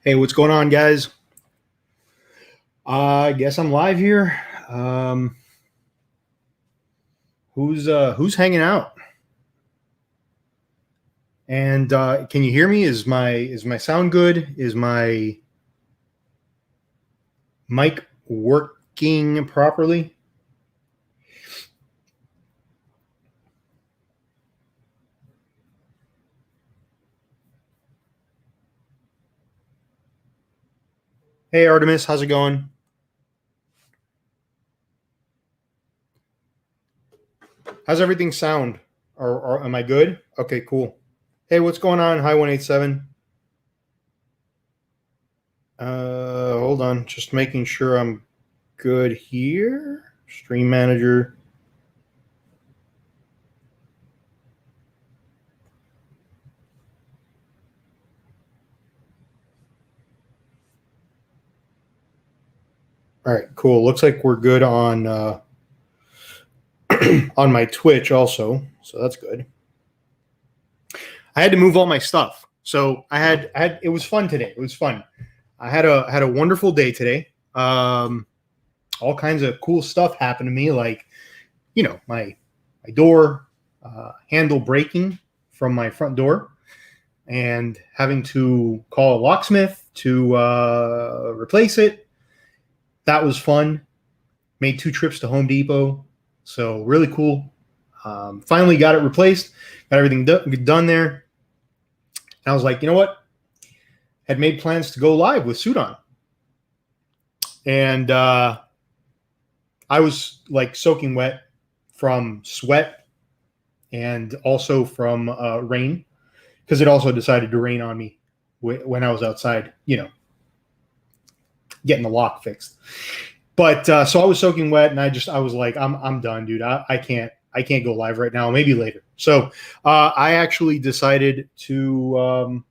Hey, what's going on, guys? I guess I'm live here. Who's hanging out? And can you hear me? Is my sound good? Is my mic working properly? Hey, Artemis, how's it going? How's everything sound? Or am I good? Okay, cool. Hey, what's going on? Hi, 187. Hold on, just making sure I'm good here. Stream manager. All right, cool. Looks like we're good on on my Twitch also, so that's good. I had to move all my stuff, so I had. It was fun today. It was fun. I had a wonderful day today. All kinds of cool stuff happened to me, like my door handle breaking from my front door, and having to call a locksmith to replace it. That was fun. Made 2 trips to Home Depot, so really cool. Finally got it replaced, got everything done there. And I was like, you know what? Had made plans to go live with Sudan. And I was like soaking wet from sweat and also from rain, because it also decided to rain on me when I was outside, getting the lock fixed. But so I was soaking wet, and I was like, I'm done, dude. I can't go live right now. Maybe later. So I actually decided to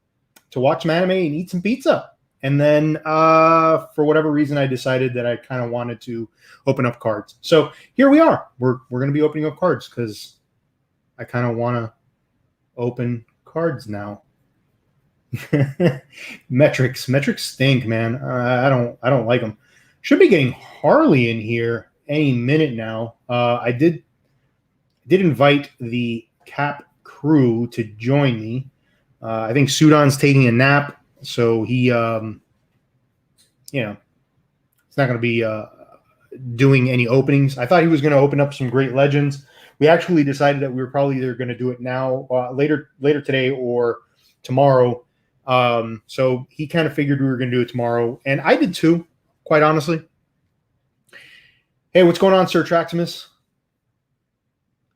watch some anime and eat some pizza. And then for whatever reason, I decided that I kind of wanted to open up cards. So here we are. We're going to be opening up cards because I kind of want to open cards now. Metrics stink, man. I don't like them. Should be getting Harley in here any minute now. I did invite the Cap crew to join me. I think Sudan's taking a nap, so he, it's not going to be doing any openings. I thought he was going to open up some Great Legends. We actually decided that we were probably either going to do it now, later today, or tomorrow. So he kind of figured we were going to do it tomorrow, and I did too, quite honestly. Hey, what's going on, Sir Traximus?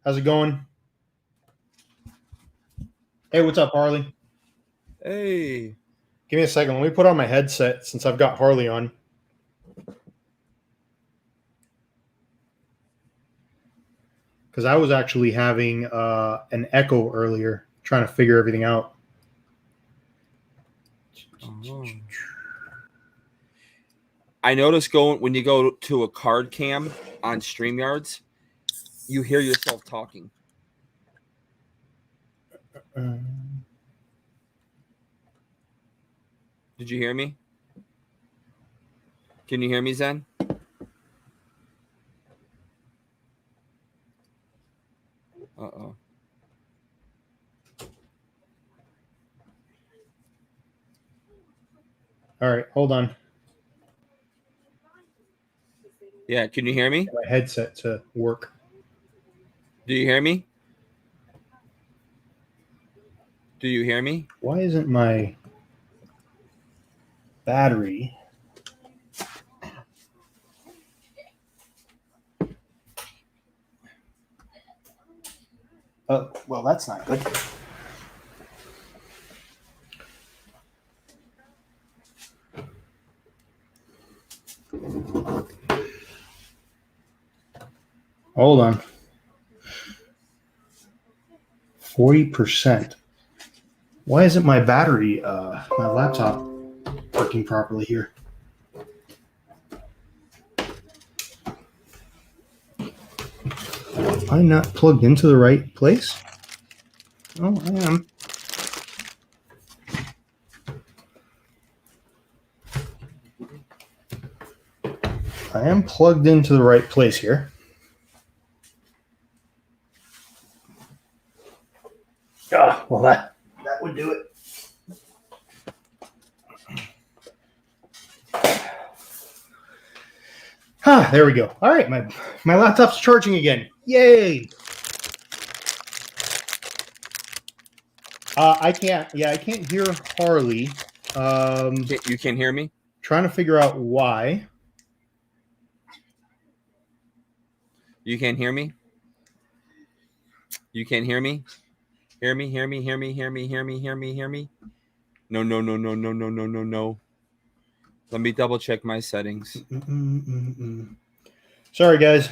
How's it going? Hey, what's up, Harley? Hey. Give me a second. Let me put on my headset since I've got Harley on. Because I was actually having an echo earlier, trying to figure everything out. Oh. I noticed when you go to a card cam on StreamYards, you hear yourself talking. Did you hear me? Can you hear me, Zen? Uh-oh. All right, hold on. Yeah, can you hear me? My headset to work. Do you hear me? Do you hear me? Why isn't my battery? Oh, well, that's not good. Hold on. 40%. Why isn't my battery, my laptop, working properly here? Am I not plugged into the right place? Oh, I am. I am plugged into the right place here. Well, that would do it. There we go. All right, my laptop's charging again. Yay! I can't hear Harley. You can't hear me? Trying to figure out why. You can't hear me? You can't hear me? Hear me, hear me, hear me, hear me, hear me, hear me, hear me. No. Let me double check my settings. Sorry, guys.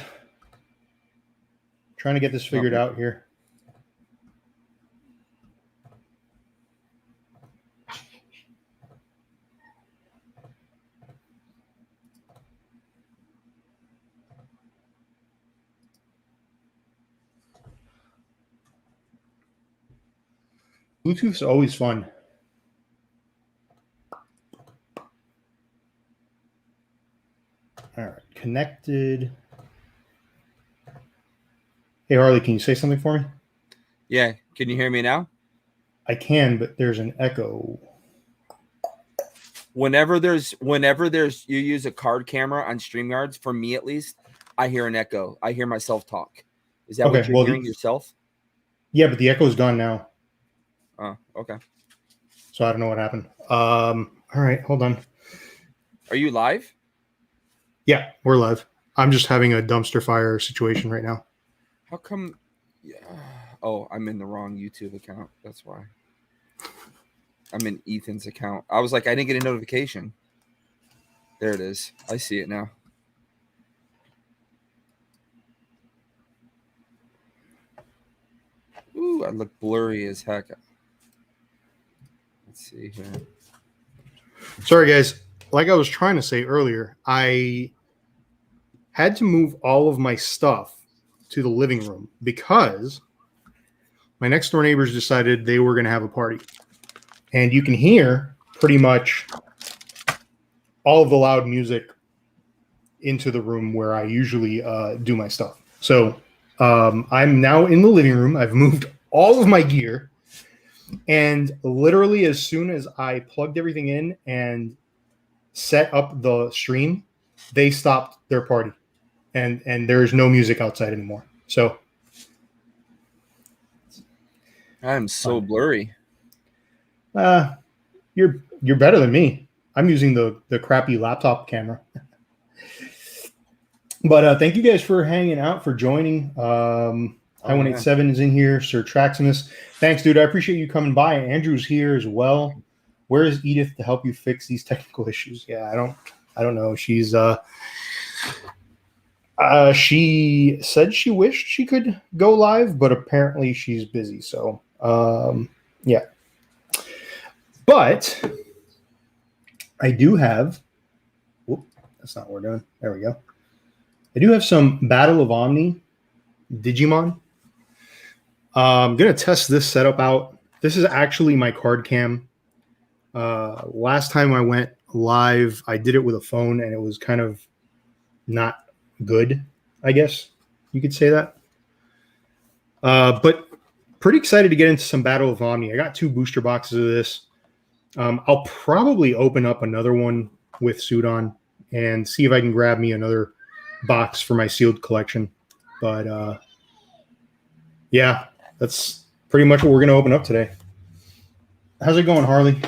Trying to get this figured out here. Bluetooth's always fun. All right, connected. Hey, Harley, can you say something for me? Yeah, can you hear me now? I can, but there's an echo. Whenever there's you use a card camera on StreamYards, for me at least, I hear an echo. I hear myself talk. Is that what you're hearing yourself? Yeah, but the echo's gone now. Oh, okay. So I don't know what happened. All right, hold on. Are you live? Yeah, we're live. I'm just having a dumpster fire situation right now. How come? Yeah. Oh, I'm in the wrong YouTube account. That's why. I'm in Ethan's account. I was like, I didn't get a notification. There it is. I see it now. Ooh, I look blurry as heck. Let's see here. Sorry, guys. Like I was trying to say earlier, I had to move all of my stuff to the living room because my next door neighbors decided they were going to have a party. And you can hear pretty much all of the loud music into the room where I usually do my stuff. So I'm now in the living room. I've moved all of my gear. And literally as soon as I plugged everything in and set up the stream, they stopped their party. And there's no music outside anymore. So I'm so blurry. You're better than me. I'm using the crappy laptop camera. But thank you guys for hanging out, for joining. I187 is in here. Sir Traximus. Thanks, dude. I appreciate you coming by. Andrew's here as well. Where is Edith to help you fix these technical issues? Yeah, I don't know. She's she said she wished she could go live, but apparently she's busy. So yeah. But I do have. Whoop, that's not what we're doing. There we go. I do have some Battle of Omni Digimon. I'm going to test this setup out. This is actually my card cam. Last time I went live, I did it with a phone, and it was kind of not good, I guess you could say that. But pretty excited to get into some Battle of Omni. I got 2 booster boxes of this. I'll probably open up another one with Suit on and see if I can grab me another box for my sealed collection. But yeah, that's pretty much what we're going to open up today. How's it going, Harley?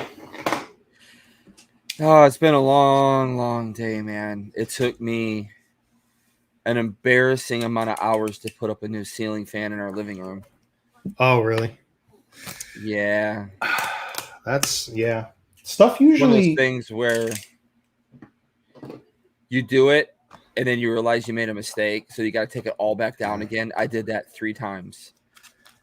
Oh, it's been a long day, man. It took me an embarrassing amount of hours to put up a new ceiling fan in our living room. Oh, really? Yeah. That's, yeah. Stuff usually... One of those things where you do it, and then you realize you made a mistake, so you got to take it all back down again. I did that 3 times.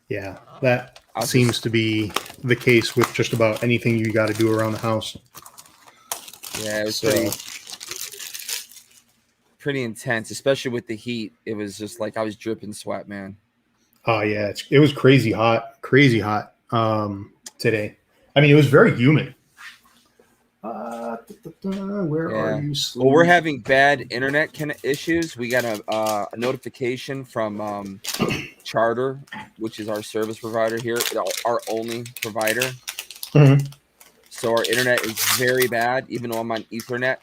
Yeah, that seems to be the case with just about anything you got to do around the house. Yeah, it was pretty intense, especially with the heat. It was just like I was dripping sweat, man. Oh, yeah. It was crazy hot today. I mean, it was very humid. Where are Yeah. you? Well, we're Slow? having bad internet issues. We got a notification from Charter, which is our service provider here, our only provider. Mhm. So our internet is very bad, even though I'm on Ethernet.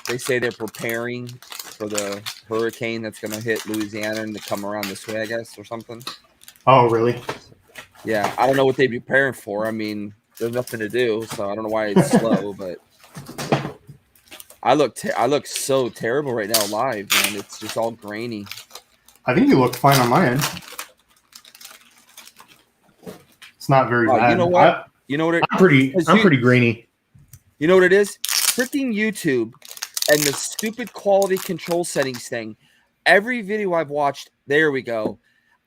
They say they're preparing for the hurricane that's going to hit Louisiana and to come around this way, I guess, or something. Oh, really? Yeah, I don't know what they'd be preparing for. I mean, there's nothing to do, so I don't know why it's slow. But I look so terrible right now live, man. It's just all grainy. I think you look fine on my end. It's not very Oh, you know bad. what? You know what? I'm pretty grainy. You know what it is? Freaking YouTube and the stupid quality control settings thing. Every video I've watched, there we go.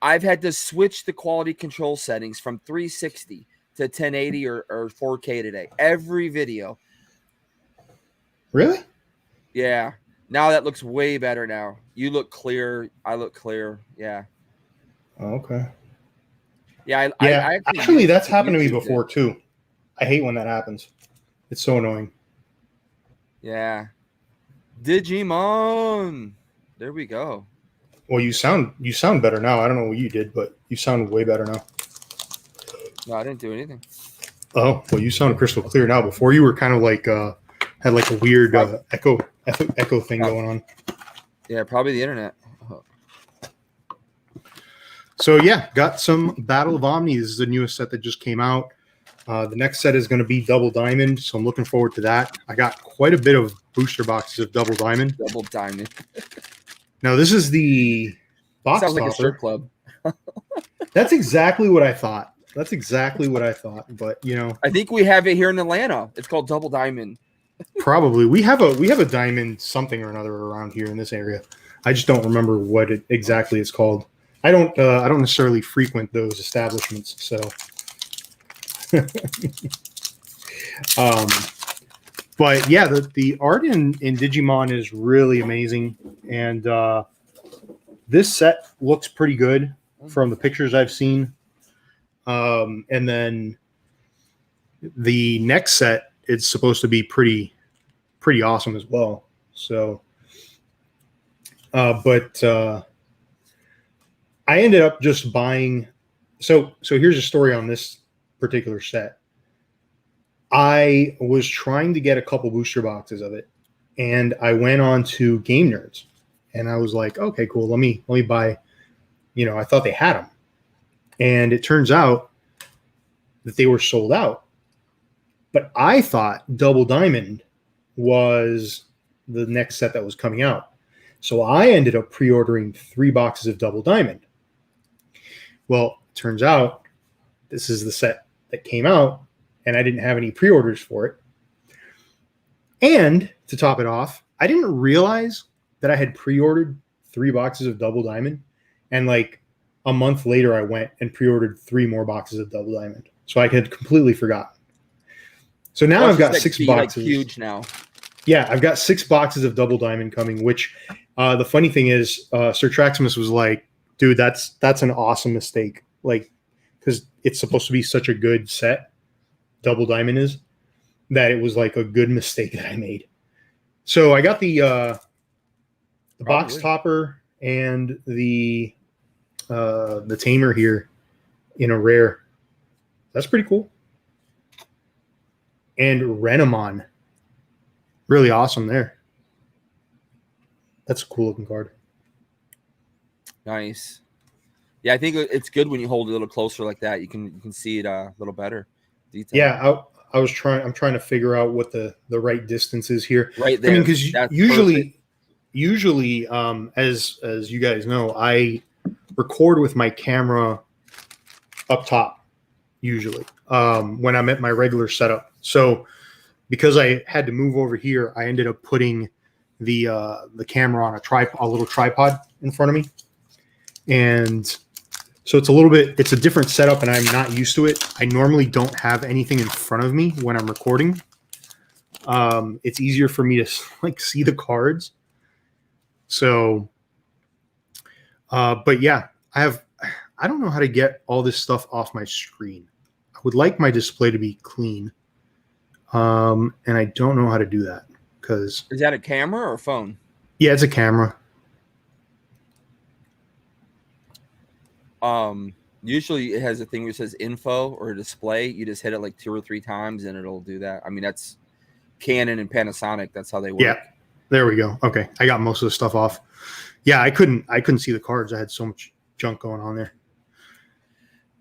I've had to switch the quality control settings from 360 to 1080 or 4K today. Every video. Really? Yeah. Now that looks way better now. You look clear. I look clear. Yeah. Oh, okay. Yeah. Yeah. I actually Actually, used that's happened to me YouTube before too. I hate when that happens. It's so annoying. Yeah. Digimon. There we go. Well, you sound better now. I don't know what you did, but you sound way better now. No, I didn't do anything. Oh, well, you sound crystal clear now. Before you were kind of like had like a weird echo thing going on. Yeah, probably the internet. So yeah, got some Battle of Omni. This is the newest set that just came out. The next set is going to be Double Diamond, so I'm looking forward to that. I got quite a bit of booster boxes of Double Diamond. Double diamond. Now this is the box Sounds like a strip topper. club. That's exactly what I thought. That's exactly what I thought. But you know, I think we have it here in Atlanta. It's called Double Diamond. probably we have a diamond something or another around here in this area. I just don't remember what it exactly is called. I don't necessarily frequent those establishments, so. But yeah, the art in Digimon is really amazing, and this set looks pretty good from the pictures I've seen. And then the next set is supposed to be pretty awesome as well. So, but I ended up just buying. So here's a story on this particular set. I was trying to get a couple booster boxes of it, and I went on to Game Nerds, and I was like, okay, cool. Let me buy. You know, I thought they had them, and it turns out that they were sold out. But I thought Double Diamond was the next set that was coming out, so I ended up pre-ordering 3 boxes of Double Diamond. Well, it turns out this is the set that came out, and I didn't have any pre-orders for it. And to top it off, I didn't realize that I had pre-ordered 3 boxes of Double Diamond, and like a month later, I went and pre-ordered 3 more boxes of Double Diamond. So I had completely forgotten. So now I've got 6 boxes. Like huge now. Yeah, I've got 6 boxes of Double Diamond coming. Which the funny thing is, Sir Traximus was like, "Dude, that's an awesome mistake." Like, because it's supposed to be such a good set, Double Diamond is, that it was like a good mistake that I made. So I got the box topper and the tamer here in a rare. That's pretty cool. And Renamon, really awesome there. That's a cool looking card. Nice. Yeah, I think it's good when you hold it a little closer like that. You can see it a little better. Detail. Yeah, I'm trying to figure out what the right distance is here. Right there. I mean, because usually, as you guys know, I record with my camera up top. Usually, when I'm at my regular setup. So, because I had to move over here, I ended up putting the camera on a little tripod in front of me, and so it's a different setup, and I'm not used to it. I normally don't have anything in front of me when I'm recording. It's easier for me to like see the cards. So, but yeah, I don't know how to get all this stuff off my screen. I would like my display to be clean. And I don't know how to do that because Is that a camera or phone? yeah, it's a camera. Usually it has a thing where it says info or display. You just hit it like 2 or 3 times and it'll do that. I mean, that's Canon and Panasonic. That's how they work. Yeah, there we go. Okay, I got most of the stuff off. Yeah, I couldn't see the cards. I had so much junk going on there.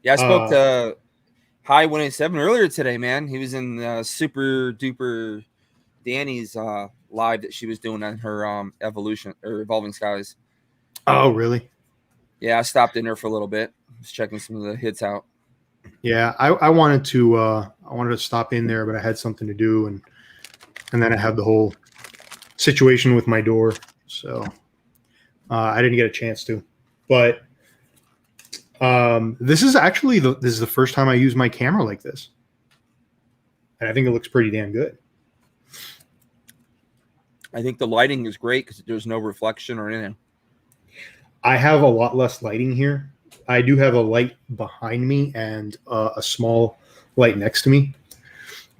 Yeah, I spoke to High 187 earlier today, man. He was in Super Duper Danny's live that she was doing on her Evolution or Evolving Skies. Oh, really? Yeah, I stopped in there for a little bit. Just checking some of the hits out. Yeah, I wanted to stop in there, but I had something to do, and then I had the whole situation with my door, so I didn't get a chance to. But this is actually this is the first time I use my camera like this, and I think it looks pretty damn good. I think the lighting is great because there's no reflection or anything. I have a lot less lighting here. I do have a light behind me and a small light next to me.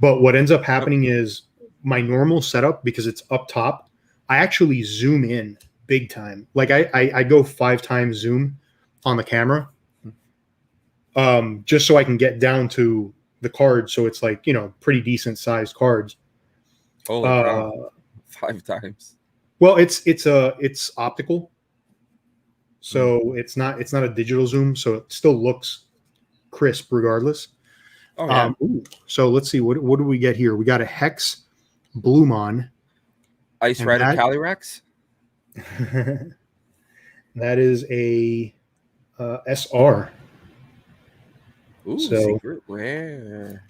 But what ends up happening is my normal setup, because it's up top, I actually zoom in big time. Like I go 5 times zoom on the camera, just so I can get down to the cards. So it's like, pretty decent sized cards. Holy cow. 5 times. Well, it's optical. So it's not a digital zoom, so it still looks crisp regardless. Oh, yeah. So let's see, what do we get here? We got a Hex Bluemon. Ice Rider Calyrex. That is a SR. Ooh, so secret rare.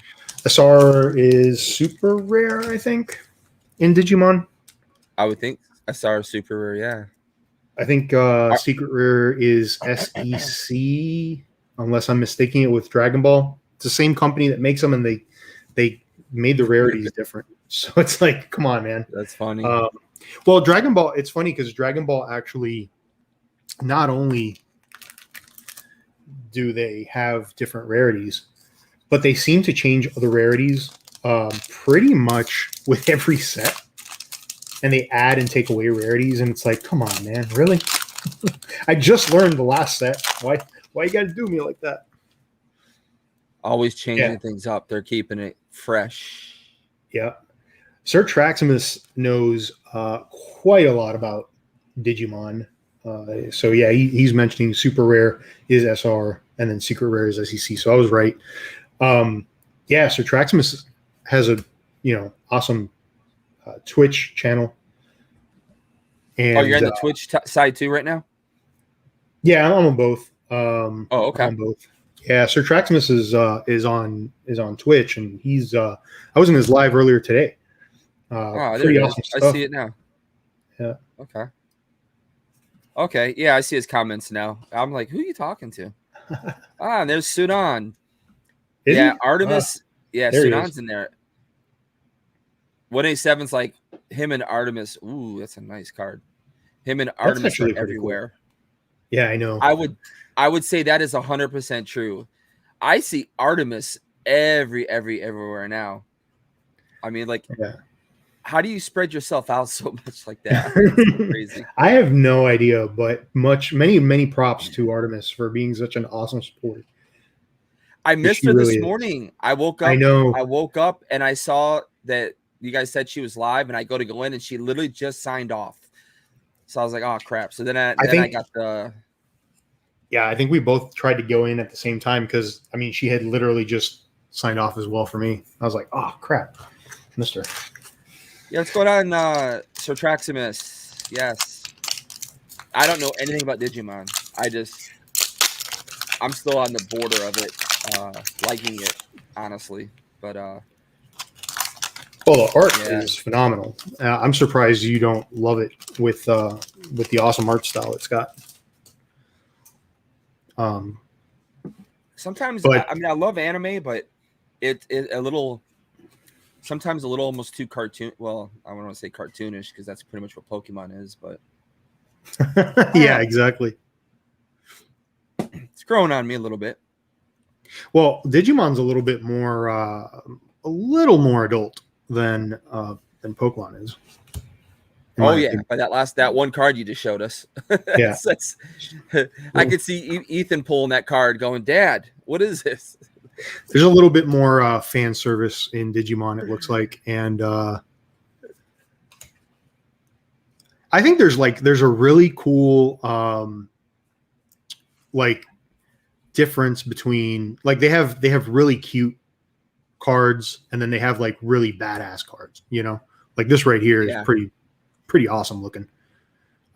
SR is super rare, I think, in Digimon. I would think SR is super rare, yeah. I think secret rare is SEC, unless I'm mistaking it with Dragon Ball. It's the same company that makes them, and they made the rarities different. So it's like, come on, man. That's funny. Well, Dragon Ball, it's funny because Dragon Ball actually, not only do they have different rarities, but they seem to change the rarities pretty much with every set. And they add and take away rarities, and it's like, come on, man, really? I just learned the last set. Why you got to do me like that? Always changing things up. They're keeping it fresh. Yeah. Sir Traximus knows quite a lot about Digimon. So yeah, he's mentioning super rare is SR, and then secret rare is SEC. So I was right. Yeah, Sir Traximus has a awesome Twitch channel. And, you're on the Twitch side too right now? Yeah, I'm on both. Okay. I'm on both. Yeah, Sir Traximus is on Twitch, and he's I was in his live earlier today. Pretty awesome stuff. I see it now. Yeah. Okay. Yeah, I see his comments now. I'm like, who are you talking to? And there's Sudan. Is he? Artemis. Yeah, there Sudan's in there. 187's like him and Artemis. Ooh, that's a nice card. Him and Artemis are everywhere. Cool. Yeah, I know. I would say that is 100% true. I see Artemis everywhere now. I mean, like, how do you spread yourself out so much like that? That's crazy. I have no idea, but many props to Artemis for being such an awesome sport. I missed her this morning. I woke up. I know. I woke up and I saw that you guys said she was live, and I go to go in, and she literally just signed off. So I was like, "Oh crap!" So then I got the. Yeah, I think we both tried to go in at the same time because I mean she had literally just signed off as well for me. I was like, "Oh crap, Mister." Yeah, what's going on, Sir Traximus? Yes, I don't know anything about Digimon. I'm still on the border of it, liking it honestly, but. Well, the art is phenomenal. I'm surprised you don't love it with the awesome art style it's got. Sometimes I love anime, but it a little sometimes a little almost too cartoon. Well, I don't want to say cartoonish because that's pretty much what Pokemon is, but yeah, exactly. It's growing on me a little bit. Well, Digimon's a little bit more adult. than Pokemon is. in Oh my yeah, opinion. but that one card you just showed us. Yeah. I could see Ethan pulling that card, going, "Dad, what is this?" There's a little bit more fan service in Digimon, it looks like, and I think there's a really cool like difference between like they have really cute cards and then they have like really badass cards. Like this right here is Yeah. pretty awesome looking.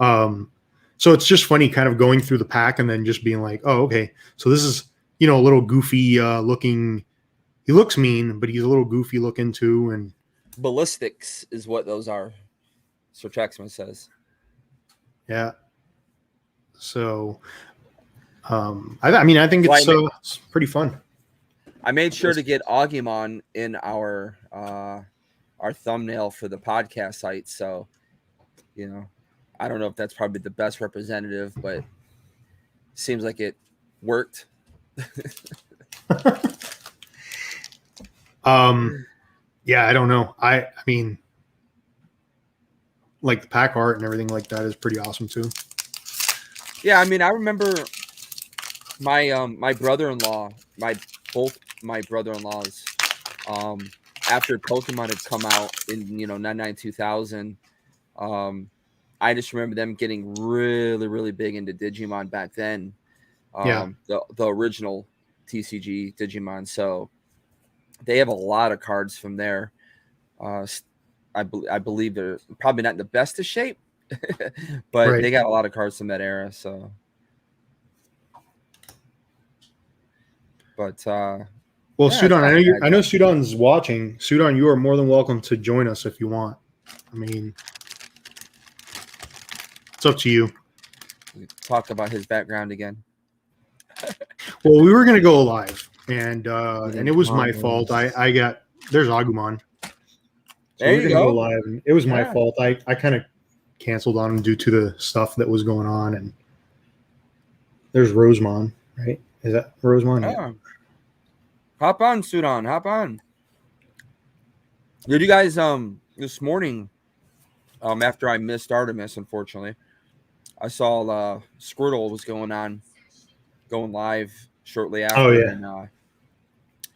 So it's just funny kind of going through the pack and then just being like, oh, okay, so this is a little goofy looking. He looks mean, but he's a little goofy looking too. And Ballistics is what those are. Sir Traxman says. yeah. So, I think it's pretty fun. I made sure to get Agumon in our thumbnail for the podcast site. So, I don't know if that's probably the best representative, but seems like it worked. Yeah, I don't know. I mean, like the pack art and everything like that is pretty awesome too. Yeah, I mean, I remember my brother-in-law, both my brother-in-laws, after Pokemon had come out in 99 2000, I just remember them getting really, really big into Digimon back then. The original TCG Digimon. So they have a lot of cards from there. I believe they're probably not in the best of shape, but they got a lot of cards from that era. So, but well, Sudan, I know Sudan's watching. Sudan, you are more than welcome to join us if you want. I mean, it's up to you. We talk about his background again. Well, we were gonna go live, and it was my fault. There's Agumon. So There we were you gonna go. go live, and it was my fault. I kind of canceled on him due to the stuff that was going on. And there's Rosemon, right? Is that Rosemon? Yeah. Hop on, Sudan. Hop on. Did you guys this morning, after I missed Artemis, unfortunately, I saw Squirtle was going live shortly after. Oh yeah. And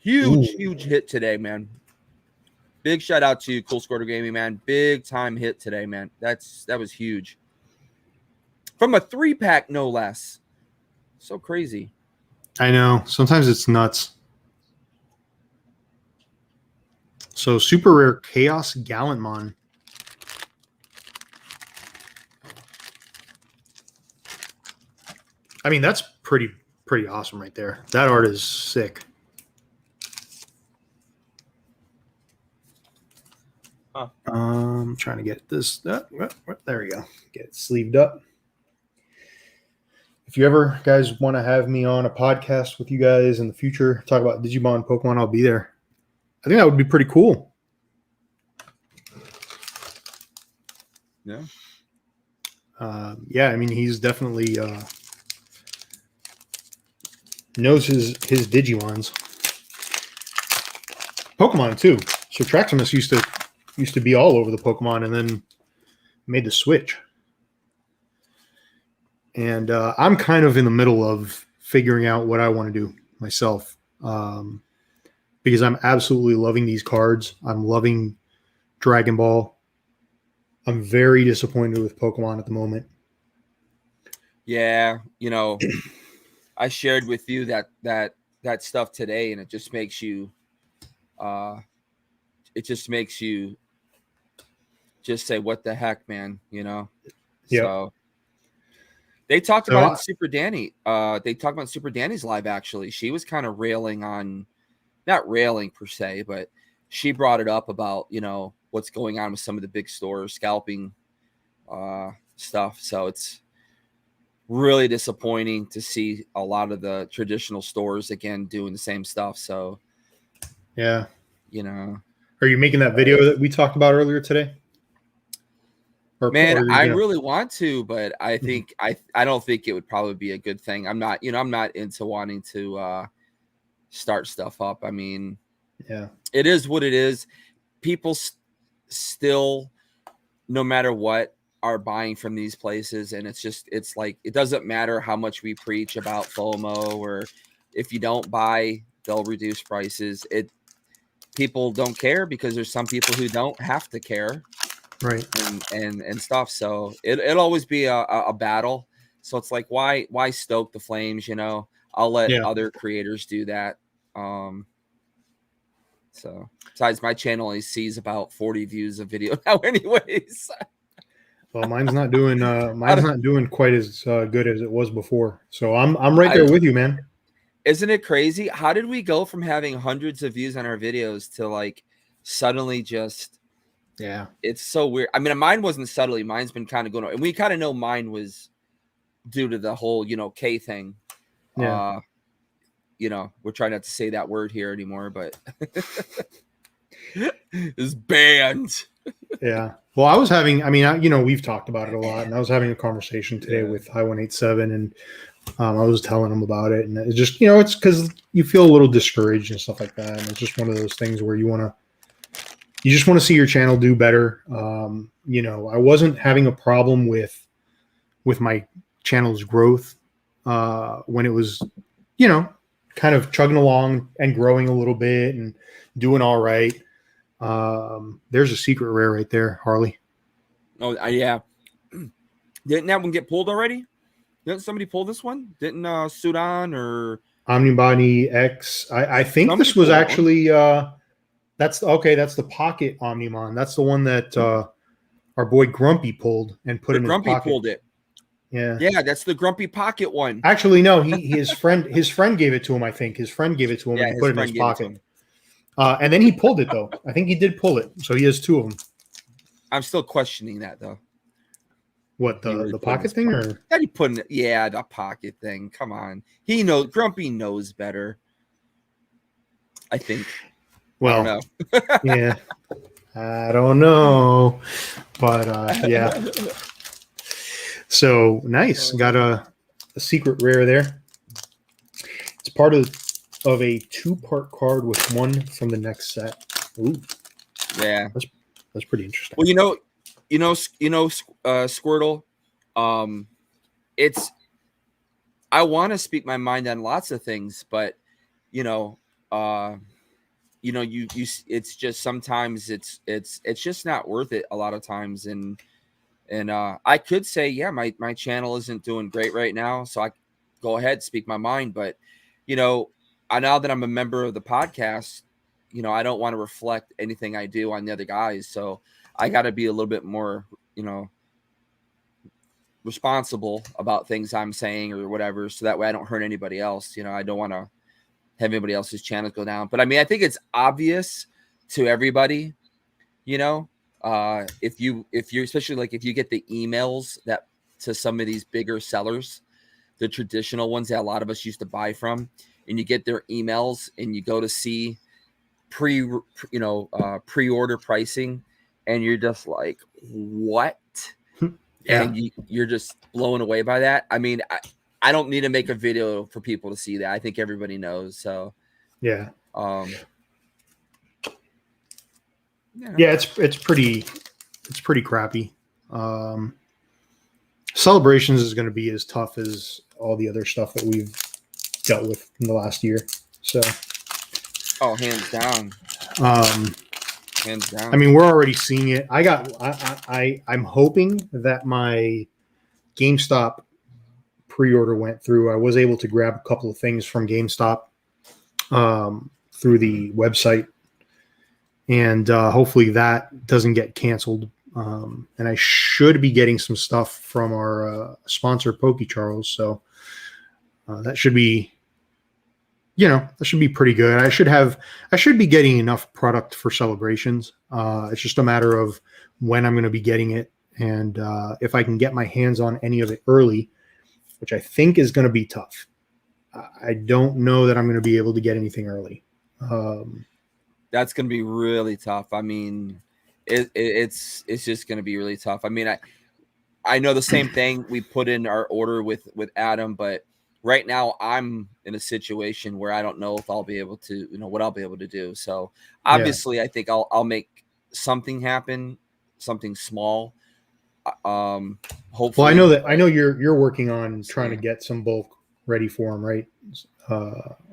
huge hit today, man. Big shout out to Cool Squirtle Gaming, man. Big time hit today, man. That was huge. From a 3-pack, no less. So crazy. I know. Sometimes it's nuts. So super rare Chaos Gallantmon. I mean, that's pretty awesome right there. That art is sick. Trying to get this. There we go. Get it sleeved up. If you ever guys want to have me on a podcast with you guys in the future, talk about Digimon, Pokemon, I'll be there. I think that would be pretty cool. Yeah. Yeah, I mean, he's definitely knows his Digimons. Pokemon too. So Traximus used to be all over the Pokemon and then made the switch. And I'm kind of in the middle of figuring out what I want to do myself, because I'm absolutely loving these cards. I'm loving Dragon Ball. I'm very disappointed with Pokemon at the moment. Yeah, I shared with you that stuff today, and it just makes you just say, what the heck, man, Yep. So they talked about it in Super Danny. They talked about Super Danny's live, actually. She was kind of railing on, not railing per se, but she brought it up about, what's going on with some of the big stores, scalping stuff. So it's really disappointing to see a lot of the traditional stores again doing the same stuff. So yeah, are you making that video that we talked about earlier today? Man, I really want to, but I think I don't think it would probably be a good thing. I'm not into wanting to start stuff up. I mean, yeah, it is what it is. people still, no matter what, are buying from these places, and it's like it doesn't matter how much we preach about FOMO, or if you don't buy, they'll reduce prices. People don't care because there's some people who don't have to care, right? And stuff. So it'll always be a battle. So it's like, why stoke the flames? I'll let other creators do that. So besides, my channel only sees about 40 views of video now, anyways. Well, mine's not doing quite as good as it was before. So I'm right there with you, man. Isn't it crazy? How did we go from having hundreds of views on our videos to like suddenly just? Yeah, it's so weird. I mean, mine wasn't subtly. Mine's been kind of going on, and we kind of know mine was due to the whole K thing. Yeah. We're trying not to say that word here anymore, but it's banned. Yeah. Well, I was having, we've talked about it a lot, and I was having a conversation today with High 187, and I was telling him about it, and it's just, it's because you feel a little discouraged and stuff like that, and it's just one of those things where you just want to see your channel do better. I wasn't having a problem with my channel's growth when it was, kind of chugging along and growing a little bit and doing all right. There's a secret rare right there, Harley. Oh, yeah. Didn't that one get pulled already? Didn't somebody pull this one? Didn't Sudan or Omnibody X? I think somebody this was actually that's the pocket Omnimon. That's the one that our boy Grumpy pulled and put in his pocket. Grumpy pulled it. Yeah, that's the Grumpy Pocket one. Actually, no, his friend gave it to him. I think his friend gave it to him and he put it in his pocket. And then he pulled it though. I think he did pull it. So he has two of them. I'm still questioning that though. What, the pocket thing or? That he put in it? Yeah, the pocket thing. Come on, he knows. Grumpy knows better. I think. Well, I don't know. Yeah, I don't know, but yeah. So nice. Got a secret rare there. It's part of a 2-part card with one from the next set. Ooh. Yeah. That's pretty interesting. Well, Squirtle, I want to speak my mind on lots of things, but it's just sometimes it's just not worth it a lot of times. And I could say, yeah, my channel isn't doing great right now, so I go ahead, speak my mind. But now that I'm a member of the podcast, I don't want to reflect anything I do on the other guys. So I got to be a little bit more, responsible about things I'm saying or whatever. So that way I don't hurt anybody else. I don't want to have anybody else's channels go down. But I mean, I think it's obvious to everybody, if you're especially like if you get the emails that to some of these bigger sellers, the traditional ones that a lot of us used to buy from, and you get their emails and you go to see pre-order pricing, and you're just like, what? Yeah. And you're just blown away by that. I mean, I don't need to make a video for people to see that. I think everybody knows. So yeah. Yeah, it's pretty crappy. Celebrations is going to be as tough as all the other stuff that we've dealt with in the last year. So, hands down. Hands down. I mean, we're already seeing it. I'm hoping that my GameStop pre-order went through. I was able to grab a couple of things from GameStop through the website, and hopefully that doesn't get canceled. And I should be getting some stuff from our sponsor, Pokey Charles. So that should be, that should be pretty good. I should be getting enough product for celebrations. It's just a matter of when I'm going to be getting it. And if I can get my hands on any of it early, which I think is going to be tough. I don't know that I'm going to be able to get anything early. That's going to be really tough. I mean, it's just going to be really tough. I mean, I know the same thing. We put in our order with Adam, but right now I'm in a situation where I don't know if I'll be able to, what I'll be able to do. So obviously I think I'll make something happen, something small. Hopefully. Well, I know you're working on trying to get some bulk ready for them, right?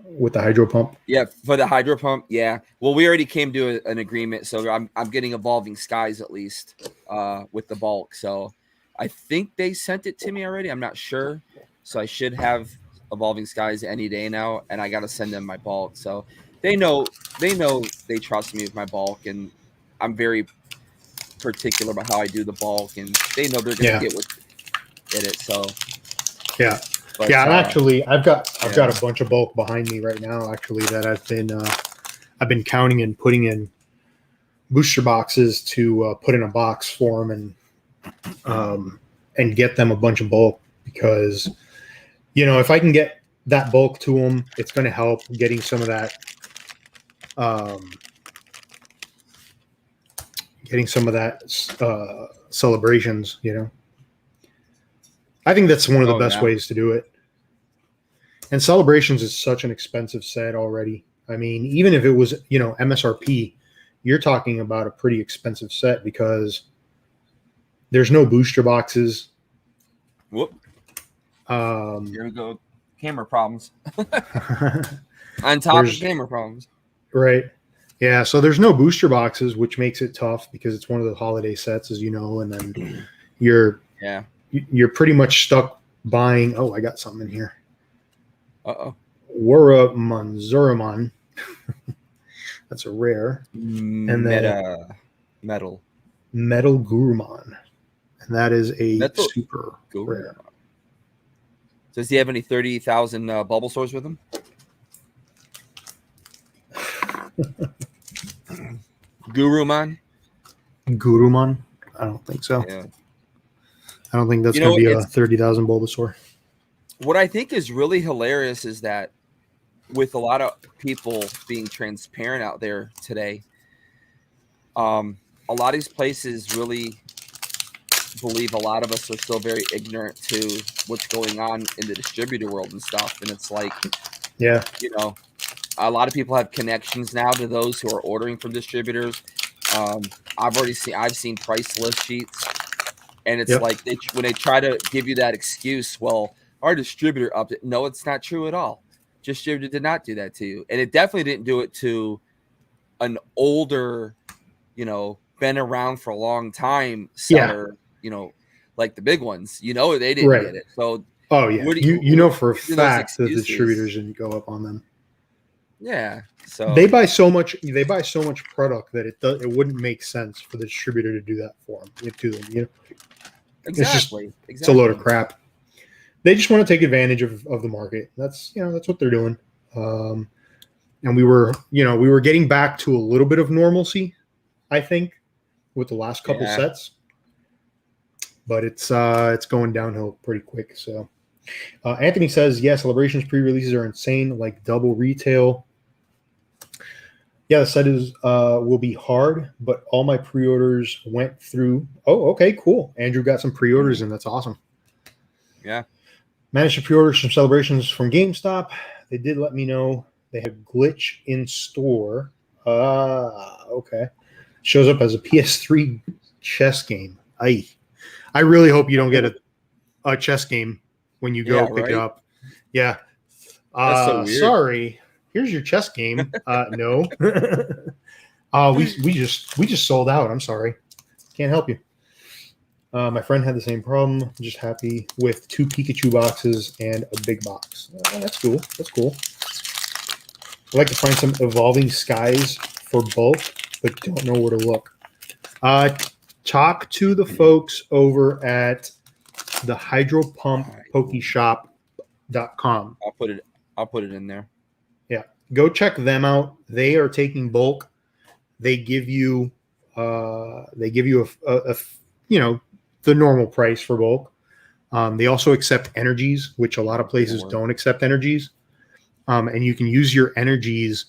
With the hydro pump. Yeah, for the hydro pump. Yeah. Well, we already came to an agreement, so I'm getting Evolving Skies at least with the bulk. So I think they sent it to me already. I'm not sure. So I should have Evolving Skies any day now, and I got to send them my bulk. So they trust me with my bulk, and I'm very particular about how I do the bulk, and they know they're going to get it. So yeah. But, yeah, I've got a bunch of bulk behind me right now. Actually, that I've been counting and putting in booster boxes to put in a box for them and get them a bunch of bulk, because if I can get that bulk to them, it's going to help getting some of that celebrations. I think that's one of the best ways to do it. And Celebrations is such an expensive set already. I mean, even if it was, MSRP, you're talking about a pretty expensive set because there's no booster boxes. Whoop. Here we go. Camera problems. On top of camera problems. Right. Yeah. So there's no booster boxes, which makes it tough because it's one of the holiday sets, as you know, and then you're pretty much stuck buying. Oh, I got something in here. Waramun Zuraman. That's a rare. And then Metal Gurumon. And that is a super rare. Does he have any 30,000 bubble swords with him? Gurumon? I don't think so. Yeah. I don't think that's going to be a 30,000 Bulbasaur. What I think is really hilarious is that with a lot of people being transparent out there today, a lot of these places really believe a lot of us are still very ignorant to what's going on in the distributor world and stuff. And it's like, a lot of people have connections now to those who are ordering from distributors. I've seen price list sheets, and it's like when they try to give you that excuse, well, our distributor upped it. No, it's not true at all. Distributor did not do that to you. And it definitely didn't do it to an older, been around for a long time seller, like the big ones. They didn't get it. So for a fact that the distributors didn't go up on them. Yeah. So they buy so much product that it wouldn't make sense for the distributor to do that for them. Exactly. It's a load of crap. They just want to take advantage of the market. That's what they're doing. And we were getting back to a little bit of normalcy, I think, with the last couple sets. But it's going downhill pretty quick. So Anthony says, Celebrations pre-releases are insane, like double retail. Yeah, the set will be hard, but all my pre-orders went through. Oh, okay, cool. Andrew got some pre-orders in. That's awesome. Yeah. Managed to pre-order some Celebrations from GameStop. They did let me know they had a glitch in store. Okay. Shows up as a PS3 chess game. I really hope you don't get a chess game when you go pick it up. Yeah. That's so weird. Sorry. Here's your chess game. No. We just sold out. I'm sorry. Can't help you. My friend had the same problem. Just happy with 2 Pikachu boxes and a big box. That's cool. I'd like to find some Evolving Skies for bulk, but don't know where to look. Talk to the folks over at the hydropumpPokeshop.com. I'll put it in there. Yeah. Go check them out. They are taking bulk. They give you a the normal price for bulk. They also accept energies, which a lot of places don't accept energies. And you can use your energies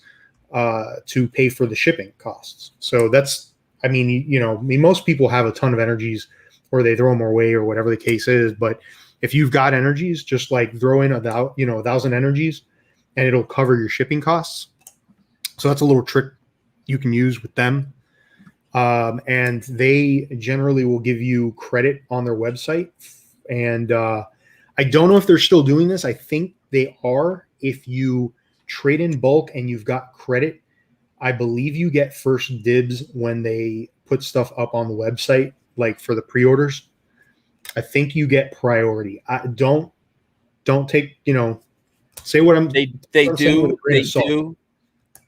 to pay for the shipping costs. So most people have a ton of energies or they throw them away or whatever the case is. But if you've got energies, just like throw in 1,000 energies and it'll cover your shipping costs. So that's a little trick you can use with them. And they generally will give you credit on their website. And I don't know if they're still doing this. I think they are. If you trade in bulk and you've got credit, I believe you get first dibs when they put stuff up on the website, like for the pre-orders. I think you get priority. I don't take, say what I'm They what I'm saying with a do grain of salt.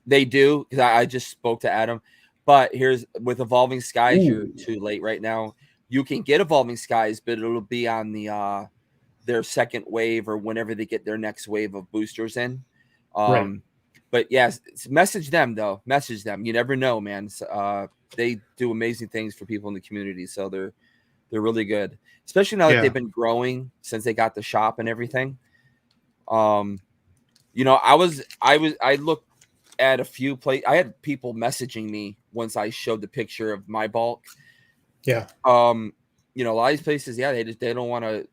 they do because I just spoke to Adam. But here's with Evolving Skies, you're Ooh. too late right now. You can get Evolving Skies, but it'll be on the their second wave or whenever they get their next wave of boosters in. Right. But yes, message them though. Message them. You never know, man. They do amazing things for people in the community, so they're really good, especially now that Yeah. they've been growing since they got the shop and everything. I looked at a few places. I had people messaging me once I showed the picture of my bulk. Yeah. A lot of these places, yeah, they don't want to.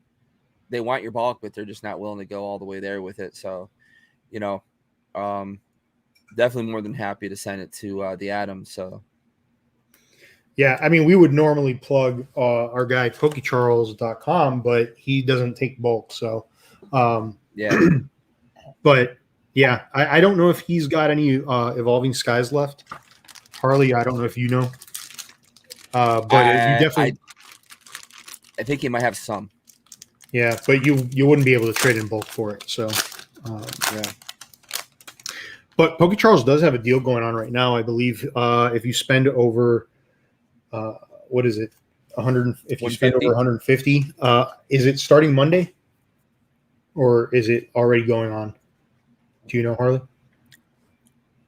They want your bulk, but they're just not willing to go all the way there with it. So, definitely more than happy to send it to the Atom. So, Yeah, I mean, we would normally plug our guy PokeCharles.com, but he doesn't take bulk. So, yeah. but yeah, I don't know if he's got any Evolving Skies left. Harley, I don't know if you know. But you definitely, I think he might have some. yeah, but you wouldn't be able to trade in bulk for it. So, Yeah. But PokeCharles does have a deal going on right now. I believe if you spend over, what is it, 100? If you spend over 150, is it starting Monday, or is it already going on? Do you know, Harley?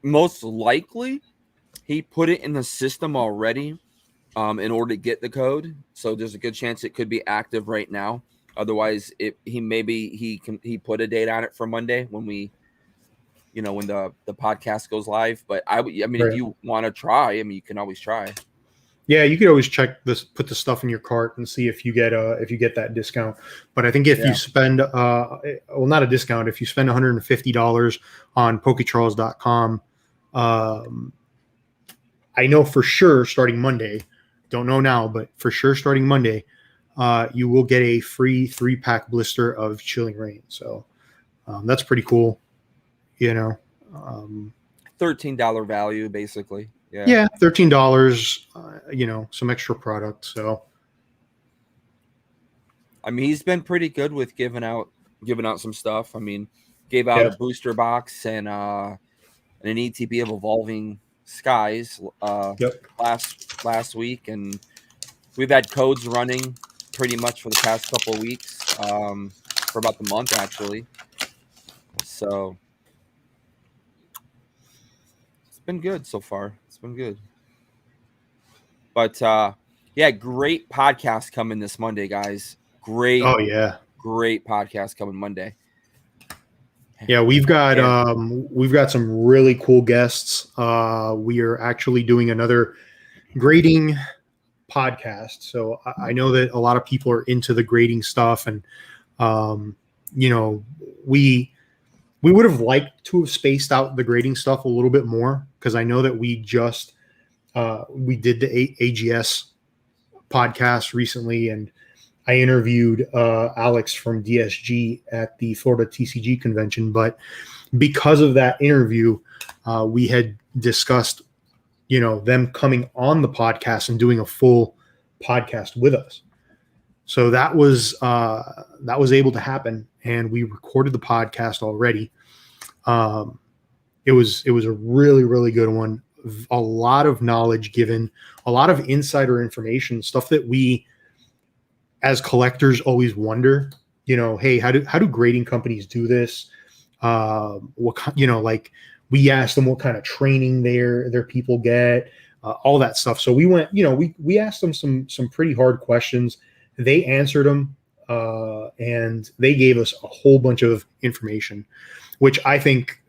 Most likely, he put it in the system already in order to get the code. So there's a good chance it could be active right now. Otherwise, he put a date on it for Monday when we, when the podcast goes live. But I mean, Right. if you want to try, I mean, you can always try. Yeah, you could always check this, put the stuff in your cart and see if you get that discount. But I think if you spend well, not a discount, if you spend $150 on PokeCharles.com, I know for sure starting Monday, don't know now, but for sure starting Monday, you will get a free 3-pack blister of Chilling Reign. So that's pretty cool, $13 value, basically. Yeah, $13. Some extra product. So, I mean, he's been pretty good with giving out some stuff. I mean, gave out a booster box and an ETB of Evolving Skies last week, and we've had codes running pretty much for the past couple of weeks, for about the month actually. So it's been good so far. It's been good. But yeah, great podcast coming this Monday, guys. Great. Oh yeah. Great podcast coming Monday. Yeah, we've got some really cool guests. We are actually doing another grading podcast. So I know that a lot of people are into the grading stuff, and we would have liked to have spaced out the grading stuff a little bit more, because I know that we just we did the AGS podcast recently, and I interviewed Alex from DSG at the Florida TCG convention. But because of that interview, we had discussed, them coming on the podcast and doing a full podcast with us. So that was able to happen, and we recorded the podcast already. It was a really, really good one. A lot of knowledge given, a lot of insider information, stuff that we as collectors always wonder, hey, how do grading companies do this? We asked them what kind of training their people get, all that stuff. So we went, we asked them some pretty hard questions. They answered them, and they gave us a whole bunch of information, which I think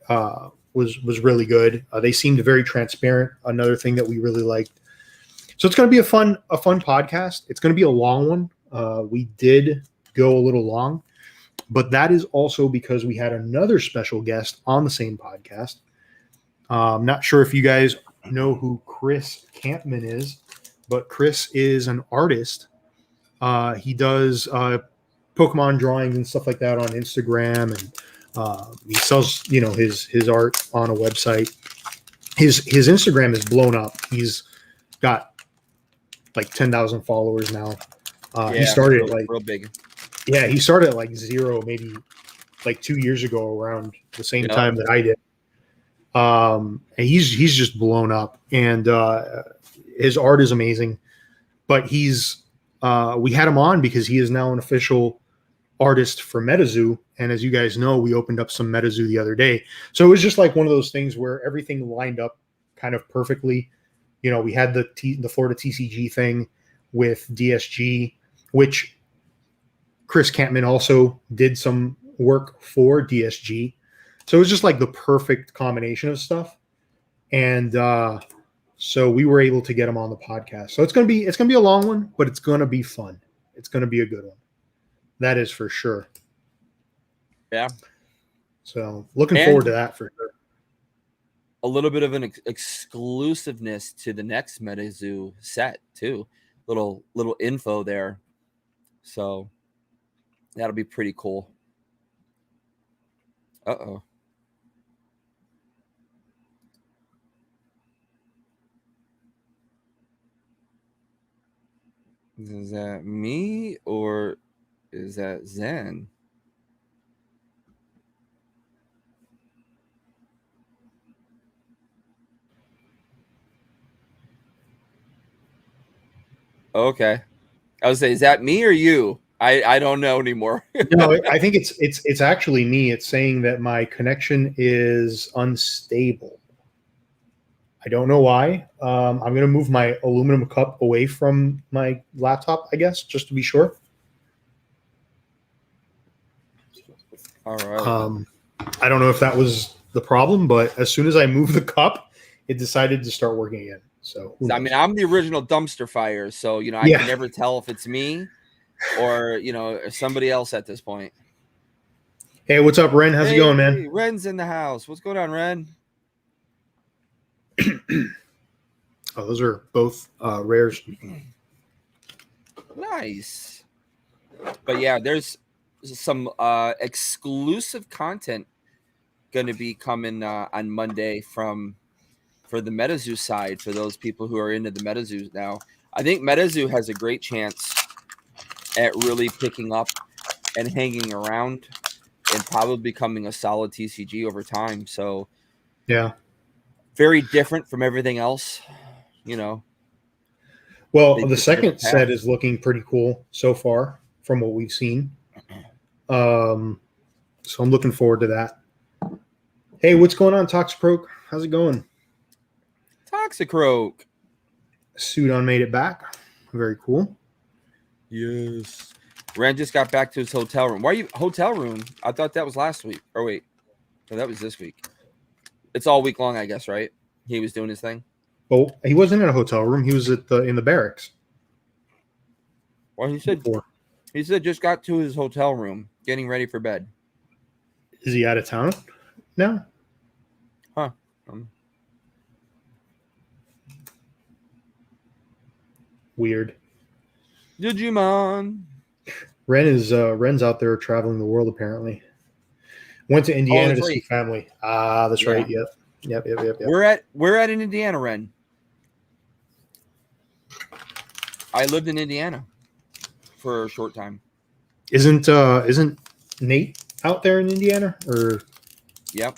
was really good. They seemed very transparent. Another thing that we really liked. So it's going to be a fun podcast. It's going to be a long one. We did go a little long, but that is also because we had another special guest on the same podcast. I'm not sure if you guys know who Chris Campman is, but Chris is an artist. He does Pokemon drawings and stuff like that on Instagram, and he sells his art on a website. His Instagram is blown up. He's got like 10,000 followers now. He started real, like real big. Yeah, he started at like 0, maybe like 2 years ago, around the same time that I did. And he's just blown up, and his art is amazing. But we had him on because he is now an official artist for MetaZoo, and as you guys know, we opened up some MetaZoo the other day. So it was just like one of those things where everything lined up kind of perfectly. We had the Florida TCG thing with DSG, which Chris Campman also did some work for DSG. So it was just like the perfect combination of stuff. And so we were able to get him on the podcast. So it's gonna be a long one, but it's gonna be fun. It's gonna be a good one. That is for sure. Yeah. So looking forward to that for sure. A little bit of an exclusiveness to the next MetaZoo set too. Little info there. So that'll be pretty cool. Uh-oh. Is that me or is that Zen? Okay. I was saying, is that me or you? I don't know anymore. No, I think it's actually me. It's saying that my connection is unstable. I don't know why. I'm going to move my aluminum cup away from my laptop, I guess, just to be sure. All right. I don't know if that was the problem, but as soon as I moved the cup, it decided to start working again. So I mean, I'm the original dumpster fire, so I can never tell if it's me or somebody else at this point. Hey, what's up, Ren? How's it going, man? Ren's in the house. What's going on, Ren? Oh, those are both rares. Nice. But yeah, there's some exclusive content going to be coming on Monday for the MetaZoo side, for those people who are into the MetaZoo now. I think MetaZoo has a great chance at really picking up and hanging around and probably becoming a solid TCG over time. So yeah, very different from everything else, Well, the second set is looking pretty cool so far from what we've seen. So I'm looking forward to that. Hey, what's going on, Toxicroak? How's it going? Toxicroak. Sudan made it back. Very cool. Yes. Ren just got back to his hotel room. Why are you hotel room? I thought that was last week. Or wait, no, that was this week. It's all week long, I guess, right? He was doing his thing. Well, he wasn't in a hotel room. He was in the barracks. Well, he said just got to his hotel room, getting ready for bed. Is he out of town now? Huh. Weird. Digimon. Ren's out there traveling the world apparently. Went to Indiana to see family. That's right. Yep. We're at in Indiana, Ren. I lived in Indiana for a short time. Isn't Nate out there in Indiana? Or yep.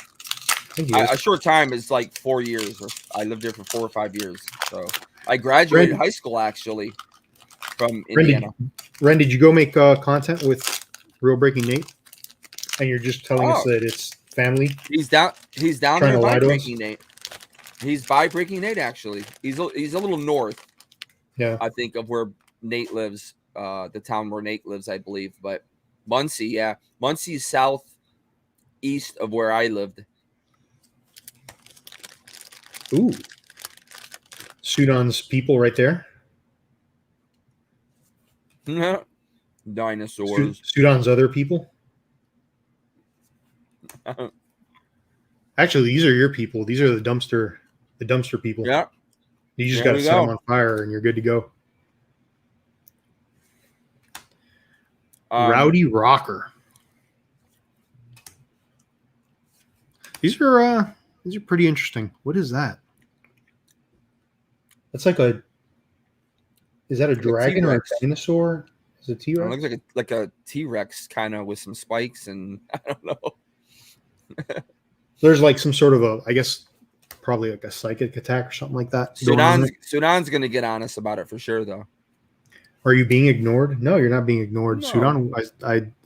A short time is like 4 years. I lived there for 4 or 5 years. So I graduated high school actually from Indiana. Ren, did you go make content with Real Breaking Nate? And you're just telling us that it's family? He's down there by Breaking Nate. He's by Breaking Nate actually. He's a little north. Yeah. I think of where Nate lives, the town where Nate lives, I believe. But Muncie, yeah. Muncie's southeast of where I lived. Ooh. Sudan's people right there. Dinosaurs. Sudan's other people. Actually, these are your people. These are the dumpster the dumpster people. Yeah. You just There got to we set them go. on fire and you're good to go. Rowdy Rocker. These are pretty interesting. What is that? That's like a. Is that a dragon or a dinosaur? Is it a T-Rex? It looks like a T-Rex kind of with some spikes and I don't know. There's like some sort of a, I guess, probably like a psychic attack or something like that. Sudan's going to get on us about it for sure, though. Are you being ignored? No, you're not being ignored. No. Sudan,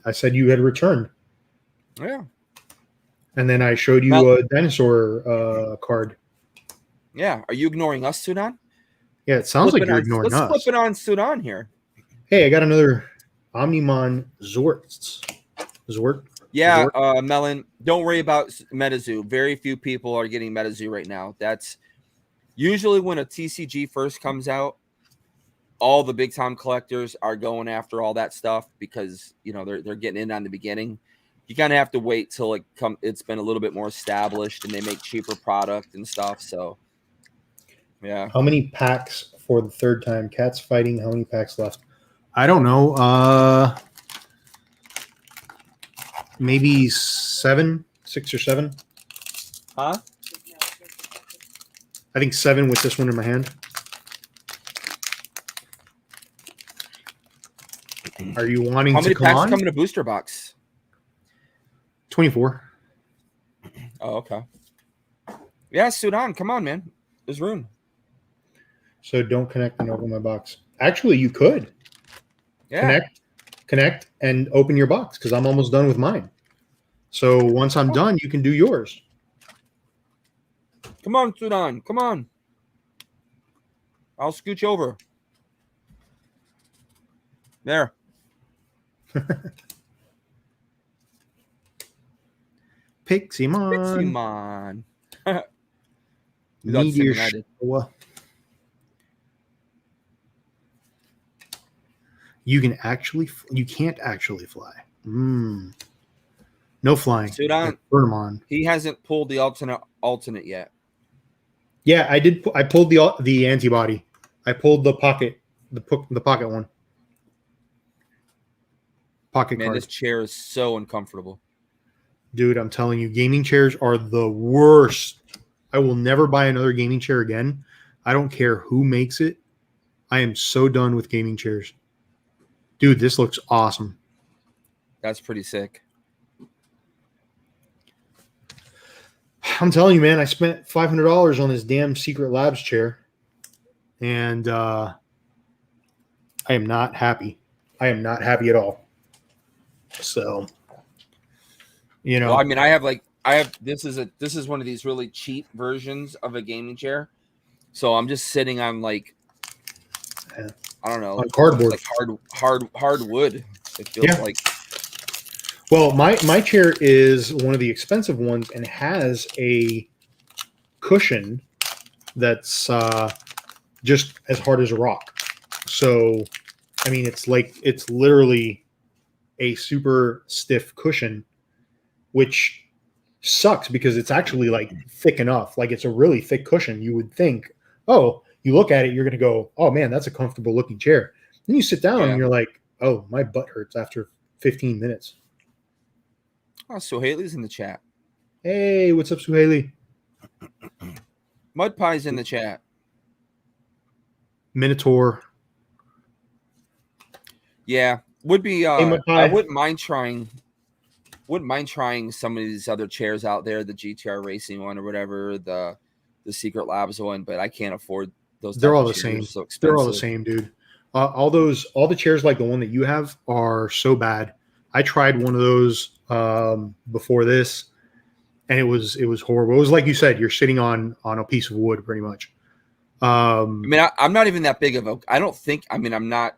I said you had returned. Yeah. And then I showed you a dinosaur card. Yeah. Are you ignoring us, Sudan? Yeah, it sounds like you're ignoring us. Let's flip it on Sudan here. Hey, I got another Omnimon Zort. Yeah, Melon, don't worry about MetaZoo. Very few people are getting MetaZoo right now. That's usually when a TCG first comes out, all the big time collectors are going after all that stuff because they're getting in on the beginning. You kind of have to wait till it's been a little bit more established and they make cheaper product and stuff. So yeah. How many packs for the third time? Cats fighting. How many packs left? I don't know. Maybe 6 or 7. Huh? I think 7 with this one in my hand. Are you wanting How many to come packs on? come in a booster box? 24. Oh, okay. Yeah, Sudan, come on, man. There's room. So don't connect and open my box. Actually, you could. Yeah. Connect and open your box because I'm almost done with mine. So once I'm done, you can do yours. Come on, Sudan. Come on. I'll scooch over. There. Piximon. Meteor Showa. You can't actually fly. No flying. Sudan. Like he hasn't pulled the alternate yet. Yeah, I did. I pulled the antibody. I pulled the pocket one. Pocket Man, card. this chair is so uncomfortable. Dude, I'm telling you, gaming chairs are the worst. I will never buy another gaming chair again. I don't care who makes it. I am so done with gaming chairs. Dude, this looks awesome. That's pretty sick. I'm telling you, man, I spent $500 on this damn Secret Labs chair, and I am not happy. I am not happy at all. So, Well, I mean, I have this is one of these really cheap versions of a gaming chair. So I'm just sitting on I don't know, on cardboard, like hard wood. It feels like. Well, my chair is one of the expensive ones and has a cushion that's just as hard as a rock. So, I mean, it's literally a super stiff cushion, which sucks because it's actually thick enough. Like it's a really thick cushion. You would think, oh, you look at it, you're going to go, oh man, that's a comfortable looking chair. Then you sit down and you're like, oh, my butt hurts after 15 minutes. Oh, Suhaili's in the chat. Hey, what's up, Suhaili? Mud Pie's in the chat. Minotaur. Yeah, would be. Hey, I wouldn't mind trying some of these other chairs out there, the GTR Racing one or whatever, the Secret Labs one, but I can't afford those. They're all the same. So they're all the same, dude. All the chairs like the one that you have are so bad. I tried one of those before this, and it was horrible. It was like you said, you're sitting on a piece of wood, pretty much. I mean, I'm not even that big of a. I don't think. I mean, I'm not.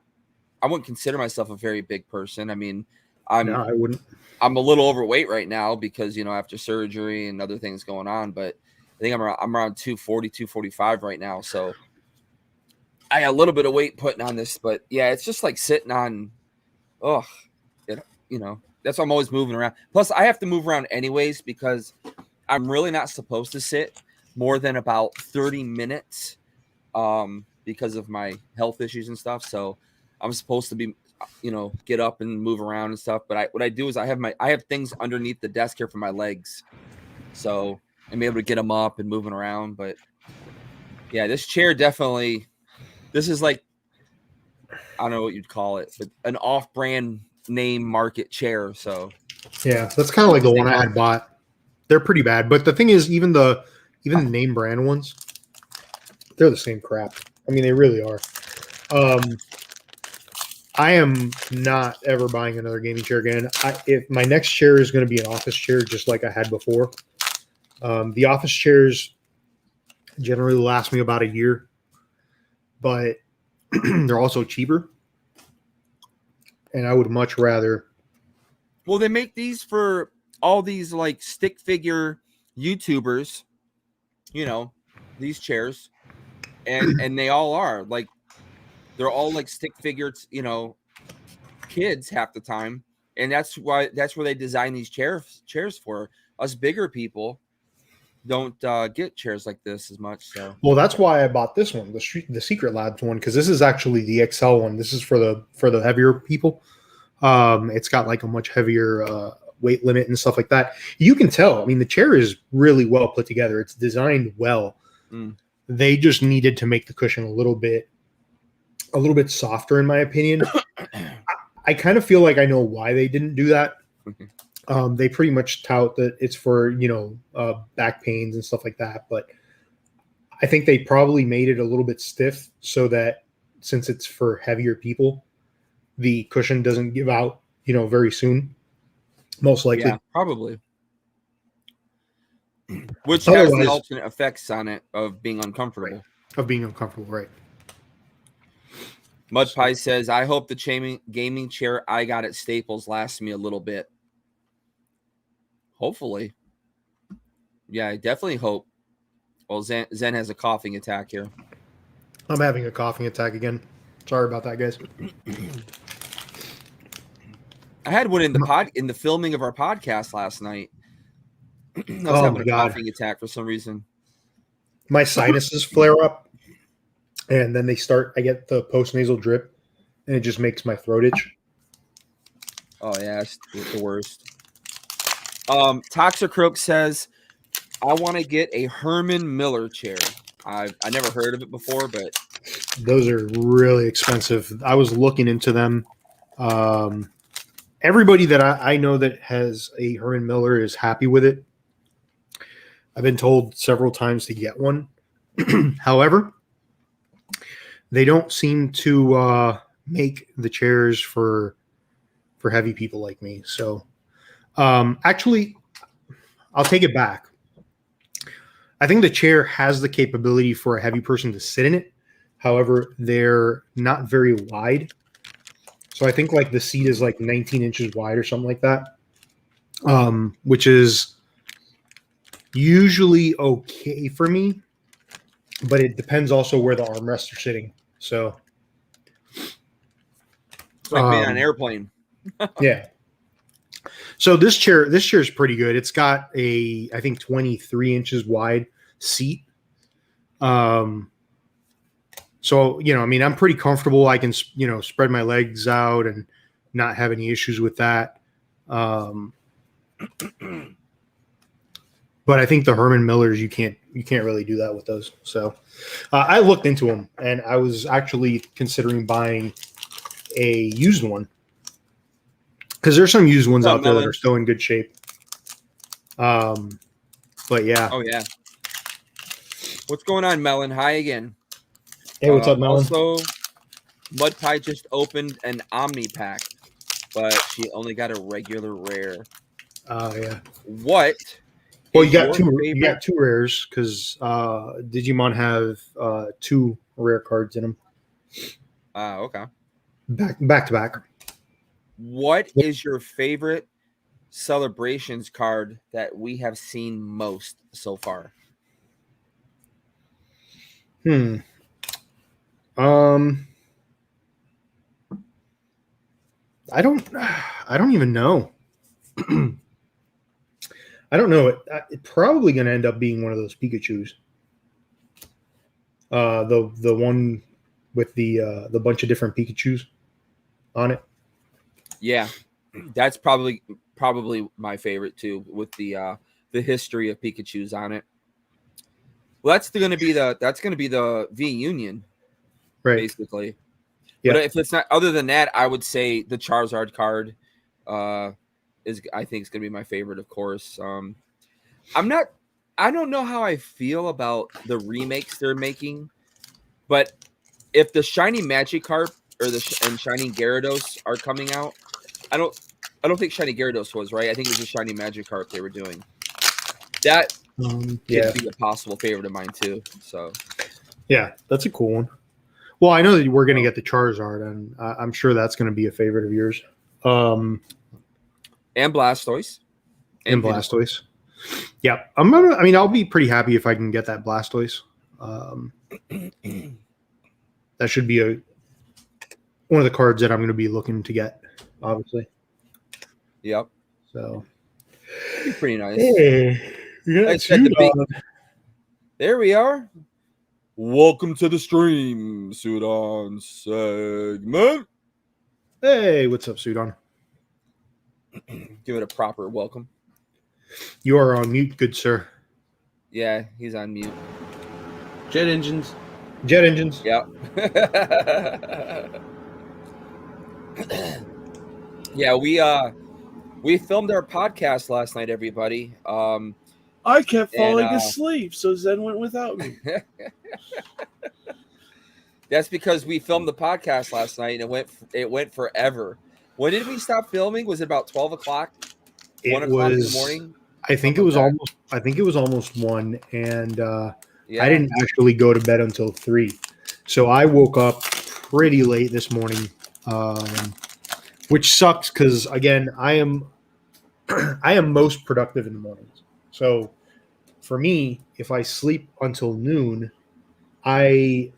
I wouldn't consider myself a very big person. I mean, I wouldn't. I'm a little overweight right now because after surgery and other things going on. But I think I'm around 240, 245 right now. So I got a little bit of weight putting on this, but yeah, it's just like sitting on. That's why I'm always moving around. Plus, I have to move around anyways because I'm really not supposed to sit more than about 30 minutes because of my health issues and stuff. So I'm supposed to be, get up and move around and stuff. But what I do is I have things underneath the desk here for my legs. So I'm able to get them up and moving around. But yeah, this chair definitely, this is like, I don't know what you'd call it, but an off-brand name market chair. So Yeah, that's kind of like the one I had bought. They're pretty bad, but the thing is, even the name brand ones, they're the same crap. I mean, they really are. I am not ever buying another gaming chair again. If my next chair is going to be an office chair, just like I had before. The office chairs generally last me about a year, but they're also cheaper, and I would much rather. Well, they make these for all these like stick figure YouTubers, these chairs, and they all are like, they're all like stick figures, kids half the time, and that's where they design these chairs for us bigger people. Don't get chairs like this as much. So Well, that's why I bought this one, the Secret Labs one, because this is actually the XL one. This is for the heavier people. It's got like a much heavier weight limit and stuff like that. You can tell. I mean, the chair is really well put together. It's designed well. They just needed to make the cushion a little bit softer, in my opinion. I kind of feel like I know why they didn't do that. They pretty much tout that it's for back pains and stuff like that, but I think they probably made it a little bit stiff so that since it's for heavier people, the cushion doesn't give out, very soon. Most likely. Yeah, probably. Which has the alternate effects on it of being uncomfortable. Right. Mud Pie says, I hope the gaming chair I got at Staples lasts me a little bit. Hopefully. Yeah, I definitely hope. Well, Zen has a coughing attack here. I'm having a coughing attack again. Sorry about that, guys. I had one in the filming of our podcast last night. I was having a coughing attack for some reason. My sinuses flare up, and then I get the post-nasal drip, and it just makes my throat itch. Oh, yeah, it's the worst. Toxicroak says, I want to get a Herman Miller chair. I never heard of it before, but those are really expensive. I was looking into them. Everybody that I know that has a Herman Miller is happy with it. I've been told several times to get one. However, they don't seem to make the chairs for heavy people like me. So actually, I'll take it back. I think the chair has the capability for a heavy person to sit in it. However, they're not very wide. So I think like the seat is like 19 inches wide or something like that, which is usually okay for me, but it depends also where the armrests are sitting. So it's like being on an airplane. Yeah. So this chair is pretty good. It's got I think 23 inches wide seat. So, I'm pretty comfortable. I can, spread my legs out and not have any issues with that. But I think the Herman Millers, you can't really do that with those. So I looked into them, and I was actually considering buying a used one, because there's some used ones out there that are still in good shape. But yeah. Oh yeah. What's going on, Melon? Hi again. Hey, what's up, Melon? Also, Mud Pie just opened an Omni pack, but she only got a regular rare. Oh yeah. What? Well, you got two. You got two rares because Digimon have 2 rare cards in them. Okay. Back to back. What is your favorite celebrations card that we have seen most so far? I don't even know. I don't know. It's probably going to end up being one of those Pikachus. The one with the bunch of different Pikachus on it. Yeah, that's probably my favorite too, with the history of Pikachu's on it. Well, that's going to be the V Union, Right. basically. Yeah. But if it's not, other than that, I would say the Charizard card I think is going to be my favorite, of course. I don't know how I feel about the remakes they're making, but if the Shiny Magikarp or and Shiny Gyarados are coming out, I don't think Shiny Gyarados was, right. I think it was just Shiny Magikarp they were doing. That Yeah. could be a possible favorite of mine too. So Yeah, that's a cool one. Well, I know that we're going to get the Charizard, and I'm sure that's going to be a favorite of yours. And Blastoise. And Blastoise. Yeah, I mean, I'll be pretty happy if I can get that Blastoise. That should be one of the cards that I'm going to be looking to get, obviously. Yep. So, be pretty nice. Hey, there we are. Welcome to the stream, Sudan segment. Hey, what's up, Sudan? Give it a proper welcome. You are on mute, good sir. Yeah, he's on mute. Jet engines. Jet engines. Yep. Yeah, we filmed our podcast last night, everybody. I kept falling asleep, so Zen went without me. That's because we filmed the podcast last night and it went forever. When did we stop filming? Was it about 12 o'clock? 1 o'clock in the morning? I think it was almost 1, and I didn't actually go to bed until 3. So I woke up pretty late this morning, which sucks because again, I am most productive in the mornings. So for me, if I sleep until noon, my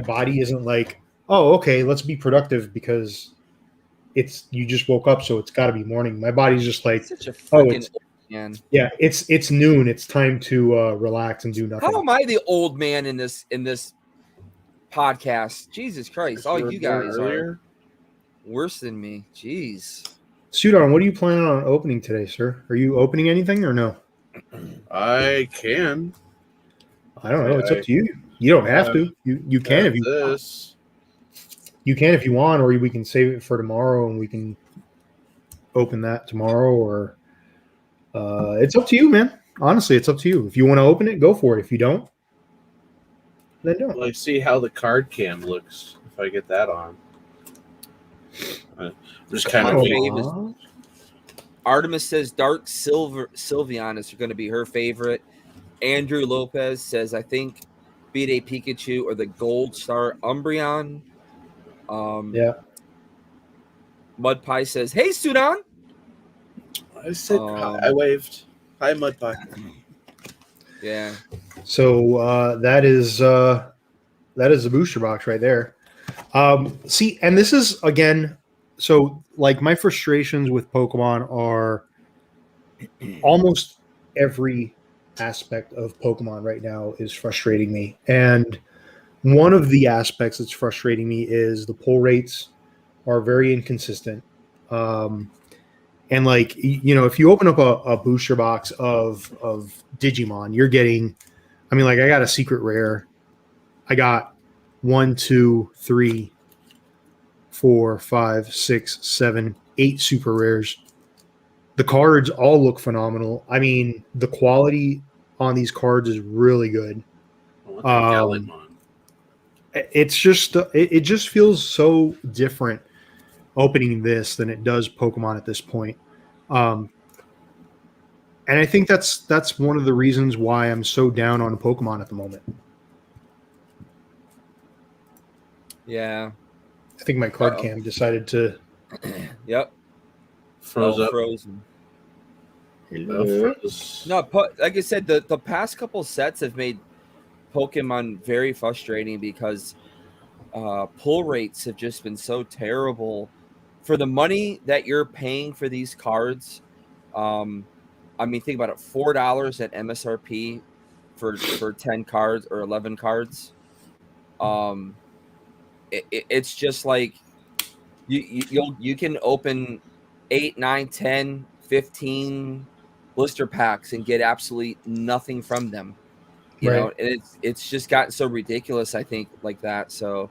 body isn't like, oh, okay, let's be productive because you just woke up, so it's got to be morning. My body's just like, such a freaking man. Yeah, it's noon. It's time to relax and do nothing. How am I the old man in this podcast? Jesus Christ! All you guys are worse than me. Jeez. Sudan, what are you planning on opening today, sir? Are you opening anything or no? I can. I don't know. It's up to you. You don't have to. You can if you want. You can if you want, or we can save it for tomorrow and we can open that tomorrow. Or it's up to you, man. Honestly, it's up to you. If you want to open it, go for it. If you don't, then don't. Well, I see how the card cam looks if I get that on. Just kind of. Artemis says Dark Sylveon are going to be her favorite. Andrew Lopez says, I think be it a Pikachu or the Gold Star Umbreon. Yeah. Mud Pie says, hey, Sudan. I said I waved. Hi, Mud Pie. Yeah. So that is the booster box right there. See, and this is again, so like my frustrations with Pokemon are almost every aspect of Pokemon right now is frustrating me. And one of the aspects that's frustrating me is the pull rates are very inconsistent. And like, you know, if you open up a booster box of Digimon, you're getting, I mean, like I got a secret rare. I got 1, 2, 3, 4, 5, 6, 7, 8 super rares. The cards all look phenomenal. I mean, the quality on these cards is really good. It's just it just feels so different opening this than it does Pokemon at this point. And I think that's one of the reasons why I'm so down on Pokemon at the moment. Yeah. I think my card cam decided to. Yep. Frozen. Hello. No, like I said, the past couple sets have made Pokemon very frustrating because pull rates have just been so terrible for the money that you're paying for these cards. I mean, think about it: $4 at MSRP for 10 cards or 11 cards. It's just like you can open 8, 9, 10, 15 blister packs and get absolutely nothing from them. You know, Right. and it's just gotten so ridiculous, I think, like that. So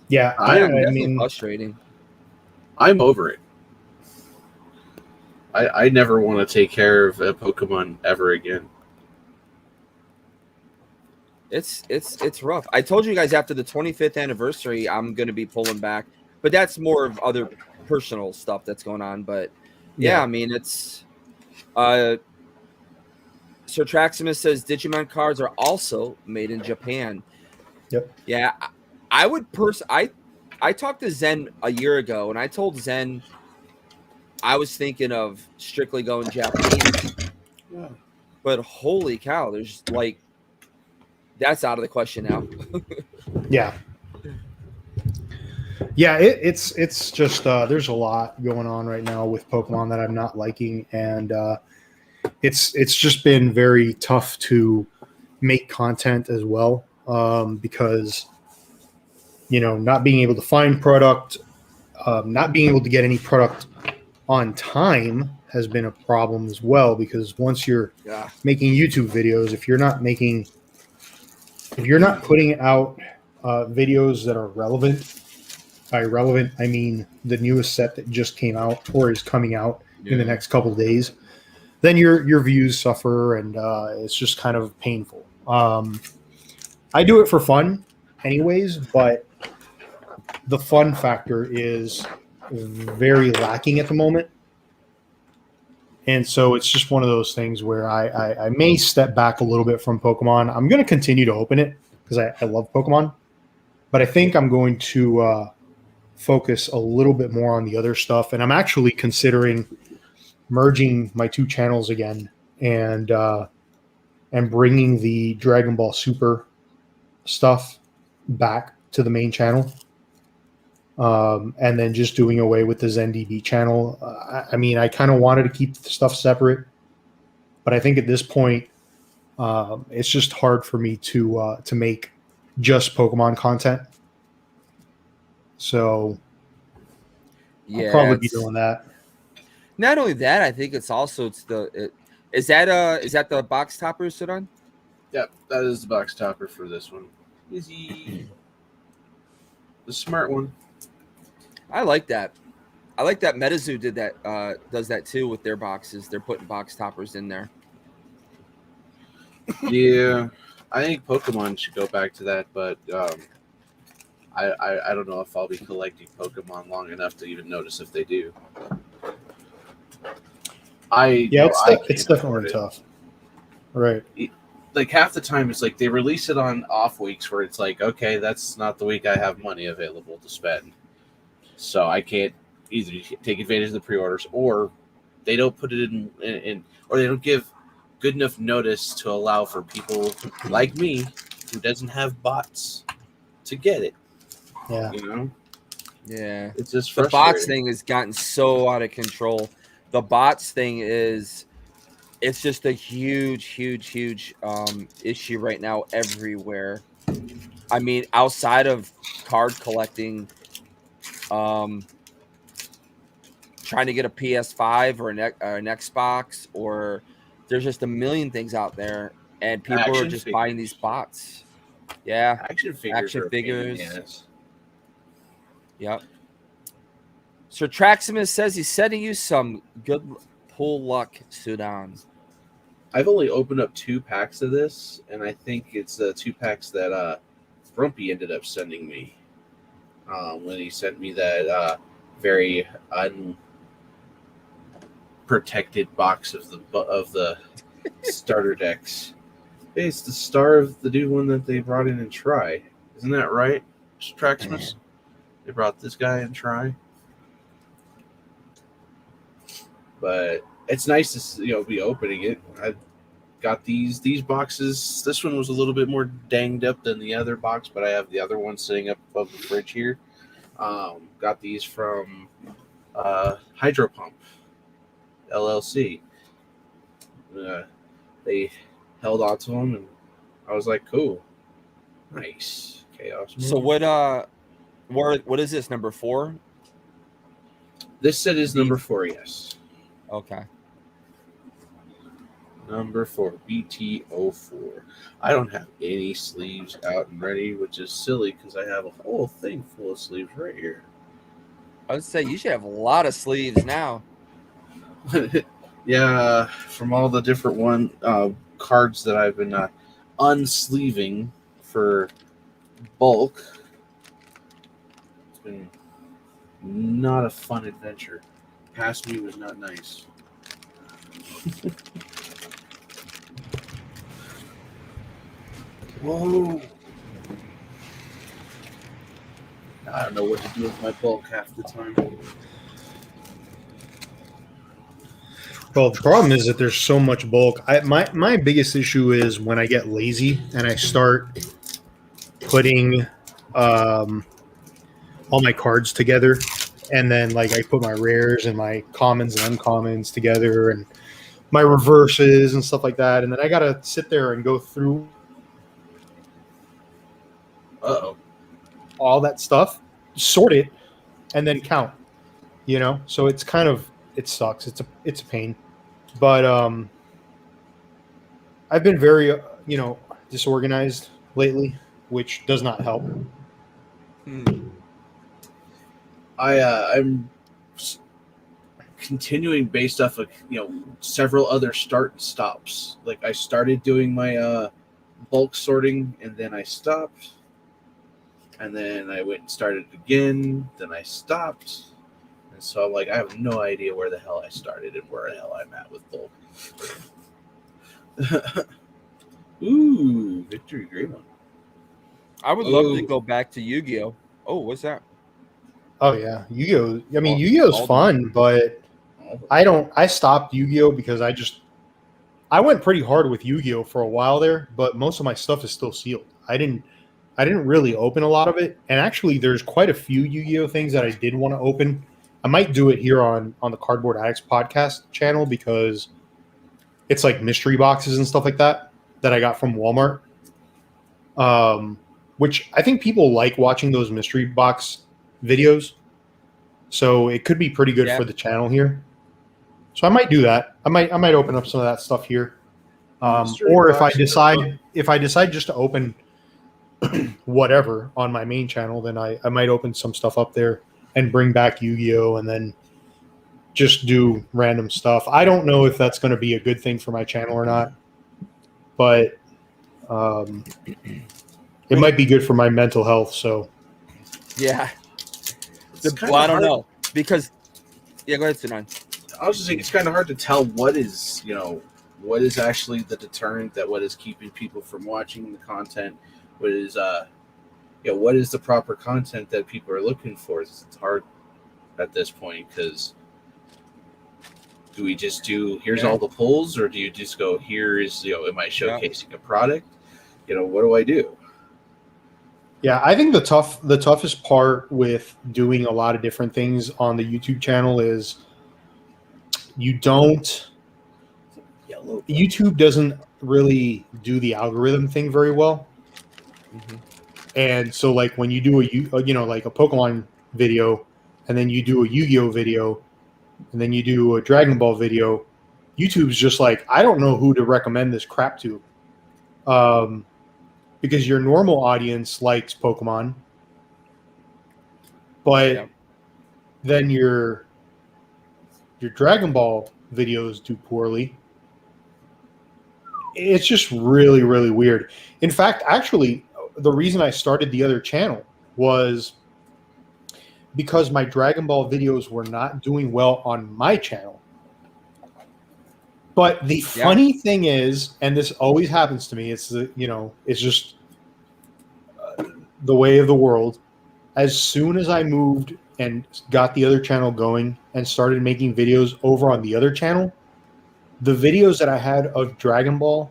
Yeah. I I definitely mean, frustrating. I'm over it. I never want to take care of a Pokemon ever again. It's rough. I told you guys after the 25th anniversary, I'm going to be pulling back, but that's more of other personal stuff that's going on. But yeah, yeah. I mean, it's Sir Traximus says Digimon cards are also made in Japan. Yep. Yeah, I would I talked to Zen a year ago, and I told Zen I was thinking of strictly going Japanese, Yeah. but holy cow, there's like that's out of the question now. Yeah. Yeah. It's just there's a lot going on right now with Pokemon that I'm not liking, and it's just been very tough to make content as well, because not being able to find product, not being able to get any product on time has been a problem as well, because once you're Yeah, making YouTube videos, if you're not putting out videos that are relevant, by relevant I mean the newest set that just came out or is coming out in the yeah, next couple of days, then your views suffer, and it's just kind of painful. I do it for fun anyways, but the fun factor is very lacking at the moment. And so it's just one of those things where I may step back a little bit from Pokemon. I'm going to continue to open it because I love Pokemon, but I think I'm going to focus a little bit more on the other stuff. And I'm actually considering merging my two channels again, and bringing the Dragon Ball Super stuff back to the main channel, and then just doing away with the ZenDB channel. I mean, I kind of wanted to keep the stuff separate, but I think at this point, it's just hard for me to make just Pokemon content. So I'll yeah. probably be It's doing that. not only that. I think it's also is that the box topper sit on? Yep, that is the box topper for this one. Easy. The smart one. I like that. I like that MetaZoo did that. Does that too with their boxes. They're putting box toppers in there. Yeah, I think Pokemon should go back to that, but I don't know if I'll be collecting Pokemon long enough to even notice if they do. Yeah, I it's can't afford definitely it. tough. Right. Like half the time, it's like they release it on off weeks where it's like, okay, that's not the week I have money available to spend, so I can't either take advantage of the pre-orders, or they don't put it in or they don't give good enough notice to allow for people like me who doesn't have bots to get it. Yeah. You know, Yeah. it's just The bots frustrating. thing has gotten so out of control. The bots thing it's just a huge issue right now everywhere. I mean, outside of card collecting, trying to get a PS5 or an Xbox, or there's just a million things out there, and people are Action just buying these figures. bots. Yeah, Action figures action are a pain in the figures. ass. Yep. Sir Traximus says he's sending you some good pull luck, Sudan. I've only opened up 2 packs of this, and I think it's the 2 packs that Grumpy ended up sending me when he sent me that very unprotected box of the starter decks. Hey, it's the star of the new one that they brought in and try. Isn't that right, Traxmas? They brought this guy and try. But it's nice to be opening it. I got these boxes. This one was a little bit more danged up than the other box, but I have the other one sitting up above the fridge here. Got these from Hydro Pump LLC. They held on to them and I was like, cool, nice, chaos. So what is this, number 4? This set is number 4. Yes, Okay. number 4, BT04. I don't have any sleeves out and ready, which is silly because I have a whole thing full of sleeves right here. I would say you should have a lot of sleeves now. Yeah, from all the different cards that I've been unsleeving for bulk. It's been not a fun adventure. Past me was not nice. Whoa. I don't know what to do with my bulk half the time. Well, the problem is that there's so much bulk. My biggest issue is when I get lazy and I start putting all my cards together, and then like I put my rares and my commons and uncommons together, and my reverses and stuff like that, and then I gotta sit there and go through all that stuff, sort it, and then count. So it's kind of, it sucks. It's a pain. But I've been very, disorganized lately, which does not help. I'm continuing based off of several other start and stops. Like I started doing my bulk sorting, and then I stopped, and then I went and started again. Then I stopped. And so I'm like, I have no idea where the hell I started and where the hell I'm at with bulk. Ooh, Victory Greymon. I would love to go back to Yu-Gi-Oh. Oh, what's that? Oh yeah, Yu-Gi-Oh. I mean, Yu-Gi-Oh's fun, but I stopped Yu-Gi-Oh because I went pretty hard with Yu-Gi-Oh for a while there, but most of my stuff is still sealed. I didn't really open a lot of it, and actually, there's quite a few Yu-Gi-Oh things that I did want to open. I might do it here on the Cardboard Addicts podcast channel because it's like mystery boxes and stuff like that I got from Walmart. Which I think people like watching those mystery box videos. So it could be pretty good for the channel here. So I might do that. I might open up some of that stuff here. Or if I decide just to open whatever on my main channel, then I might open some stuff up there and bring back Yu-Gi-Oh and then just do random stuff. I don't know if that's going to be a good thing for my channel or not, but it might be good for my mental health. So yeah, I don't know because go ahead, Sinan. I was just saying it's kind of hard to tell what is actually the deterrent, that what is keeping people from watching the content, what is what is the proper content that people are looking for. It's hard at this point because do we just do here's all the polls, or do you just go here is am I showcasing a product? What do I do? Yeah, I think the toughest part with doing a lot of different things on the YouTube channel is YouTube doesn't really do the algorithm thing very well. Mm-hmm. And so like when you do like a Pokemon video, and then you do a Yu-Gi-Oh video, and then you do a Dragon Ball video, YouTube's just like, I don't know who to recommend this crap to. Because your normal audience likes Pokemon, but then your Dragon Ball videos do poorly. It's just really, really weird. In fact, actually, the reason I started the other channel was because my Dragon Ball videos were not doing well on my channel. But the funny thing is, and this always happens to me, it's it's just the way of the world. As soon as I moved and got the other channel going and started making videos over on the other channel, the videos that I had of Dragon Ball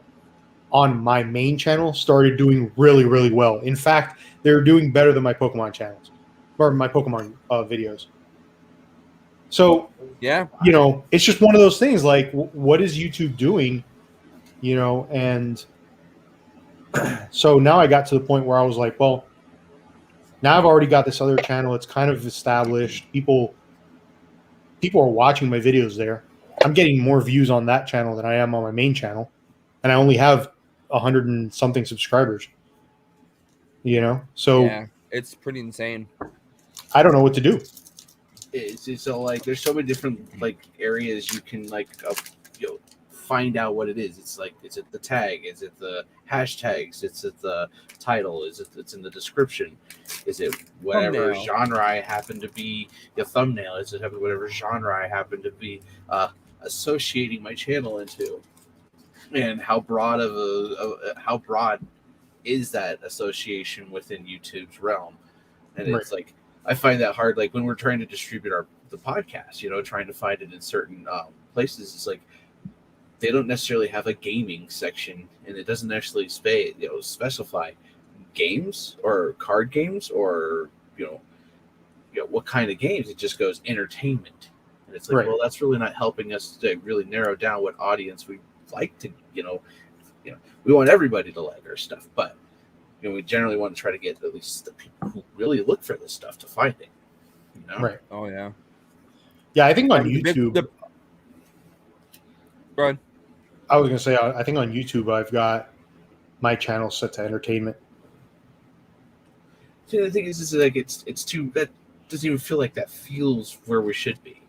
on my main channel started doing really, really well. In fact, they were doing better than my Pokemon channels or my Pokemon videos. So, it's just one of those things. Like, what is YouTube doing? And So now I got to the point where I was like, well, now I've already got this other channel. It's kind of established. People are watching my videos there. I'm getting more views on that channel than I am on my main channel, and I only have 100 and something subscribers. So Yeah, it's pretty insane. I don't know what to do. It's so like there's so many different like areas you can like find out what it is. It's like, is it the tag? Is it the hashtags? Is it the title? Is it it's in the description? Is it whatever Thumbnail. genre I happen to be? The thumbnail? Is it whatever genre I happen to be associating my channel into? And how broad how broad is that association within YouTube's realm? And Right. it's like I find that hard. Like when we're trying to distribute the podcast, trying to find it in certain places, it's like they don't necessarily have a gaming section, and it doesn't actually specify games or card games or what kind of games. It just goes entertainment, and it's like, Right. well, that's really not helping us to really narrow down what audience we like to. We want everybody to like our stuff, but we generally want to try to get at least the people who really look for this stuff to find it. Right. Oh yeah. Yeah, I think on The big- YouTube. Go ahead. I was gonna say, I think on YouTube I've got my channel set to entertainment. See, the thing is like it's too that doesn't even feel like that feels where we should be.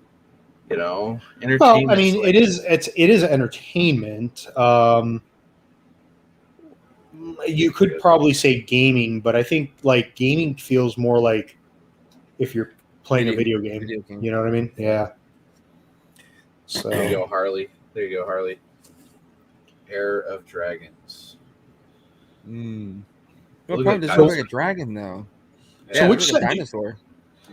Entertainment. Well, I mean, it is entertainment. You could probably say gaming, but I think like gaming feels more like if you're playing a video game. Video game. You know what I mean? Yeah. So There you go, Harley. There you go, Harley. Heir of Dragons. What Look point at does it look dinosaurs. like a dragon though? So Yeah, which which side do you- dinosaur?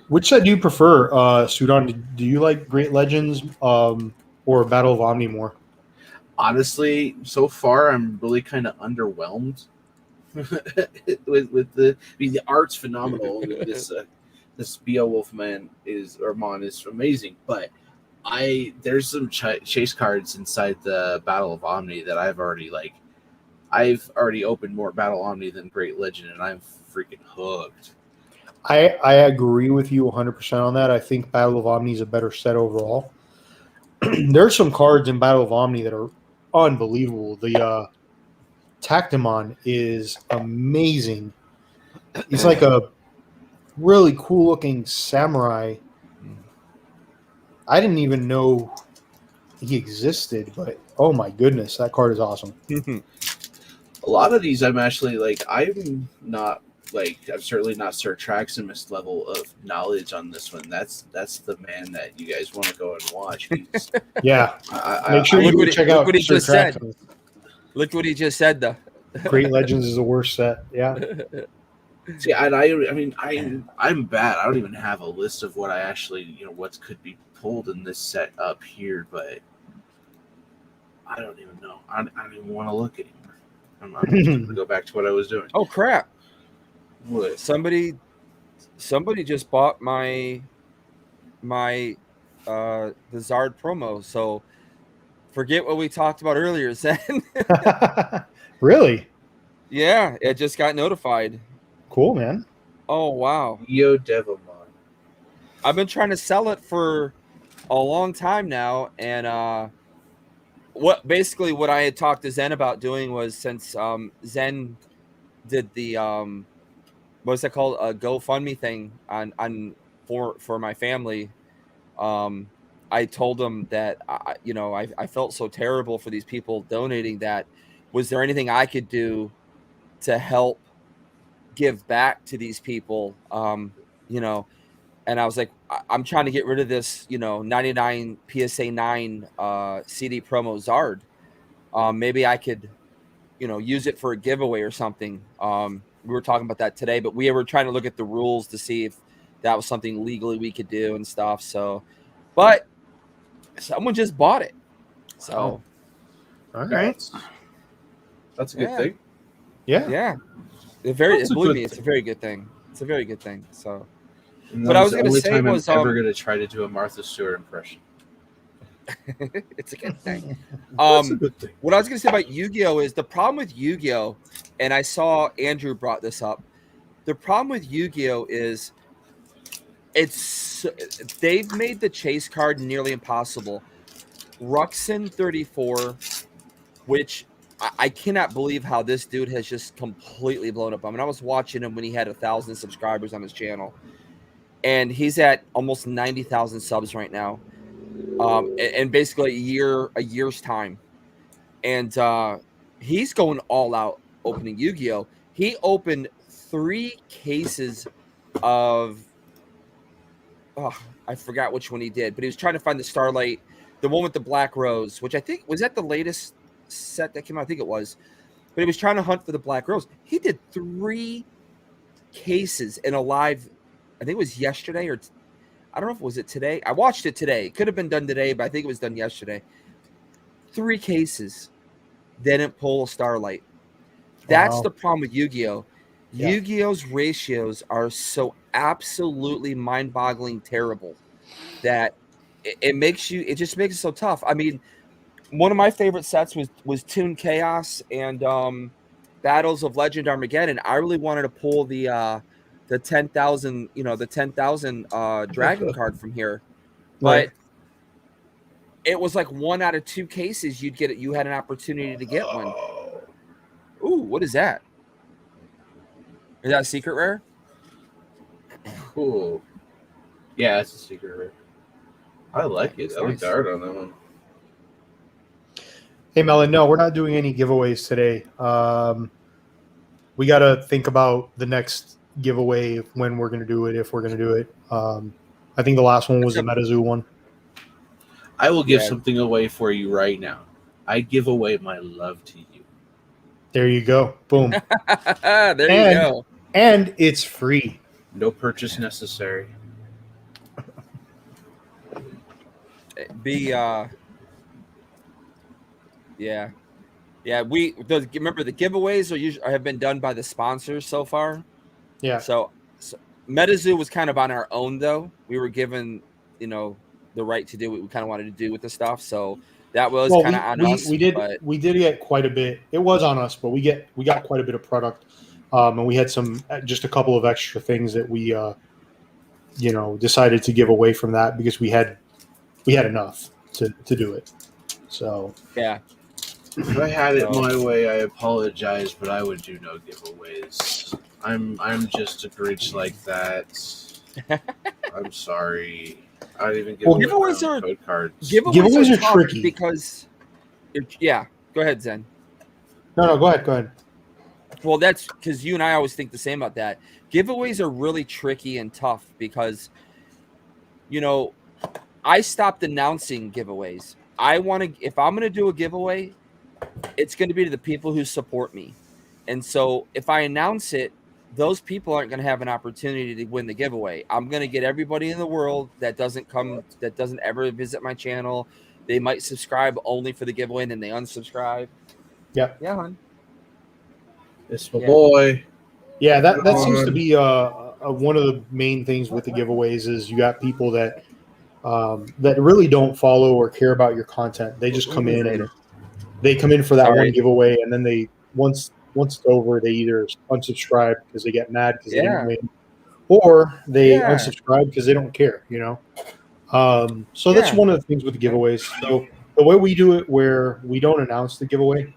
which side do you prefer, Sudan? Do you like Great Legends or Battle of Omni more? Honestly, so far I'm really kind of underwhelmed with the. I mean, the art's phenomenal. This Beowulf man is amazing, but there's some chase cards inside the Battle of Omni that I've already opened more Battle Omni than Great Legend, and I'm freaking hooked. I agree with you 100% on that. I think Battle of Omni is a better set overall. There's some cards in Battle of Omni that are unbelievable. The Tactimon is amazing. He's like a really cool looking samurai. I didn't even know he existed, but oh my goodness, that card is awesome. A lot of these I'm actually I'm certainly not Sir Traximus level of knowledge on this one. That's the man that you guys want to go and watch. Yeah, I make sure look you what he- check look out what he Sir just said. Traximus. Look what he just said though. Great Legends is the worst set. Yeah, See, I'm bad. I don't even have a list of what I actually, what could be pulled in this set up here, but I don't even know. I don't even want to look anymore. I'm just going to go back to what I was doing. Oh crap! What? Somebody just bought my the Zard promo. So forget what we talked about earlier, Zen. really Yeah, it just got notified. cool, man. Oh wow! Yo Devamon. I've been trying to sell it for a long time now, and what I had talked to Zen about doing was, since Zen did the what's that called, a GoFundMe thing on for my family. I told him that I felt so terrible for these people donating. That was there anything I could do to help give back to these people? And I was like, I'm trying to get rid of this, 99 PSA 9 CD promo Zard. Maybe I could, use it for a giveaway or something. We were talking about that today, but we were trying to look at the rules to see if that was something legally we could do and stuff. So, but someone just bought it. So, All right. That's a good Yeah. thing. Yeah. yeah, That's a believe good me, it's a thing. very good thing. It's a very good thing. So, And But that I was the gonna only say time was, I'm ever going to try to do a Martha Stewart impression. It's a good thing. That's a good thing. What I was going to say about Yu-Gi-Oh is the problem with Yu-Gi-Oh, and I saw Andrew brought this up. The problem with Yu-Gi-Oh is they've made the chase card nearly impossible. Ruxin 34, which I cannot believe how this dude has just completely blown up. I mean, I was watching him when he had 1,000 subscribers on his channel, and he's at almost 90,000 subs right now, and basically a year's time. And he's going all out opening Yu-Gi-Oh. He opened 3 cases of I forgot which one he did, but he was trying to find the Starlight, the one with the Black Rose, which I think was that the latest set that came out. I think it was, but he was trying to hunt for the Black Rose. He did 3 cases in a live. I think it was yesterday, or I don't know if it was it today. I watched it today. It could have been done today, but I think it was done yesterday. 3 cases, didn't pull a Starlight. That's the problem with Yu-Gi-Oh. Yeah. Yu-Gi-Oh's ratios are so absolutely mind-boggling terrible that it just makes it so tough. I mean, one of my favorite sets was Toon Chaos and Battles of Legend Armageddon. I really wanted to pull the 10,000, the 10,000 dragon card from here, but Right. it was like 1 out of 2 cases you'd get it. You had an opportunity to get one. Ooh, what is that? Is that a secret rare? Cool. Yeah, it's a secret rare. I like it. I like the art on that one. Hey, Melon, no, we're not doing any giveaways today. We got to think about the next giveaway, when we're going to do it, if we're going to do it. I think the last one was the MetaZoo one. I will give something away for you right now. I give away my love to you. There you go. Boom. You go. And it's free. No purchase necessary. Yeah. Remember the giveaways have been done by the sponsors so far. Yeah. So MetaZoo was kind of on our own though. We were given, the right to do what we kind of wanted to do with the stuff. So that was kind of on us. We did get quite a bit. It was on us, but we got quite a bit of product. And we had just a couple of extra things that we decided to give away from that because we had enough to do it. So yeah. If I had it my way, I apologize, but I would do no giveaways. I'm just a Grinch like that. I'm sorry. I don't even give away giveaways my own code cards. Giveaways are tricky because go ahead, Zen. No, go ahead. Well, that's because you and I always think the same about that. Giveaways are really tricky and tough because, I stopped announcing giveaways. If I'm going to do a giveaway, it's going to be to the people who support me. And so if I announce it, those people aren't going to have an opportunity to win the giveaway. I'm going to get everybody in the world that doesn't ever visit my channel. They might subscribe only for the giveaway and then they unsubscribe. Yeah. Yeah, hon. It's my boy. Yeah, that seems to be one of the main things with the giveaways is you got people that really don't follow or care about your content. They just come in and they come in for that one giveaway, and then they once it's over, they either unsubscribe because they get mad because they didn't win, or they unsubscribe because they don't care. So that's one of the things with the giveaways. So the way we do it, where we don't announce the giveaway,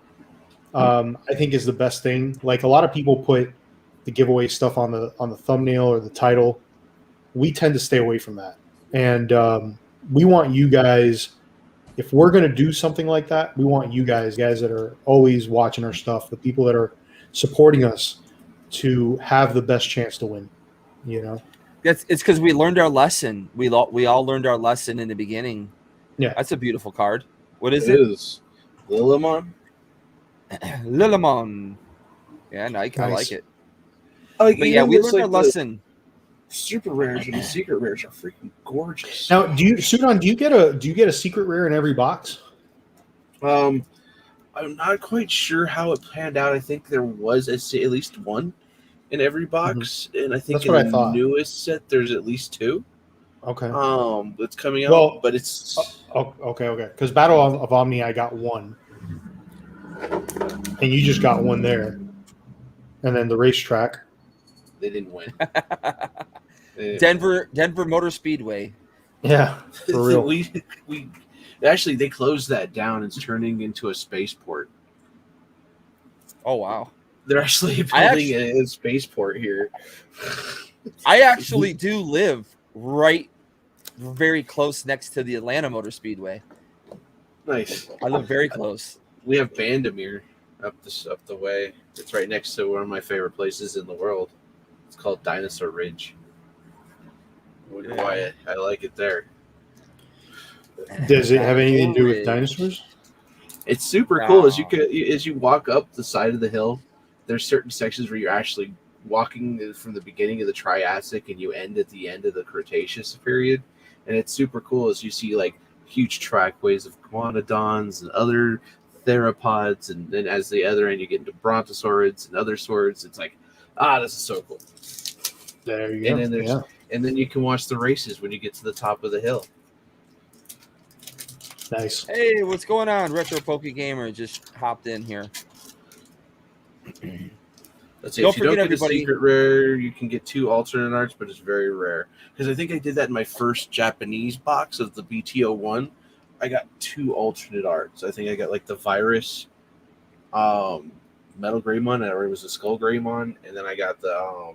I think is the best thing. Like a lot of people put the giveaway stuff on the thumbnail or the title. We tend to stay away from that, and we want you guys. If we're going to do something like that, we want you guys that are always watching our stuff, the people that are supporting us, to have the best chance to win. It's because we learned our lesson. We all learned our lesson in the beginning. Yeah, that's a beautiful card. What is it? It is Lilimon. Lilimon. Yeah, nice. I like it. But we learned our lesson. Super rares and the secret rares are freaking gorgeous. Now, do you get a secret rare in every box? I'm not quite sure how it panned out. I think there was at least one in every box, and I think in the newest set there's at least 2. Okay. That's coming out, but it's Oh, okay. Because Battle of Omni, I got one, and you just got one there, and then the racetrack. They didn't win. They didn't Denver Motor Speedway. Yeah, for real. we actually they closed that down. It's turning into a spaceport. Oh wow! They're actually building a spaceport here. I actually do live very close next to the Atlanta Motor Speedway. Nice. I live very close. We have Bandamere up the way. It's right next to one of my favorite places in the world. It's called Dinosaur Ridge. I wonder why I like it there. Does it have anything to do with dinosaurs? It's super cool. As you walk up the side of the hill, there's certain sections where you're actually walking from the beginning of the Triassic and you end at the end of the Cretaceous period, and it's super cool as you see like huge trackways of iguanodons and other theropods, and then as the other end you get into brontosaurids and other saurids. It's like, this is so cool. There you go. And then you can watch the races when you get to the top of the hill. Nice. Hey, what's going on? Retro Poke Gamer just hopped in here. Let's see. If you don't get a secret rare, you can get 2 alternate arts, but it's very rare. Because I think I did that in my first Japanese box of the BT01. I got 2 alternate arts. I think I got like the Virus Metal Greymon, or it was a Skull Greymon, and then I got the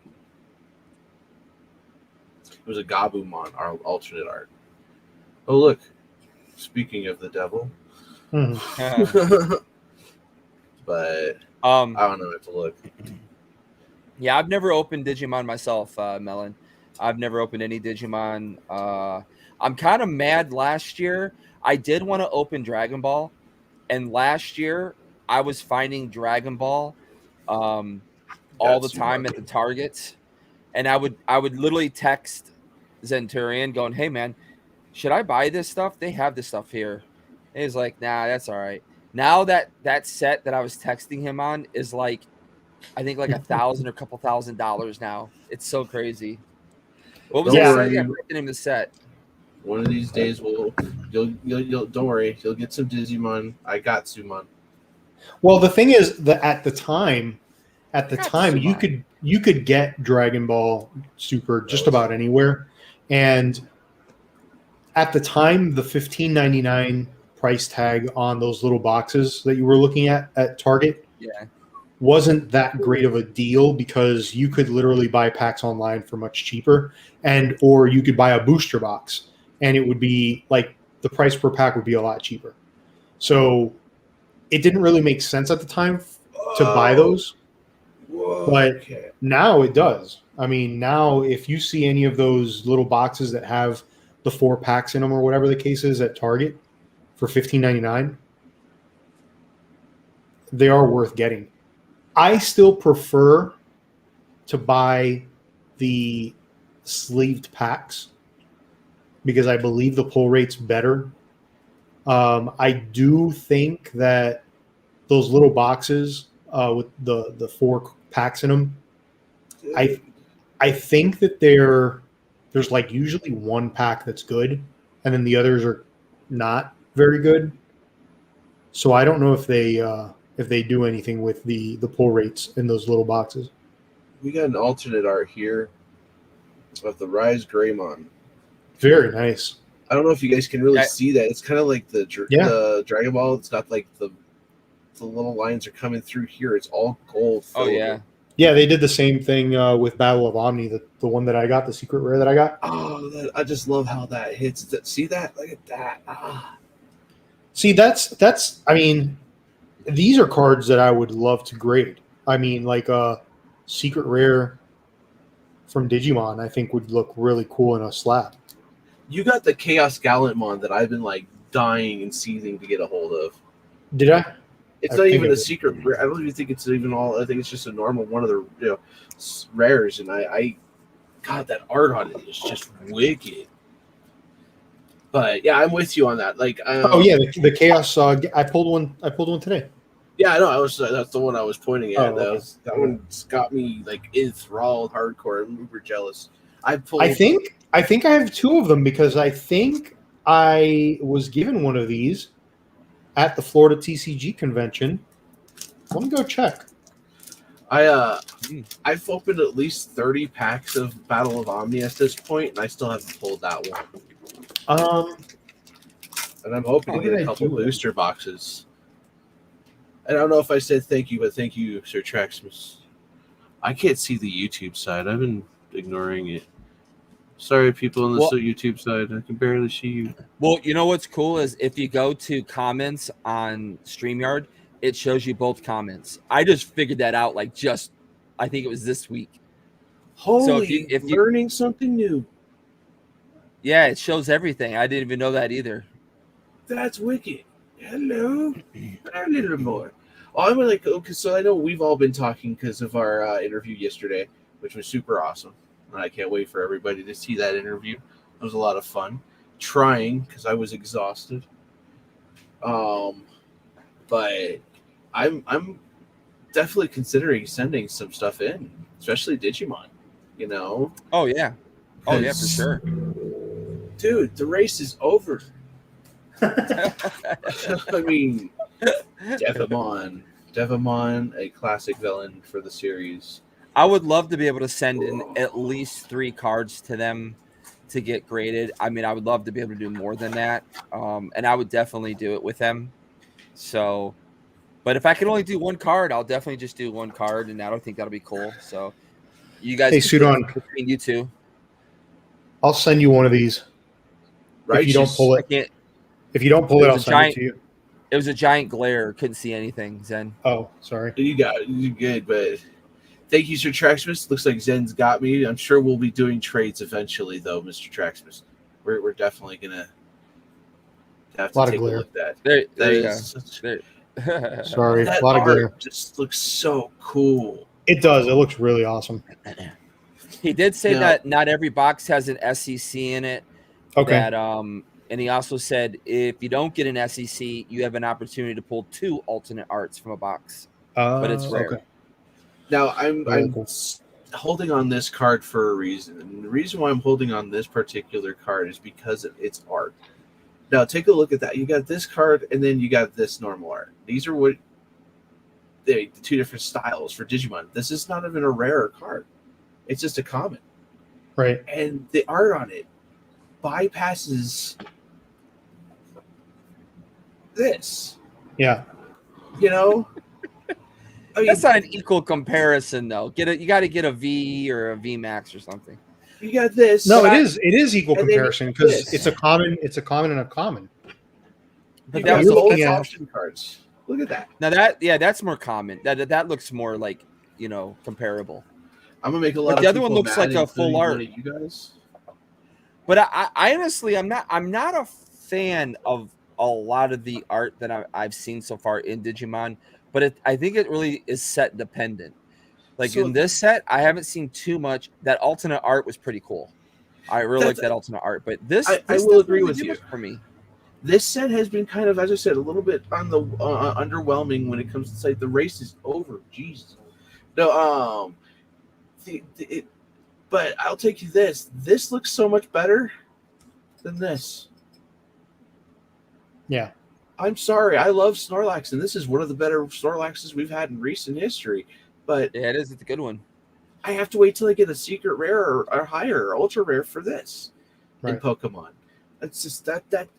it was a Gabumon, our alternate art. Oh look. Speaking of the devil. But I don't know what to look. Yeah, I've never opened Digimon myself, Melon. I've never opened any Digimon. I'm kind of mad last year. I did want to open Dragon Ball, and last year I was finding Dragon Ball all the time at the Targets, and I would literally text Zenturion going, "Hey man, should I buy this stuff? They have this stuff here." And he's like, "Nah, that's all right." Now that set that I was texting him on is like, I think like $1,000 or a couple $1,000 now. It's so crazy. What was that? Yeah, the name of the set. One of these days, you'll don't worry, you'll get some Digimon. I got Sumon. Well, the thing is that at the time, you could get Dragon Ball Super just about anywhere, and at the time, the $15.99 price tag on those little boxes that you were looking at Target, wasn't that great of a deal, because you could literally buy packs online for much cheaper, or you could buy a booster box and it would be like the price per pack would be a lot cheaper. So it didn't really make sense at the time to buy those. But now it does. I mean, now if you see any of those little boxes that have the 4 packs in them or whatever the case is at Target for $15.99, they are worth getting. I still prefer to buy the sleeved packs because I believe the pull rate's better. I do think that those little boxes with the 4 packs in them, I think that there's like usually 1 pack that's good, and then the others are not very good. So I don't know if they do anything with the pull rates in those little boxes. We got an alternate art here of the Rise Greymon. Very nice. I don't know if you guys can really see that. It's kind of like the Dragon Ball. It's got like the little lines are coming through here. It's all gold. Oh yeah. Yeah, they did the same thing with Battle of Omni, the one that I got, the secret rare that I got. Oh, I just love how that hits. See that? Look at that. See, that's. I mean, these are cards that I would love to grade. I mean, like a secret rare from Digimon, I think would look really cool in a slab. You got the Chaos Gallantmon that I've been like dying and seething to get a hold of. Did I? It's not even a secret rare. I don't even think it's even all. I think it's just a normal one of the rares, and I God, that art on it is just wicked. But yeah, I'm with you on that. Like, the Chaos. I pulled one today. Yeah, I know. That's the one I was pointing at. That one's got me like enthralled, hardcore. I'm super jealous. I think I have 2 of them because I think I was given one of these at the Florida TCG convention. Let me go check. I've opened at least 30 packs of Battle of Omni at this point, and I still haven't pulled that one. And I'm hoping to What get did a I couple do with it? booster boxes. And I don't know if I said thank you, but thank you, Sir Traxmas. I can't see the YouTube side. I've been ignoring it. Sorry, people on the YouTube side. I can barely see you. Well, you know what's cool is if you go to comments on StreamYard, it shows you both comments. I just figured that out I think it was this week. Holy, if you learning something new. Yeah, it shows everything. I didn't even know that either. That's wicked. Hello, our little boy. Oh, I'm like, okay, so I know we've all been talking because of our interview yesterday, which was super awesome. And I can't wait for everybody to see that interview. It was a lot of fun. Trying because I was exhausted. But I'm definitely considering sending some stuff in, especially Digimon. You know? Oh yeah. Oh yeah, for sure. Dude, the race is over. I mean, Devamon, a classic villain for the series. I would love to be able to send in at least 3 cards to them to get graded. I mean, I would love to be able to do more than that. And I would definitely do it with them. So, but if I can only do 1 card, I'll definitely just do 1 card, and I don't think that'll be cool. So, you guys, hey, Sudon, between you two, I'll send you one of these. If you don't pull it, if you don't pull it, I'll send it to you. It was a giant glare. Couldn't see anything, Zen. Oh, sorry. You got it. You're good, but thank you, Sir Traxmas. Looks like Zen's got me. I'm sure we'll be doing trades eventually, though, Mr. Traxmas. We're definitely gonna have to take a look at that. There you go. Sorry, that a lot of glare. Just looks so cool. It does. It looks really awesome. He did say that not every box has an SEC in it. Okay. That and he also said if you don't get an SEC, you have an opportunity to pull 2 alternate arts from a box. But it's rare. Okay. Now I'm holding on this card for a reason. And the reason why I'm holding on this particular card is because of its art. Now take a look at that. You got this card and then you got this normal art. These are the 2 different styles for Digimon. This is not even a rarer card. It's just a common. Right. And the art on it bypasses this. Yeah. You know? I mean, that's not an equal comparison, though. You got to get a V or a V Max or something. You got this. No, it is equal comparison because it's a common and a common. But that was looking at option cards. Look at that. Now that's more common. That looks more like comparable. I'm gonna make a lot. But the other one looks like a full art. You guys. But I honestly, I'm not a fan of a lot of the art that I've seen so far in Digimon. But I think it really is set dependent. Like in this set, I haven't seen too much. That alternate art was pretty cool. I really like that alternate art. But this I will agree with really you. For me, this set has been kind of, as I said, a little bit on the underwhelming when it comes to like the race is over. Jesus. No, but I'll take you this. This looks so much better than this. Yeah. I'm sorry. I love Snorlax, and this is one of the better Snorlaxes we've had in recent history. But yeah, it is. It's a good one. I have to wait till I get a secret rare or higher or ultra rare for this in Pokemon. It's just that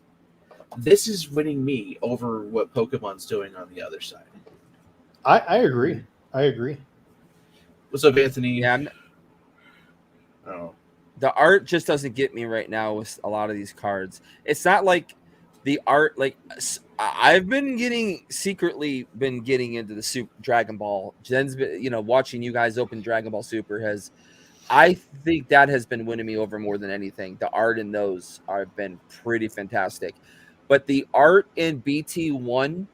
this is winning me over what Pokemon's doing on the other side. I agree. I agree. What's up, Anthony? Yeah. Oh. The art just doesn't get me right now with a lot of these cards. It's not like the art, like I've been secretly getting into the Super Dragon Ball. Jen's been, watching you guys open Dragon Ball Super I think that has been winning me over more than anything. The art in those have been pretty fantastic. But the art in BT1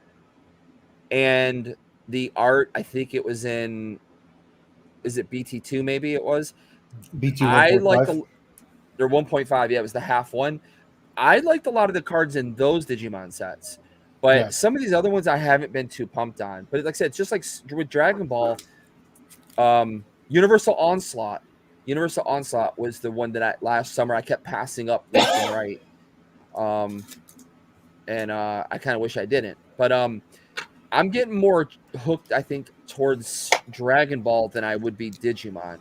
and the art, I think it was in, is it BT2 maybe it was? BT 1.5? They're 1.5. Yeah, it was the half one. I liked a lot of the cards in those Digimon sets. But some of these other ones I haven't been too pumped on. But like I said, it's just like with Dragon Ball, Universal Onslaught. Universal Onslaught was the one that last summer I kept passing up left and right. And I kind of wish I didn't. But I'm getting more hooked, I think, towards Dragon Ball than I would be Digimon.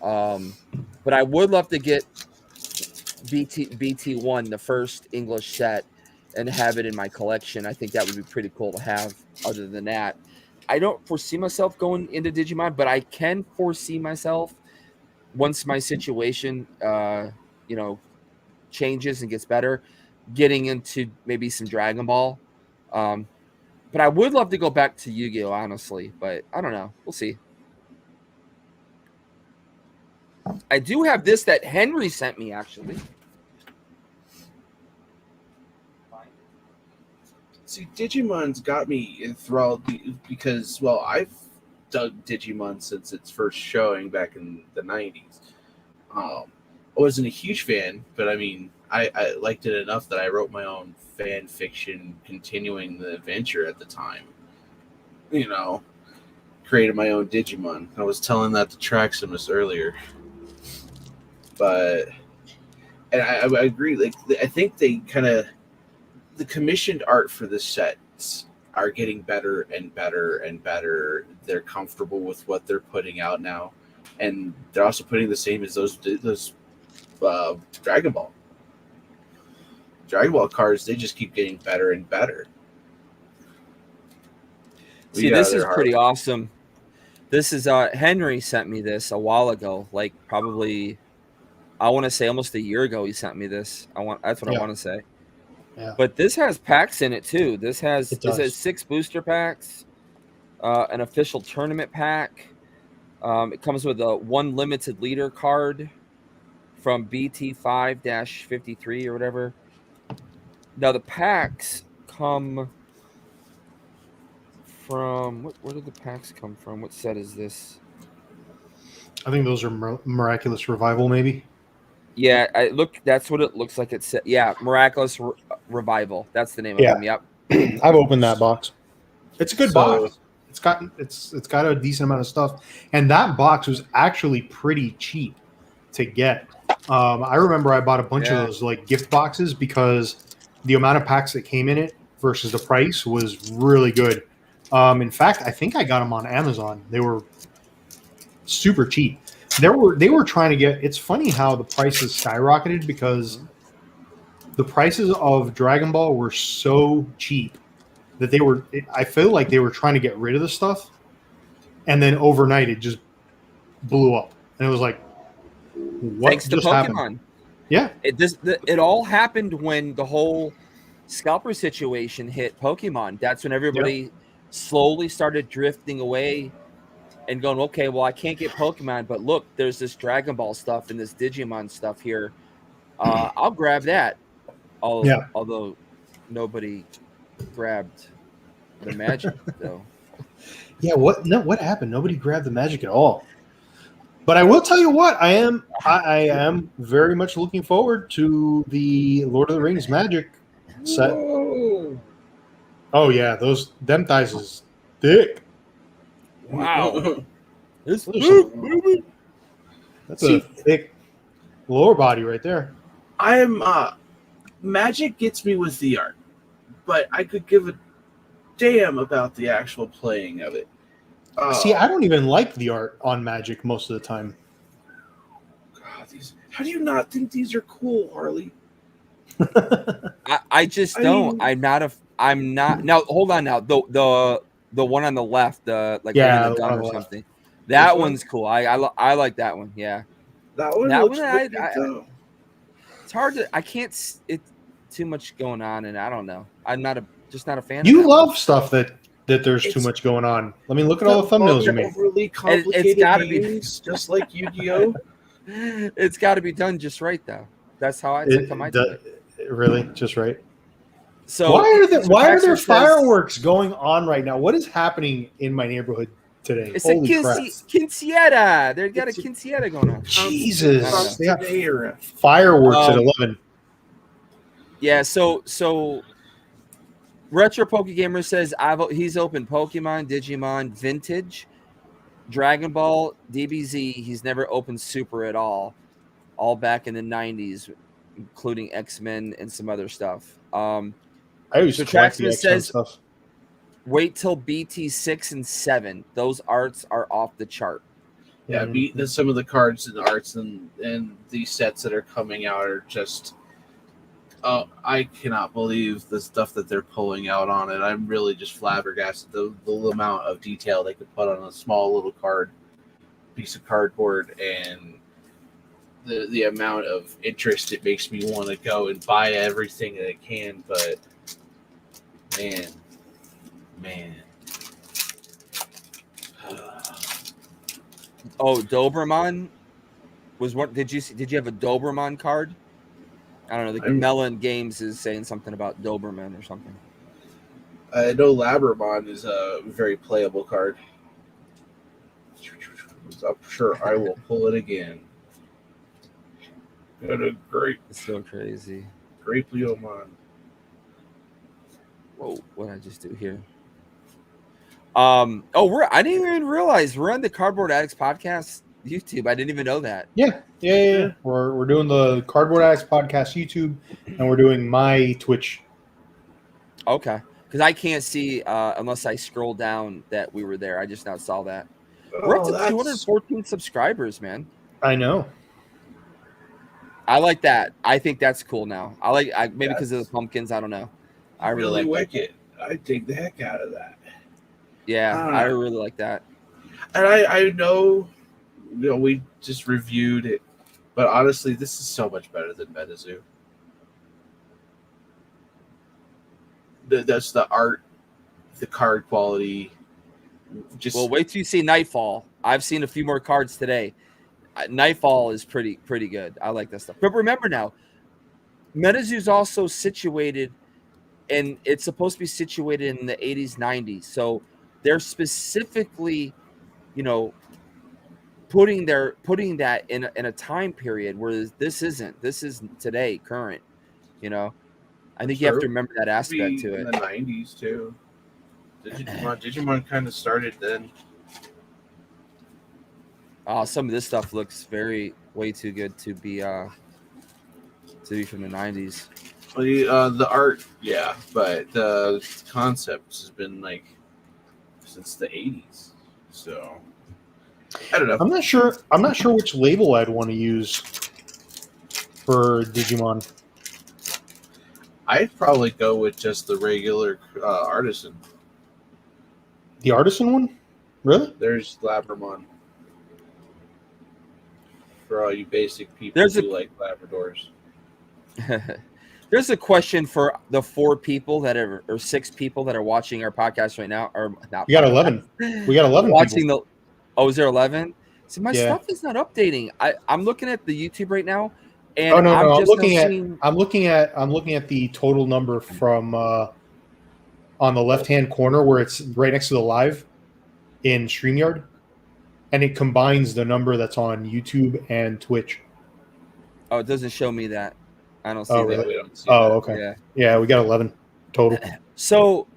But I would love to get BT1, the first English set, and have it in my collection. I think that would be pretty cool to have. Other than that, I don't foresee myself going into Digimon, but I can foresee myself once my situation, changes and gets better, getting into maybe some Dragon Ball. But I would love to go back to Yu-Gi-Oh, honestly, but I don't know. We'll see. I do have this that Henry sent me, actually. See, Digimon's got me enthralled because, well, I've dug Digimon since its first showing back in the 90s. I wasn't a huge fan, but I mean, I liked it enough that I wrote my own fan fiction continuing the adventure at the time. You know, created my own Digimon. I was telling that to Traximus earlier. But, and I agree, like, I think they kind of, the commissioned art for the sets are getting better and better and better. They're comfortable with what they're putting out now, and they're also putting the same as those Dragon Ball cards. They just keep getting better and better. See, this is pretty awesome. This is Henry sent me this a while ago, like probably I want to say almost a year ago. He sent me this. That's what I want to say. Yeah. But this has packs in it too. This has 6 booster packs, an official tournament pack. It comes with a 1 limited leader card from BT5-53 or whatever. Now the packs come from where did the packs come from? What set is this? I think those are Miraculous Revival, maybe. Yeah, that's what it looks like. It said, yeah, Miraculous Revival. That's the name of them. Yep. I've opened that box. It's a good box. It's got a decent amount of stuff, and that box was actually pretty cheap to get. I remember I bought a bunch of those like gift boxes because the amount of packs that came in it versus the price was really good. In fact, I think I got them on Amazon. They were super cheap. They were trying to get. It's funny how the prices skyrocketed because the prices of Dragon Ball were so cheap that I feel like they were trying to get rid of the stuff, and then overnight it just blew up, and it was like, what Thanks to just Pokemon. happened? Yeah, it all happened when the whole scalper situation hit Pokemon. That's when everybody slowly started drifting away and going, okay, well, I can't get Pokemon, but look, there's this Dragon Ball stuff and this Digimon stuff here. I'll grab that. Although nobody grabbed the magic, though. Yeah, what happened? Nobody grabbed the magic at all. But I will tell you what, I am very much looking forward to the Lord of the Rings magic set. Whoa. Oh yeah, them thighs is thick. Wow. That's a thick lower body right there. Magic gets me with the art, but I could give a damn about the actual playing of it. See, I don't even like the art on Magic most of the time. God, how do you not think these are cool, Harley? I just don't. I'm not. Now, hold on. Now, the one on the left, the gun or something. That one's cool. I like that one. Yeah, that one looks pretty good. It's hard to. I can't. It's too much going on, and I don't know. I'm just not a fan. You love stuff that there's too much going on. I mean, look at all the thumbnails you make. Overly complicated it's gotta games, just like Yu-Gi-Oh. It's got to be done just right, though. That's how I think I might do it. Really, just right. So why are there fireworks going on right now? What is happening in my neighborhood today? It's Holy crap. Quinceañera. They've got a quinceañera going on. Jesus, they got fireworks at 11. Yeah, so Retro Pokegamer says he's opened Pokemon, Digimon, Vintage, Dragon Ball, DBZ. He's never opened Super at all back in the 90s. including X-Men and some other stuff. I always So collect the Traxman X-Men says, stuff. wait till BT 6 and 7. Those arts are off the chart. Yeah, Mhm. some of the cards and arts and these sets that are coming out are just. Oh, I cannot believe the stuff that they're pulling out on it. I'm really just flabbergasted the amount of detail they could put on a small little piece of cardboard, and the amount of interest it makes me want to go and buy everything that I can. But man. Oh, Doberman was what? Did you have a Doberman card? I don't know. The Melon Games is saying something about Doberman or something. I know Labramon is a very playable card. I'm sure I will pull it again. Got a great. It's so crazy. Great Leomon. Whoa, what did I just do here? I didn't even realize we're on the Cardboard Addicts podcast YouTube. I didn't even know that. Yeah. We're doing the Cardboard Addicts podcast YouTube, and we're doing my Twitch. Okay, because I can't see unless I scroll down that we were there. I just now saw that. We're up to 214 subscribers, man. I know. I like that. I think that's cool now. Maybe because of the pumpkins. I don't know. I really like wicked. I dig the heck out of that. Yeah, I really like that. And I know, we just reviewed it, but honestly, this is so much better than MetaZoo. That's the art, the card quality. Well, wait till you see Nightfall. I've seen a few more cards today. Nightfall is pretty good. I like that stuff. But remember now, MetaZoo is also situated, and it's supposed to be situated in the 80s, 90s. So they're specifically, putting that in a time period where this isn't. This is today, current. I think you have to remember that aspect to it. In the 90s too. Digimon kind of started then. Some of this stuff looks way too good to be from the 90s. Well, the art, yeah, but the concept has been since the 80s. So I don't know. I'm not sure which label I'd want to use for Digimon. I'd probably go with just the regular artisan. The artisan one? Really? There's Labramon. For all you basic people who like Labradors. There's a question for the 4 people or 6 people that are watching our podcast right now. Or not. We got 11. We got 11 watching people. Is there 11? See, my stuff is not updating. I'm looking at the YouTube right now, and I'm looking at the total number from on the left-hand corner where it's right next to the live in StreamYard, and it combines the number that's on YouTube and Twitch. Oh, it doesn't show me that. I don't see that. Really? We don't see that. Okay. Yeah, we got 11 total. So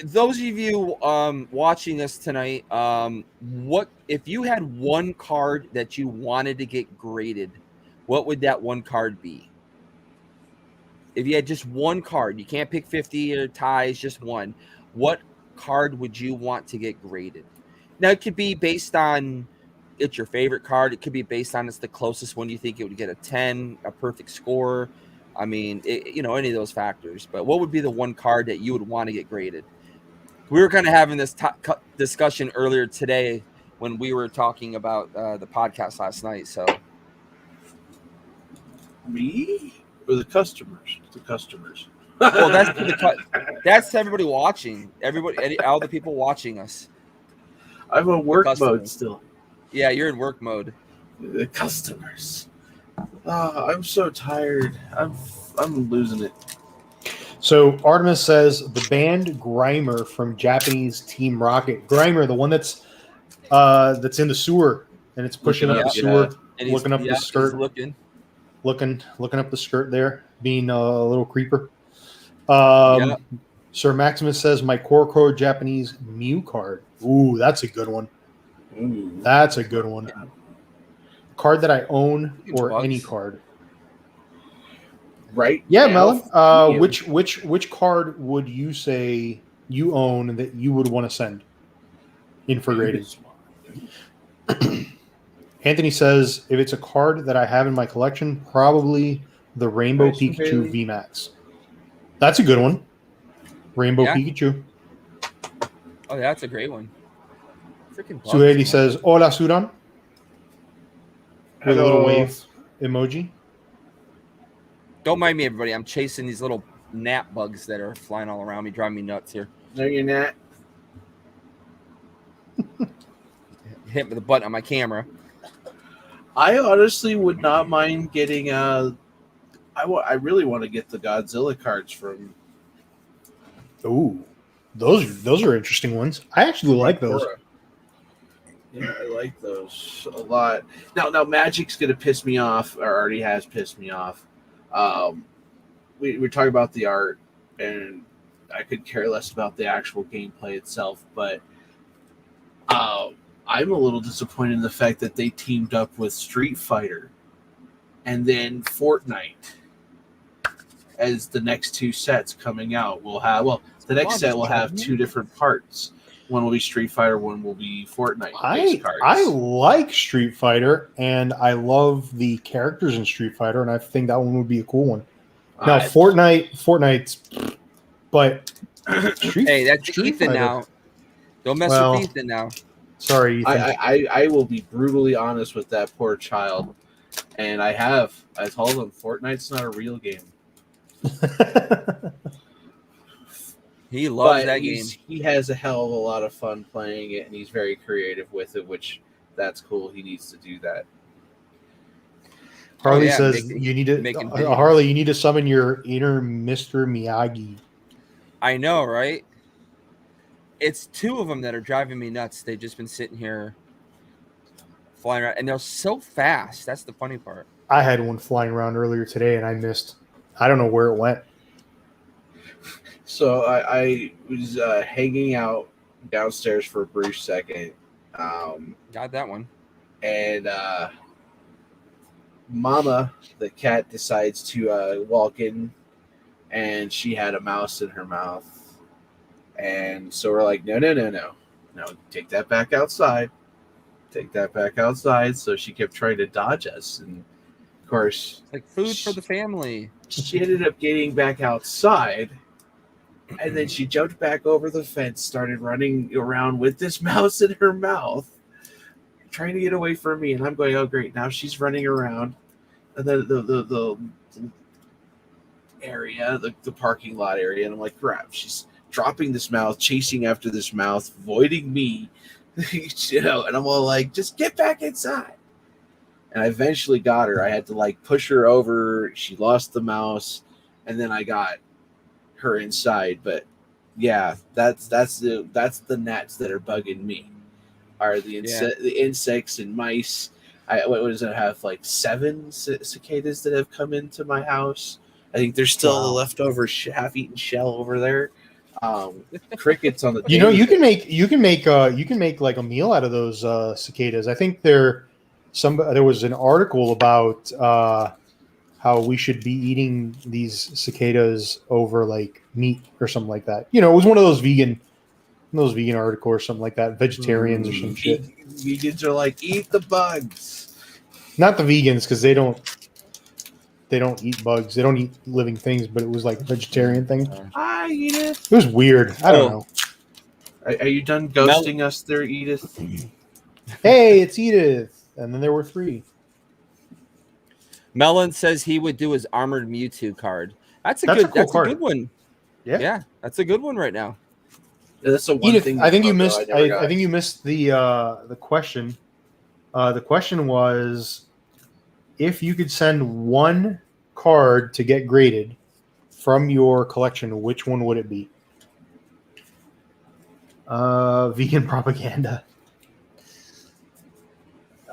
those of you watching us tonight, what if you had one card that you wanted to get graded? What would that one card be? If you had just one card, you can't pick 50 or ties, just one. What card would you want to get graded? Now, it could be based on it's your favorite card. It could be based on it's the closest one you think it would get a 10, a perfect score. I mean, any of those factors. But what would be the one card that you would want to get graded? We were kind of having this discussion earlier today when we were talking about the podcast last night. So, me or the customers? The customers. Well, that's everybody watching. All the people watching us. I'm in work mode still. Yeah, you're in work mode. The customers. I'm so tired. I'm losing it. So Artemis says the band Grimer from Japanese Team Rocket. Grimer, the one that's in the sewer and it's pushing up the sewer, looking up the skirt, looking up the skirt there, being a little creeper. Sir Maximus says my core Japanese Mew card. Ooh, that's a good one. That's a good one. card that I own Huge or bugs. any card. Right? Yeah, now, Melon. you. Which card would you say you own that you would want to send in for grading? Anthony says if it's a card that I have in my collection, probably the Rainbow Nice one, Pikachu Bailey. VMAX. That's a good one. Rainbow Yeah. Pikachu. Oh, yeah, that's a great one. Freaking bugs, Suhedi man. says Hola Sudan with a little Hello. wave emoji. Don't mind me, everybody. I'm chasing these little gnat bugs that are flying all around me, driving me nuts here. No, you're not. Hit with the button on my camera. I honestly would not mind getting I really want to get the Godzilla cards from Ooh, those are interesting ones. I actually like those. Cora. Yeah, I like those a lot. Now Magic's gonna piss me off, or already has pissed me off. We're talking about the art, and I could care less about the actual gameplay itself, but I'm a little disappointed in the fact that they teamed up with Street Fighter and then Fortnite as the next two sets coming out. The next set will have two different parts. One will be Street Fighter, one will be Fortnite. I like Street Fighter, and I love the characters in Street Fighter, and I think that one would be a cool one. Now, Fortnite's, but Hey, that's Street Ethan Fighter. now. Don't mess Well, with Ethan now. Sorry, Ethan. I will be brutally honest with that poor child, and I told him Fortnite's not a real game. He loves But that game. He has a hell of a lot of fun playing it, and he's very creative with it, which that's cool. He needs to do that. Harley yeah, says making- you need to making videos. Harley, you need to summon your inner Mr. Miyagi. I know, right? It's two of them that are driving me nuts. They've just been sitting here flying around, and they're so fast. That's the funny part. I had one flying around earlier today, and I missed. I don't know where it went. So I was hanging out downstairs for a brief second, Got that one. and Mama, the cat, decides to walk in, and she had a mouse in her mouth, and so we're like, no, take that back outside, So she kept trying to dodge us, and of course, It's like food for the family. she ended up getting back outside. And then she jumped back over the fence, started running around with this mouse in her mouth, trying to get away from me. And I'm going, oh, great. Now she's running around the area, the parking lot area. And I'm like, crap. She's dropping this mouse, chasing after this mouse, avoiding me. And I'm all like, just get back inside. And I eventually got her. I had to push her over. She lost the mouse. And then I got her inside. But yeah, that's the gnats that are bugging me, are the insects and mice. What does it have, 7 cicadas that have come into my house? I think there's still a leftover half-eaten shell over there. Crickets on the You can make like a meal out of those cicadas. I think there was an article about how we should be eating these cicadas over meat or something like that. It was one of those vegan articles or something like that. Vegetarians or some shit. Vegans are like, eat the bugs. Not the vegans, because they don't eat bugs. They don't eat living things. But it was a vegetarian thing. Hi, Edith. It was weird. I don't know. Are you done ghosting us there, Edith? Hey, it's Edith. And then there were 3. Melon says he would do his armored Mewtwo card. That's a cool card. a good one. Yeah, that's a good one right now. Yeah, that's the one Edith, thing. I think you missed. I think you missed the question. The question was, if you could send one card to get graded from your collection, which one would it be? Vegan propaganda.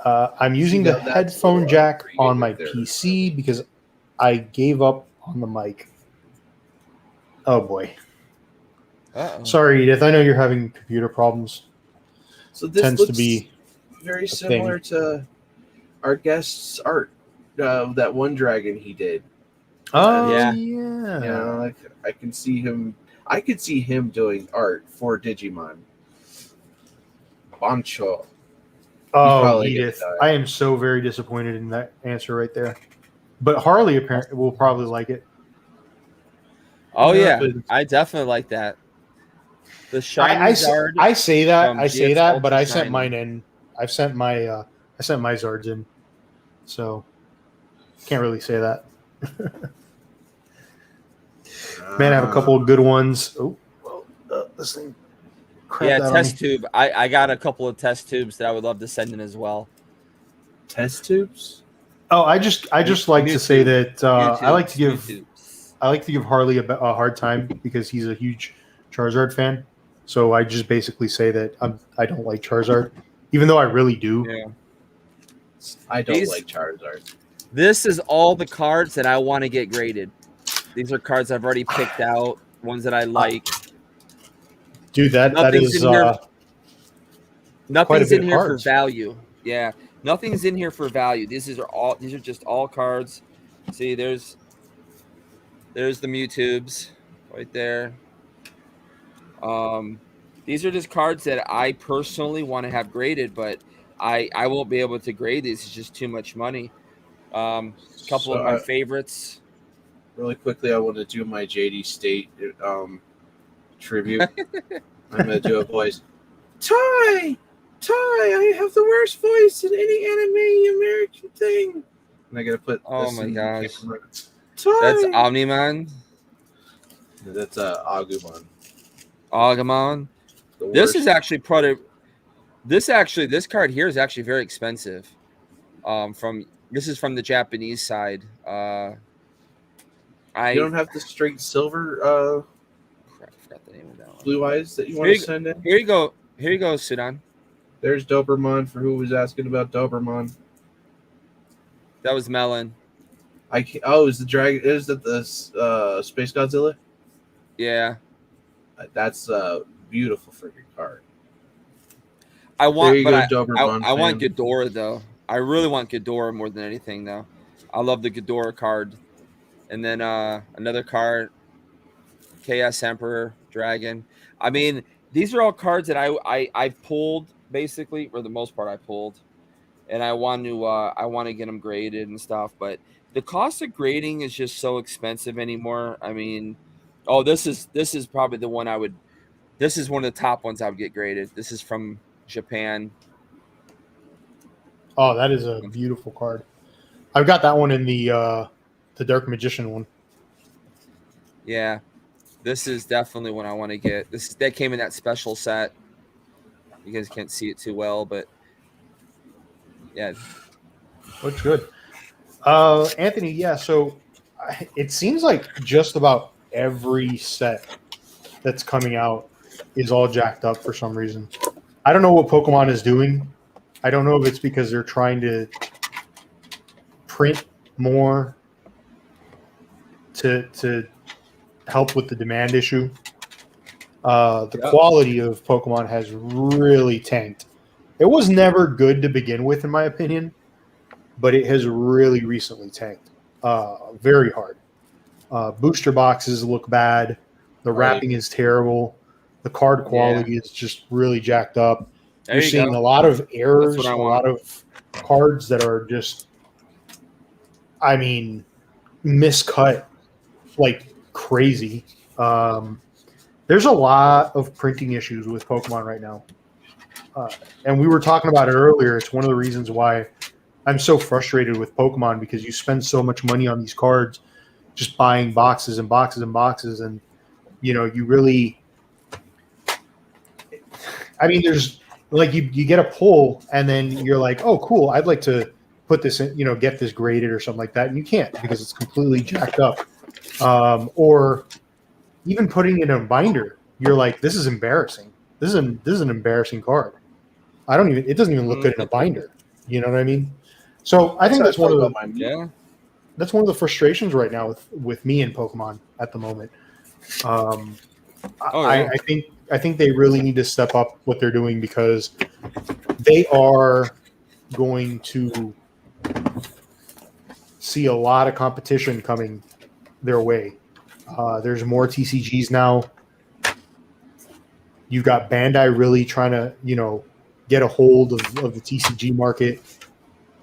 I'm using the headphone jack on my PC because I gave up on the mic. Oh boy. Uh-oh. Sorry, Edith. I know you're having computer problems. So this Tends looks to be very similar to our guest's art. That one dragon he did. Oh Yeah. yeah. You know, like I can see him. I could see him doing art for Digimon. Bancho. Oh, probably Edith, gonna die. I am so very disappointed in that answer right there. But Harley apparently will probably like it. Oh Yeah, yeah, but- I definitely like that. The I, shiny I, Zard. I say that from I say GX that, but Ultra I sent Shiny. mine in. I sent my Zards in, so can't really say that. Man, I have a couple of good ones. Oh, well, this thing. Yeah, That on test me. tube. I got a couple of test tubes that I would love to send in as well. Test tubes. Oh, I just like to say Mewtwo. that I like to give Mewtwo's. Harley a hard time because he's a huge Charizard fan. So I just basically say that I don't like Charizard, even though I really do. Yeah. I don't These- like Charizard. This is all the cards that I want to get graded. These are cards I've already picked out, ones that I like. Dude, that Nothing's is in here. quite a Nothing's bit in of here for cards. value. Yeah, nothing's in here for value. These are just all cards. See, there's the Mewtubes right there. These are just cards that I personally want to have graded, but I won't be able to grade these. It's just too much money. Couple So of my favorites. Really quickly, I want to do my JD State tribute. I'm gonna do a voice. Ty, I have the worst voice in any anime American thing. And I gotta put. Oh this my in the gosh. camera. Ty. That's Omni-Man, That's Agumon. Agumon. The This worst. is actually this card here is actually very expensive. This is from the Japanese side. You don't have the straight silver Crap, I forgot the name of that one. blue eyes that you want to send in. Here you go, Sudan. There's Doberman for who was asking about Doberman. That was Melon. Is the dragon? Is that the Space Godzilla? Yeah. That's a beautiful freaking card. I want, There you but go, Doberman I want fan. Ghidorah though. I really want Ghidorah more than anything though. I love the Ghidorah card. And then another card, KS Emperor Dragon. I mean, these are all cards that I've pulled basically, for the most part I pulled, and I want to get them graded and stuff. But the cost of grading is just so expensive anymore. I mean, this is probably the one I would. This is one of the top ones I would get graded. This is from Japan. Oh, that is a beautiful card. I've got that one in the Dark Magician one. Yeah, this is definitely one I want to get. That came in that special set. You guys can't see it too well, but yeah, Looks good. Anthony, yeah. So it seems like just about every set that's coming out is all jacked up for some reason. I don't know what Pokemon is doing. I don't know if it's because they're trying to print more to help with the demand issue. The quality of Pokemon has really tanked. It was never good to begin with, in my opinion, but it has really recently tanked very hard. Booster boxes look bad. The wrapping is terrible. The card quality is just really jacked up. there You're you seeing go. a lot of errors, That's what I a want. lot of cards that are just, I mean, miscut like crazy. There's a lot of printing issues with Pokemon right now. And we were talking about it earlier. It's one of the reasons why I'm so frustrated with Pokemon, because you spend so much money on these cards just buying boxes and boxes and boxes. And, you really, I mean, there's like, you get a pull and then you're like, oh, cool, I'd like to put this in, get this graded or something like that. And you can't because it's completely jacked up. Or even putting it in a binder, you're like, this is embarrassing. This is an embarrassing card. It doesn't even look good in a binder. You know what I mean? So I think that's one of the that's one of the frustrations right now with me and Pokemon at the moment. I think they really need to step up what they're doing, because they are going to see a lot of competition coming their way. There's more TCGs now. You've got Bandai really trying to, get a hold of the TCG market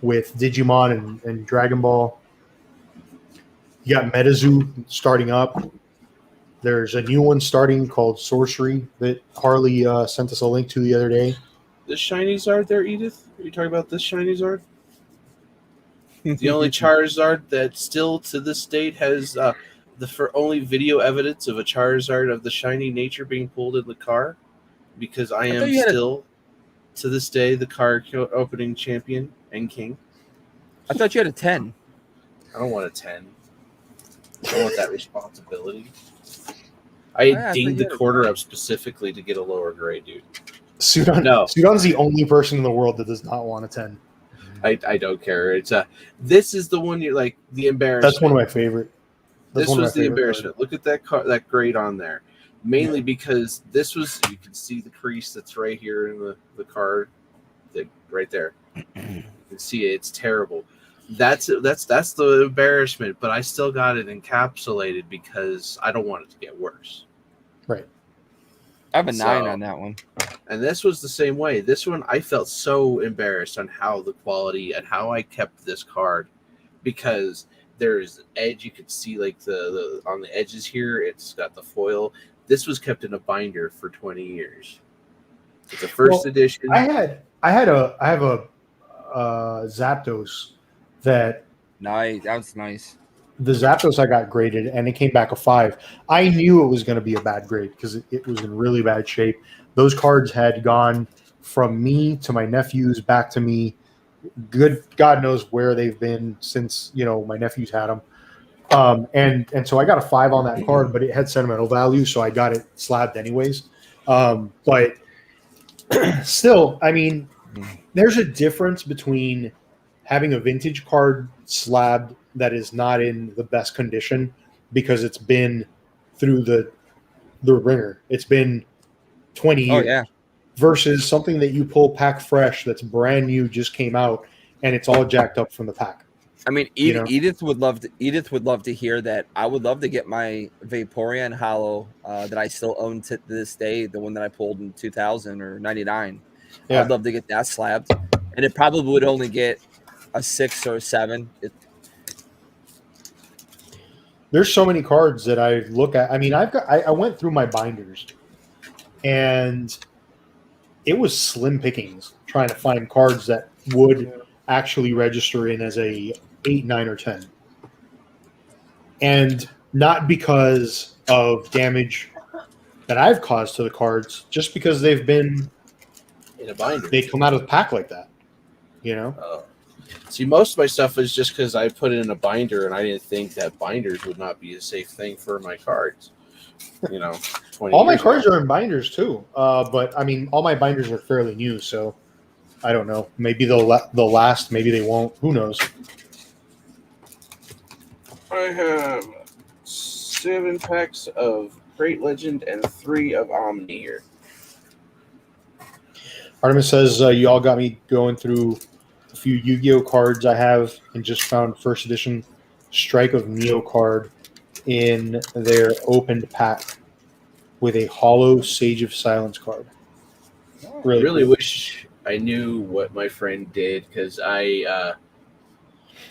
with Digimon and Dragon Ball. You got MetaZoo starting up. There's a new one starting called Sorcery that Harley sent us a link to the other day. This shiny Zard there, Edith? Are you talking about this shiny Zard? The only Charizard that still to this date has the only video evidence of a Charizard of the shiny nature being pulled in the car, because I am still to this day the card opening champion and king. I thought you had a 10. I don't want a 10. I don't want that responsibility. I dinged the quarter up specifically to get a lower grade, dude. Sudan's the only person in the world that does not want a 10. I don't care. It's this is the one you're like the embarrassment. That's one of my favorite. This was the embarrassment. Look at that grade on there. Mainly because this was, you can see the crease that's right here in the card, right there. You can see it. It's terrible. That's the embarrassment. But I still got it encapsulated because I don't want it to get worse. Right. I have a 9 on that one. And this was the same way. This one, I felt so embarrassed on how the quality and how I kept this card, because there's an edge. You could see like the on the edges here. It's got the foil. This was kept in a binder for 20 years. It's a first edition. I have a Zapdos that. Nice. That was nice. The Zapdos I got graded, and it came back a 5. I knew it was going to be a bad grade because it was in really bad shape. Those cards had gone from me to my nephews, back to me. Good God knows where they've been since my nephews had them. And so I got a 5 on that card, but it had sentimental value, so I got it slabbed anyways. But still, I mean, there's a difference between having a vintage card slabbed that is not in the best condition because it's been through the ringer. It's been 20 years. Oh, yeah. Versus something that you pull pack fresh that's brand new, just came out, and it's all jacked up from the pack. I mean, Edith would love to hear that. I would love to get my Vaporeon Hollow that I still own to this day, the one that I pulled in 2000 or 99. Yeah. I'd love to get that slabbed, and it probably would only get a 6 or a 7. There's so many cards that I look at. I mean, I went through my binders, and it was slim pickings trying to find cards that would actually register in as a 8, 9, or 10. And not because of damage that I've caused to the cards, just because they've been in a binder. They come out of the pack like that, See, most of my stuff is just because I put it in a binder, and I didn't think that binders would not be a safe thing for my cards. All my cards are in binders too, but I mean, all my binders are fairly new, so I don't know. Maybe they'll last. Maybe they won't. Who knows? I have 7 packs of Great Legend and 3 of Omni here. Artemis says you all got me going through a few Yu-Gi-Oh cards I have, and just found first edition Strike of Neo card in their opened pack with a hollow Sage of Silence card. Really wish I knew what my friend did, because I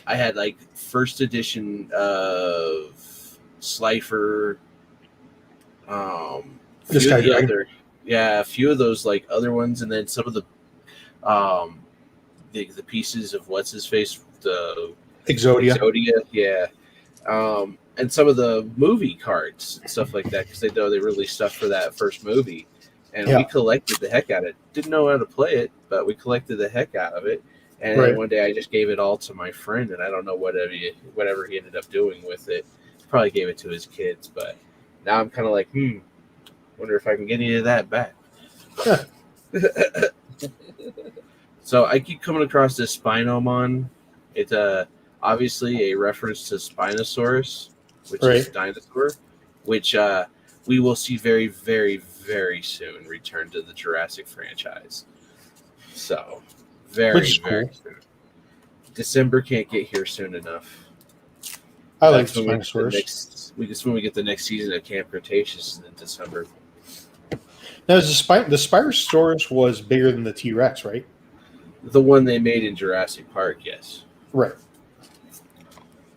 had like first edition of Slifer, a few of those like other ones, and then some of the pieces of what's his face, the Exodia, yeah. And some of the movie cards and stuff like that, because they know they released stuff for that first movie, and we collected the heck out of it. Didn't know how to play it, but we collected the heck out of it. And then one day I just gave it all to my friend, and I don't know whatever he ended up doing with it. Probably gave it to his kids, but now I'm kind of like, wonder if I can get any of that back. So I keep coming across this Spinomon. It's obviously a reference to Spinosaurus, which is a dinosaur, which we will see very, very, very soon return to the Jurassic franchise. So very, very soon. December can't get here soon enough. I like That's when we get the Spinosaurus. when we get the next season of Camp Cretaceous in December. Now, the Spinosaurus was bigger than the T Rex, right? The one they made in Jurassic Park, yes. Right.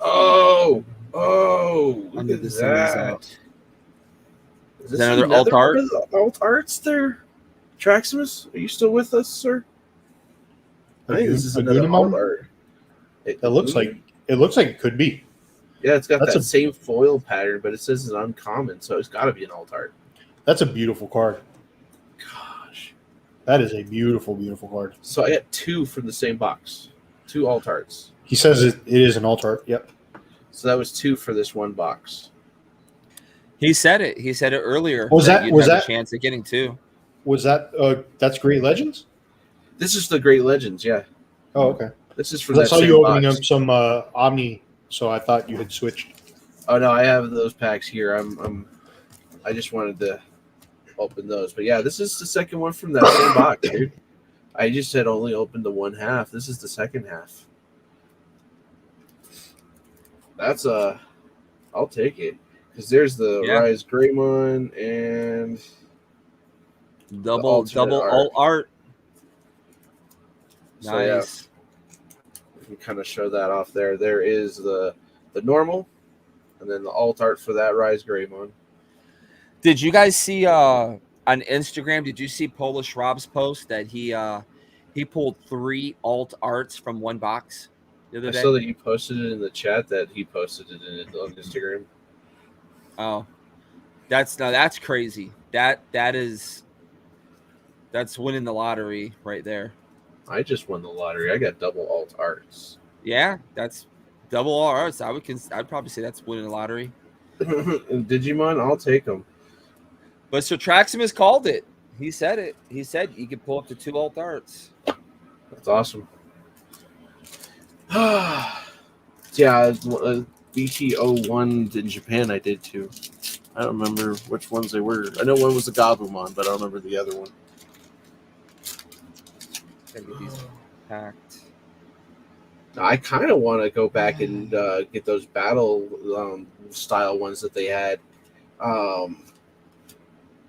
Oh, look Under at the sun is out. that. Is this that another another alt art? one of the alt arts there? Traximus, are you still with us, sir? I think this is another Agunimon? alt art. It looks like it could be. Yeah, it's got That's that same foil pattern, but it says it's uncommon, so it's got to be an alt art. That's a beautiful card. Gosh, That is a beautiful, beautiful card. so I got 2 from the same box, 2 alt arts. He says it is an alt art. Yep. So that was 2 for this one box. He said it. He said it earlier. Was that- you'd was have that- a chance at getting 2? Was that that's Great Legends? This is the Great Legends, yeah. Oh, okay. This is for 'Cause I that saw same you opening box. up some Omni, so I thought you had switched. Oh no, I have those packs here. I just wanted to open those, but yeah, this is the second one from that same box, dude. I just had only opened the one half. This is the second half. That's I'll take it because there's the Rise Greymon and Double alt art. So, yeah. Nice. We can kind of show that off there. There is the normal, and then the alt art for that Rise Greymon. Did you guys see on Instagram? Did you see Polish Rob's post that he pulled 3 alt arts from one box the other day? I saw that you posted it in the chat. That he posted it on Instagram. Oh, that's crazy. That's winning the lottery right there. I just won the lottery. I got double alt arts. Yeah, that's double alt arts. I'd probably say that's winning the lottery. And Digimon, I'll take them. But Sir Traximus called it. He said it. He said you could pull up to 2 alt arts. That's awesome. Yeah, BT01 in Japan I did too. I don't remember which ones they were. I know one was the Gabumon, but I don't remember the other one. Gotta get these packed. I kind of want to go back and get those battle style ones that they had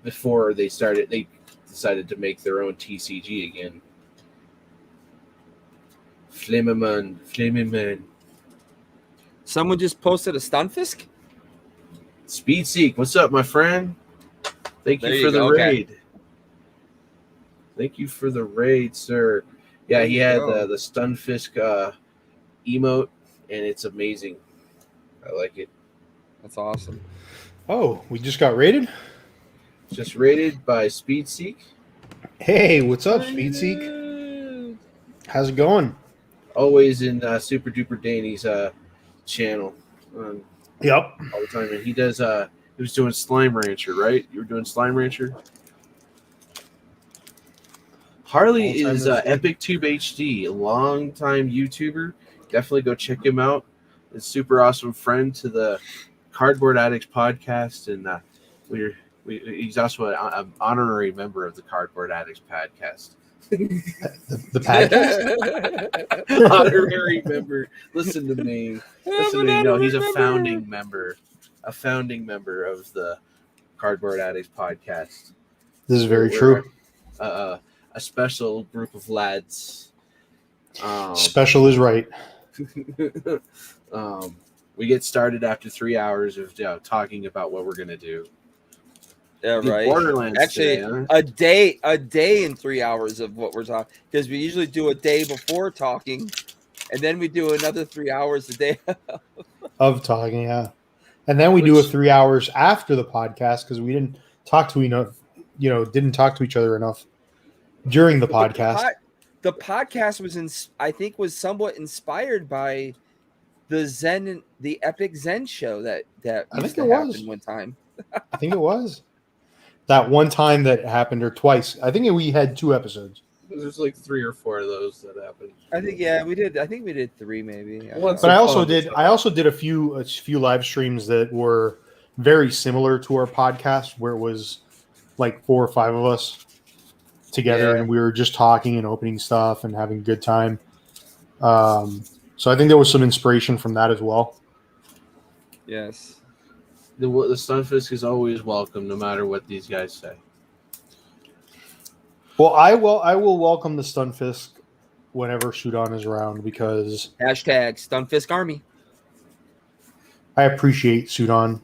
before they started. They decided to make their own TCG again. Flameman. Someone just posted a Stunfisk? Speedseek, what's up, my friend? Thank There you you for the go, okay. raid. Thank you for the raid, sir. Yeah, There he you had go. the Stunfisk emote, and it's amazing. I like it. That's awesome. Oh, we just got rated. Just rated by Speedseek. Hey, what's up, Speedseek? How's it going? Always in Super Duper Danny's channel Yep. all the time. And he does, he was doing Slime Rancher, right? You were doing Slime Rancher? Harley All-time is this week. EpicTube HD, a long-time YouTuber. Definitely go check him out. A super awesome friend to the Cardboard Addicts podcast, and he's also an honorary member of the Cardboard Addicts podcast. The podcast. Honorary member. Listen to me. Listen to me. No, he's a founding member of the Cardboard Addicts podcast. This is very We're, true. A special group of lads. Special is right. We get started after 3 hours of talking about what we're gonna do. Yeah, Did right. Borderlands Actually, today, huh? a day in 3 hours of what we're talking, because we usually do a day before talking, and then we do another 3 hours a day. Of talking, yeah. And then we do 3 hours after the podcast because we didn't talk to didn't talk to each other enough during the podcast. The podcast was somewhat inspired by the Epic Zen show that I used think to it happen was. one time. I think it was that one time that happened, or twice. I think we had 2 episodes. There's like 3 or 4 of those that happened. I think we did. I think we did 3 maybe. Once But I upon also a did. time. I also did a few live streams that were very similar to our podcast, where it was like 4 or 5 of us together, Yeah. and we were just talking and opening stuff and having a good time. So I think there was some inspiration from that as well. Yes. The Stunfisk is always welcome, no matter what these guys say. Well, I will welcome the Stunfisk whenever Sudan is around because Hashtag Stunfisk Army. I appreciate Sudan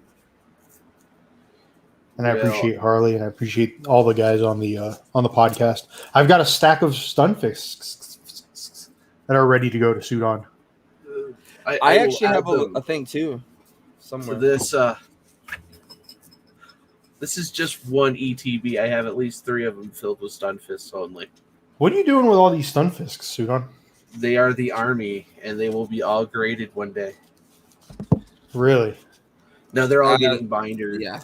and I Real. appreciate Harley and I appreciate all the guys on the podcast. I've got a stack of Stunfisks that are ready to go to Sudan. I will actually add have them a thing too. to Somewhere. this. This is just one ETB. I have at least 3 of them filled with Stunfisks only. What are you doing with all these Stunfisks, Sudan? They are the army, and they will be all graded one day. Really? No, they're all getting bindered. Yeah.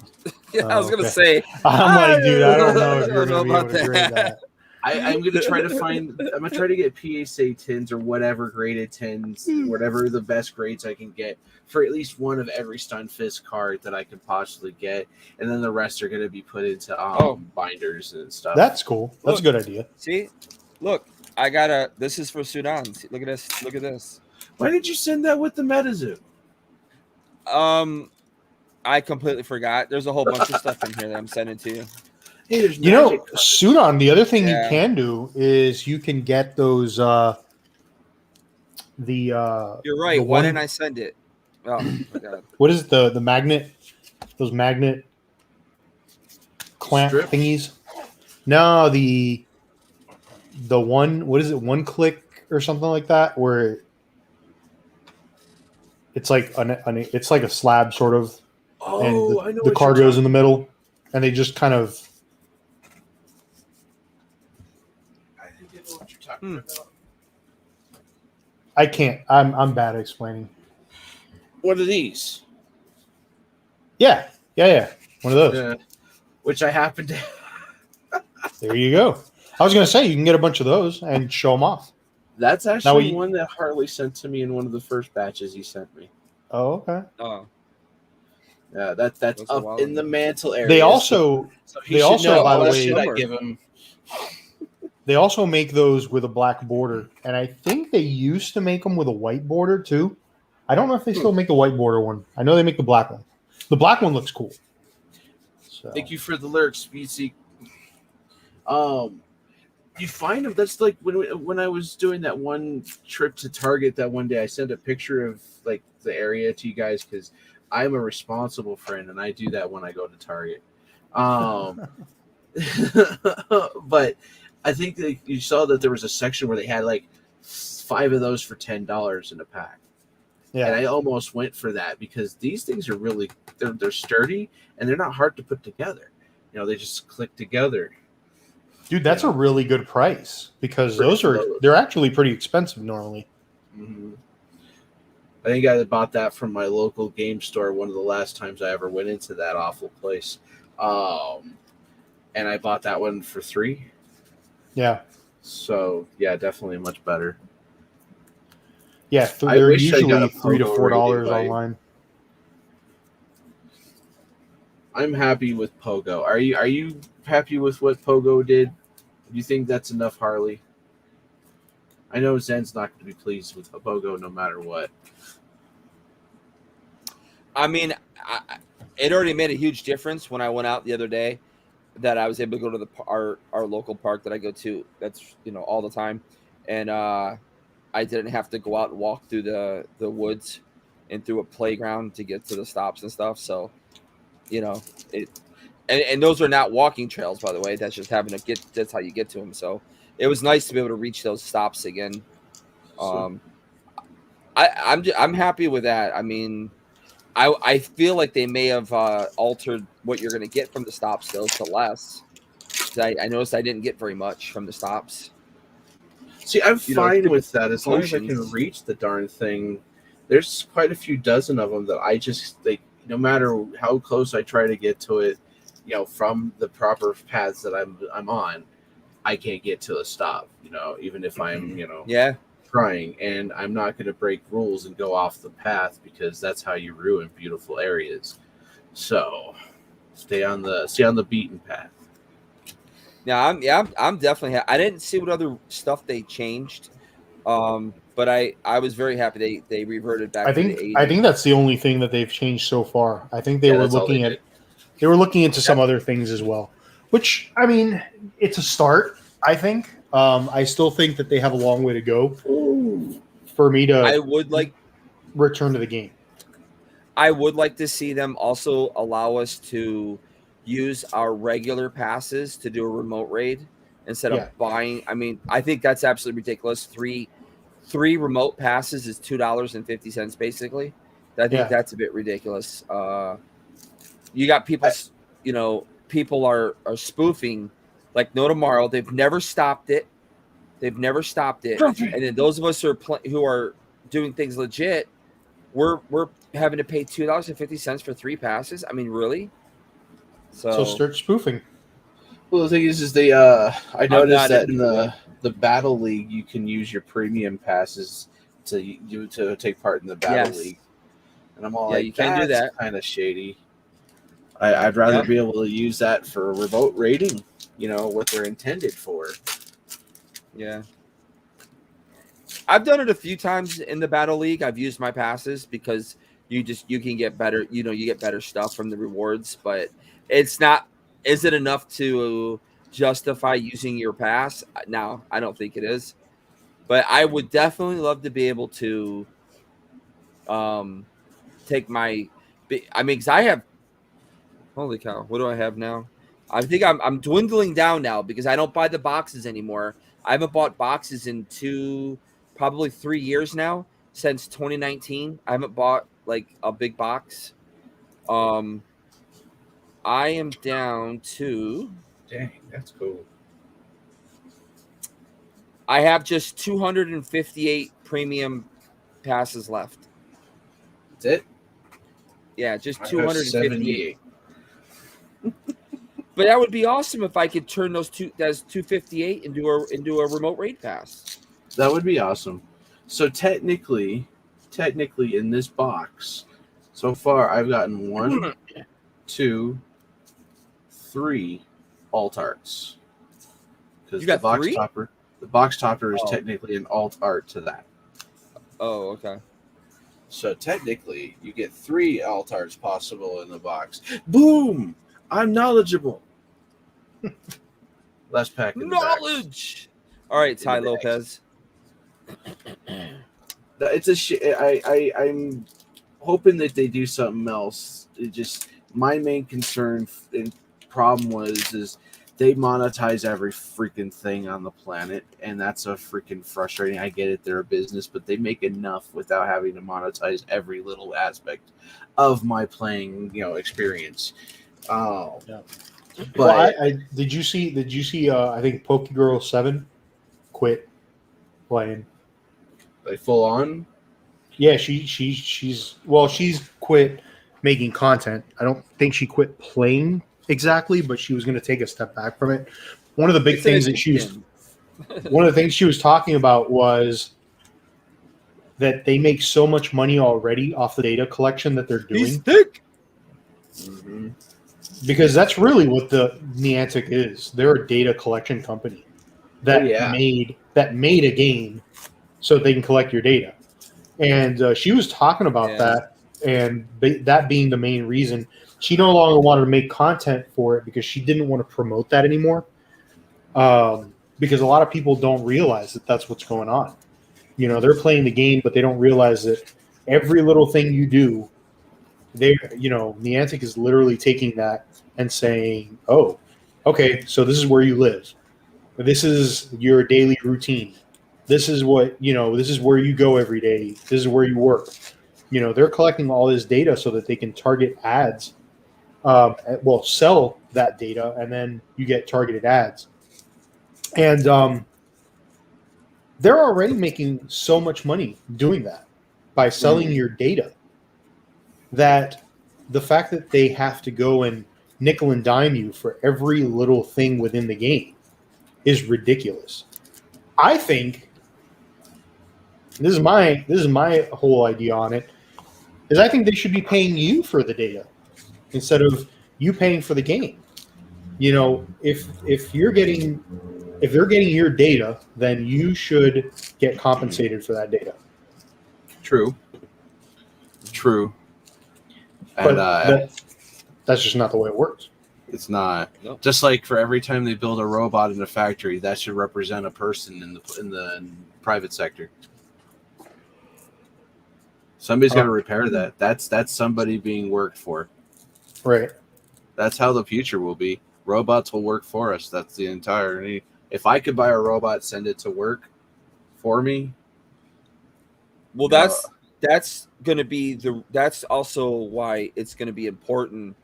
I was okay. gonna say. I'm like, dude, I don't know if I you're don't know going to be able about to grade that. that. I'm gonna try to find. I'm gonna try to get PSA 10s or whatever graded 10s, whatever the best grades I can get for at least one of every Stunfisk card that I can possibly get, and then the rest are gonna be put into binders and stuff. That's cool. That's a good idea. See, look, I got a. This is for Sudan. See, look at this. Look at this. Why did you send that with the MetaZoo? I completely forgot. There's a whole bunch of stuff in here that I'm sending to you. Hey, there's You magic know, cards. Sudan, the other thing Yeah. you can do is you can get those You're the right. Why one- didn't I send it? Oh my god. what is it, the magnet, those magnet clamp Strips? thingies? No, the one, what is it, one click or something like that, where it's like it's like a slab sort of, and Oh, I know the what card you're goes in the talking middle, and they just kind of. I think I know what you're talking about. I can't. I'm bad at explaining. What are these? Yeah. One of those. Yeah. Which I happen to. There you go. I was gonna say you can get a bunch of those and show them off. That's actually you- one that Harley sent to me in one of the first batches he sent me. Oh, okay. Oh, Yeah, that's That's a up while in the ago. mantle area. They also So he they should also, know by how the much way- should I give him. make those with a black border, and I think they used to make them with a white border too. I don't know if they still make the white border one. I know they make the black one. The black one looks cool. So. Thank you for the lyrics, Speedsy. You find them. That's like when I was doing that one trip to Target that one day. I sent a picture of like the area to you guys because I'm a responsible friend and I do that when I go to Target. But I think that you saw that there was a section where they had like 5 of those for $10 in a pack. Yeah. And I almost went for that because these things are really they're sturdy and they're not hard to put together. You know, they just click together. Dude, that's a really good price because they're actually pretty expensive normally. Mm-hmm. I think I bought that from my local game store one of the last times I ever went into that awful place. And I bought that one for $3. Yeah. So yeah, definitely much better. Yeah, I they're wish I got usually a $3 to Pogo $4 rating, like- online. I'm happy with Pogo. Are you happy with what Pogo did? Do you think that's enough, Harley? I know Zen's not going to be pleased with Pogo no matter what. I mean, it already made a huge difference when I went out the other day that I was able to go to our local park that I go to. That's all the time, and I didn't have to go out and walk through the woods and through a playground to get to the stops and stuff. So, and those are not walking trails, by the way. That's just having to get. That's how you get to them. So it was nice to be able to reach those stops again. I'm happy with that. I mean, I feel like they may have altered what you're going to get from the stops though to less. I noticed I didn't get very much from the stops. See, I'm fine with that as long as I potions. can reach the darn thing. There's quite a few dozen of them that I just no matter how close I try to get to it, from the proper paths that I'm on, I can't get to a stop. Even if I'm Yeah. trying, and I'm not going to break rules and go off the path because that's how you ruin beautiful areas. So stay on the beaten path. Yeah, I'm definitely. I didn't see what other stuff they changed But I was very happy they reverted back I to the think 80. I think that's the only thing that they've changed so far. I think they Yeah, were that's all they looking did. at they were looking into some other things as well. Which I mean, it's a start. I think. I still think that they have a long way to go for me I to would like return to the game. I would like to see them also allow us to use our regular passes to do a remote raid instead Yeah. of buying. I mean, I think that's absolutely ridiculous. Three remote passes is $2.50 basically. I think Yeah. that's a bit ridiculous. You got people, people are spoofing like no tomorrow. They've never stopped it. They've never stopped it. And then those of us who are doing things legit, we're having to pay $2.50 for 3 passes. I mean, really? So So start spoofing. Well, the thing is they I I'm noticed not that in into it. the battle league you can use your premium passes to take part in the battle Yes. league, and I'm all Yeah, like, you can do that's that. kind of shady. I'd rather Yep. be able to use that for remote raiding. You know what they're intended for. Yeah. I've done it a few times in the battle league. I've used my passes because you can get better, you get better stuff from the rewards, but it's not is it enough to justify using your pass? No, I don't think it is. But I would definitely love to be able to take my I mean, cuz I have holy cow, what do I have now? I think I'm dwindling down now because I don't buy the boxes anymore. I haven't bought boxes in probably 3 years now since 2019. I haven't bought like a big box. Um I am down to Dang, that's cool. I have just 258 premium passes left. That's it. Yeah, just I have 258. 78. But that would be awesome if I could turn those 258 into a remote raid pass. That would be awesome. So technically in this box, so far I've gotten 1, 2, 3 alt arts. Because You got 3? the box topper is Oh. technically an alt art to that. Oh, okay. So technically, you get 3 alt arts possible in the box. Boom! I'm knowledgeable. Last pack in Knowledge. All right, Ty In the Lopez. It's I'm hoping that they do something else. It just my main concern and problem is they monetize every freaking thing on the planet, and that's a freaking frustrating. I get it, they're a business, but they make enough without having to monetize every little aspect of my playing, experience. Oh, Yeah. but Well, I did you see I think Pokegirl 7 quit playing. like full on. Yeah, she's quit making content. I don't think she quit playing exactly, but she was going to take a step back from it. One of the big It's an things that addiction. one of the things she was talking about was that they make so much money already off the data collection that they're He's doing, thick. Mm-hmm. because that's really what the Niantic is. They're a data collection company that made a game so they can collect your data. And she was talking about Yeah. that, and that being the main reason she no longer wanted to make content for it because she didn't want to promote that anymore. Because a lot of people don't realize that that's what's going on. They're playing the game, but they don't realize that every little thing you do, Niantic is literally taking that and saying, "Oh, okay, so this is where you live. This is your daily routine. This is what this is where you go every day. This is where you work." They're collecting all this data so that they can target ads. Sell that data, and then you get targeted ads. And they're already making so much money doing that by selling your data, that the fact that they have to go and nickel and dime you for every little thing within the game is ridiculous. I think this is my whole idea on it, is I think they should be paying you for the data instead of you paying for the game. If you're getting if they're getting your data, then you should get compensated for that data. True. But And that's just not the way it works. it's not. No. Just like for every time they build a robot in a factory, that should represent a person in the private sector. Somebody's got to repair that. That's somebody being worked for. Right. That's how the future will be. Robots will work for us. That's the entire. If I could buy a robot, send it to work for me. Well, that's going to be that's also why it's going to be important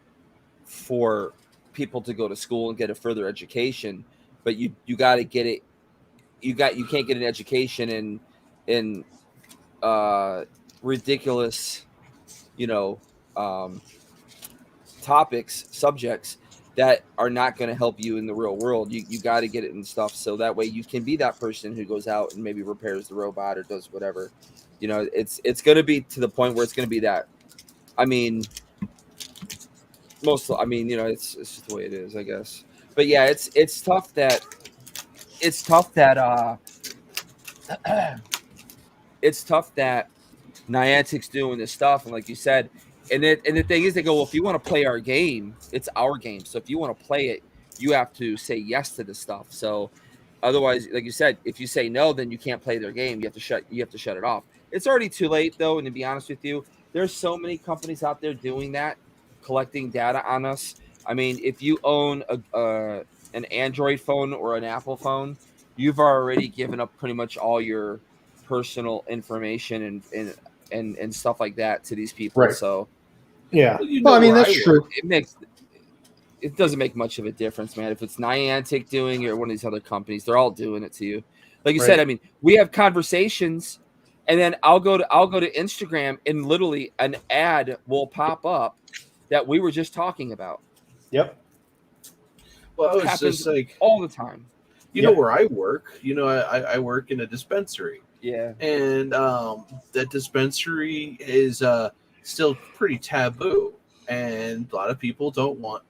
for people to go to school and get a further education. But you got to get it. You can't get an education in ridiculous, subjects that are not going to help you in the real world. You got to get it in stuff so that way you can be that person who goes out and maybe repairs the robot or does whatever. It's going to be to the point where it's going to be that. I mean, it's just the way it is, I guess. But yeah, it's tough that it's tough that Niantic's doing this stuff, and like you said, and the thing is, they go, well, if you want to play our game, it's our game. So if you want to play it, you have to say yes to this stuff. So otherwise, like you said, if you say no, then you can't play their game. You have to shut it off. It's already too late, though, and to be honest with you, there's so many companies out there doing that, collecting data on us. I mean, if you own an Android phone or an Apple phone, you've already given up pretty much all your personal information and stuff like that to these people. Right. So yeah, well, I mean, that's true. It doesn't make much of a difference, man. If it's Niantic doing it or one of these other companies, they're all doing it to you. Like you said, I mean, we have conversations, and then I'll go to Instagram, and literally an ad will pop up that we were just talking about. Yep. Well, it happens just like all the time. You know where I work? I work in a dispensary. Yeah. And that dispensary is still pretty taboo, and a lot of people don't want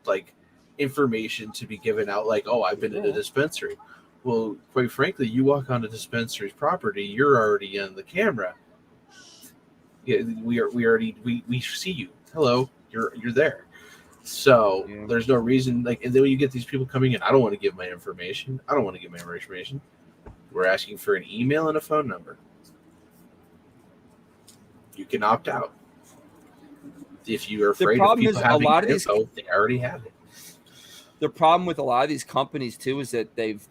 like information to be given out. Like, oh, I've been in a dispensary. Well, quite frankly, you walk on a dispensary's property, you're already on the camera. Yeah, we see you. Hello, you're there. So there's no reason. Like, and then when you get these people coming in, I don't want to give my information. We're asking for an email and a phone number. You can opt out. If you are afraid of people having info, they already have it. The problem with a lot of these companies too is that they've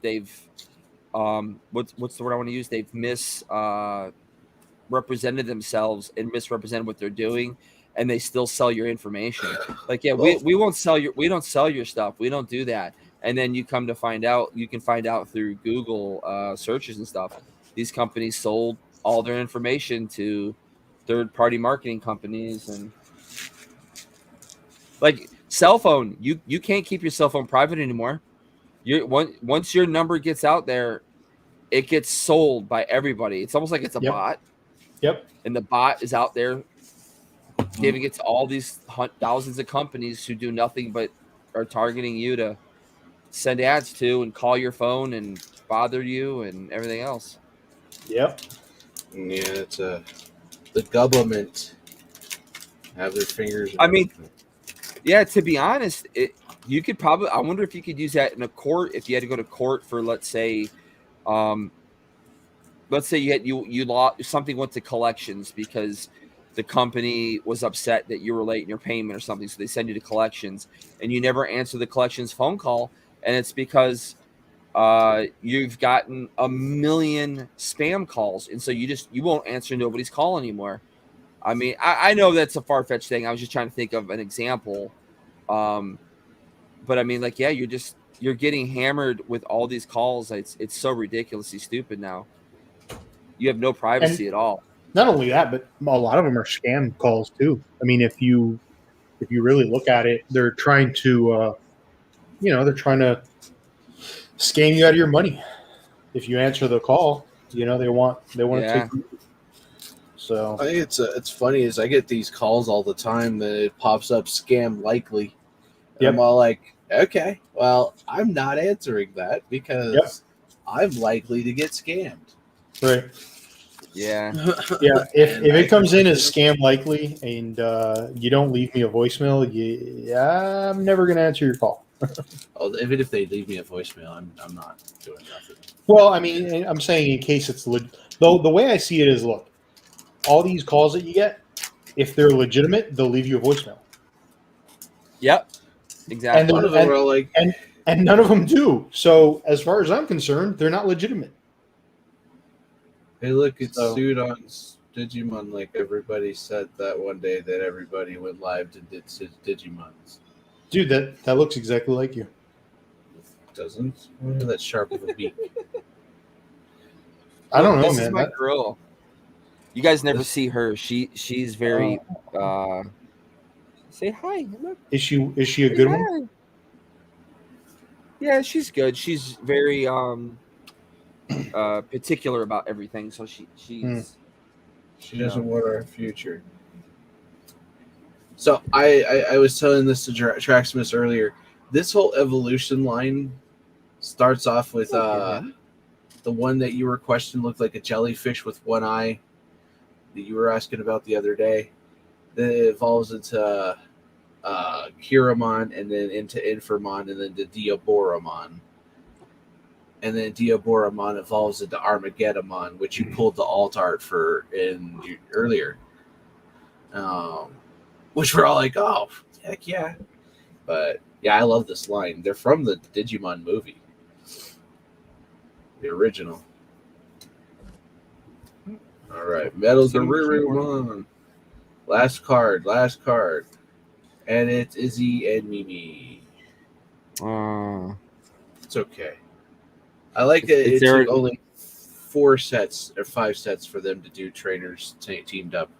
what's the word I want to use? They've misrepresented themselves and misrepresented what they're doing, and they still sell your information. Like, we don't sell your stuff. We don't do that. And then you come to find out, you can find out through Google searches and stuff, these companies sold all their information to third-party marketing companies. And like cell phone, you can't keep your cell phone private anymore. Once your number gets out there, it gets sold by everybody. It's almost like it's a bot. Yep. And the bot is out there giving it to all these thousands of companies who do nothing but are targeting you to send ads to and call your phone and bother you and everything else. Yep. Yeah, it's the government have their fingers. I mean, yeah, to be honest, you could probably, I wonder if you could use that in a court, if you had to go to court for, let's say you lost, something went to collections because the company was upset that you were late in your payment or something. So they send you to collections and you never answer the collections phone call. And it's because you've gotten a million spam calls. And so you won't answer nobody's call anymore. I mean, I know that's a far-fetched thing. I was just trying to think of an example. But I mean, like, yeah, you're getting hammered with all these calls. It's so ridiculously stupid now. You have no privacy at all. Not only that, but a lot of them are scam calls too. I mean, if you really look at it, they're trying to, scam you out of your money. If you answer the call, they want to take. So I think it's funny is I get these calls all the time that it pops up scam likely. Yep. I'm all like, Okay, well, I'm not answering that because I'm likely to get scammed. Right. Yeah. Yeah. If And it comes in as I- scam likely and you don't leave me a voicemail, I'm never going to answer your call. even if they leave me a voicemail, I'm not doing nothing. Well, I mean, I'm saying in case it's though the way I see it is, look, all these calls that you get, if they're legitimate, they'll leave you a voicemail, Yep. and Exactly. A lot they're of them are like, and none of them do. So as far as I'm concerned, they're not legitimate. "Hey, look, it's So, sued on Digimon." Like everybody said that one day that everybody went live to Digimons. dude, that looks exactly like you. Doesn't that sharp of a beak? I don't Look, know, this is man. my girl. You guys never This- see her. She's very say hi. Look, Is she a say good hi. one? Yeah, she's good. She's very particular about everything. So she's She you doesn't know. want our future. So I was telling this to Traximus earlier. This whole evolution line starts off with Look at him. the one that you were questioning looked like a jellyfish with one eye that you were asking about the other day. Then it evolves into Kiramon, and then into Infamon, and then to Diaboromon. And then Diaboromon evolves into Armageddonmon, which you pulled the alt art for earlier. Um, which we're all like, oh, heck yeah. But yeah, I love this line. They're from the Digimon movie, the original. All right, Metal See what you want. Garurumon. Last card, and it's Izzy and Mimi. It's okay. I like that It's it there. took only 4 sets or 5 sets for them to do trainers teamed up.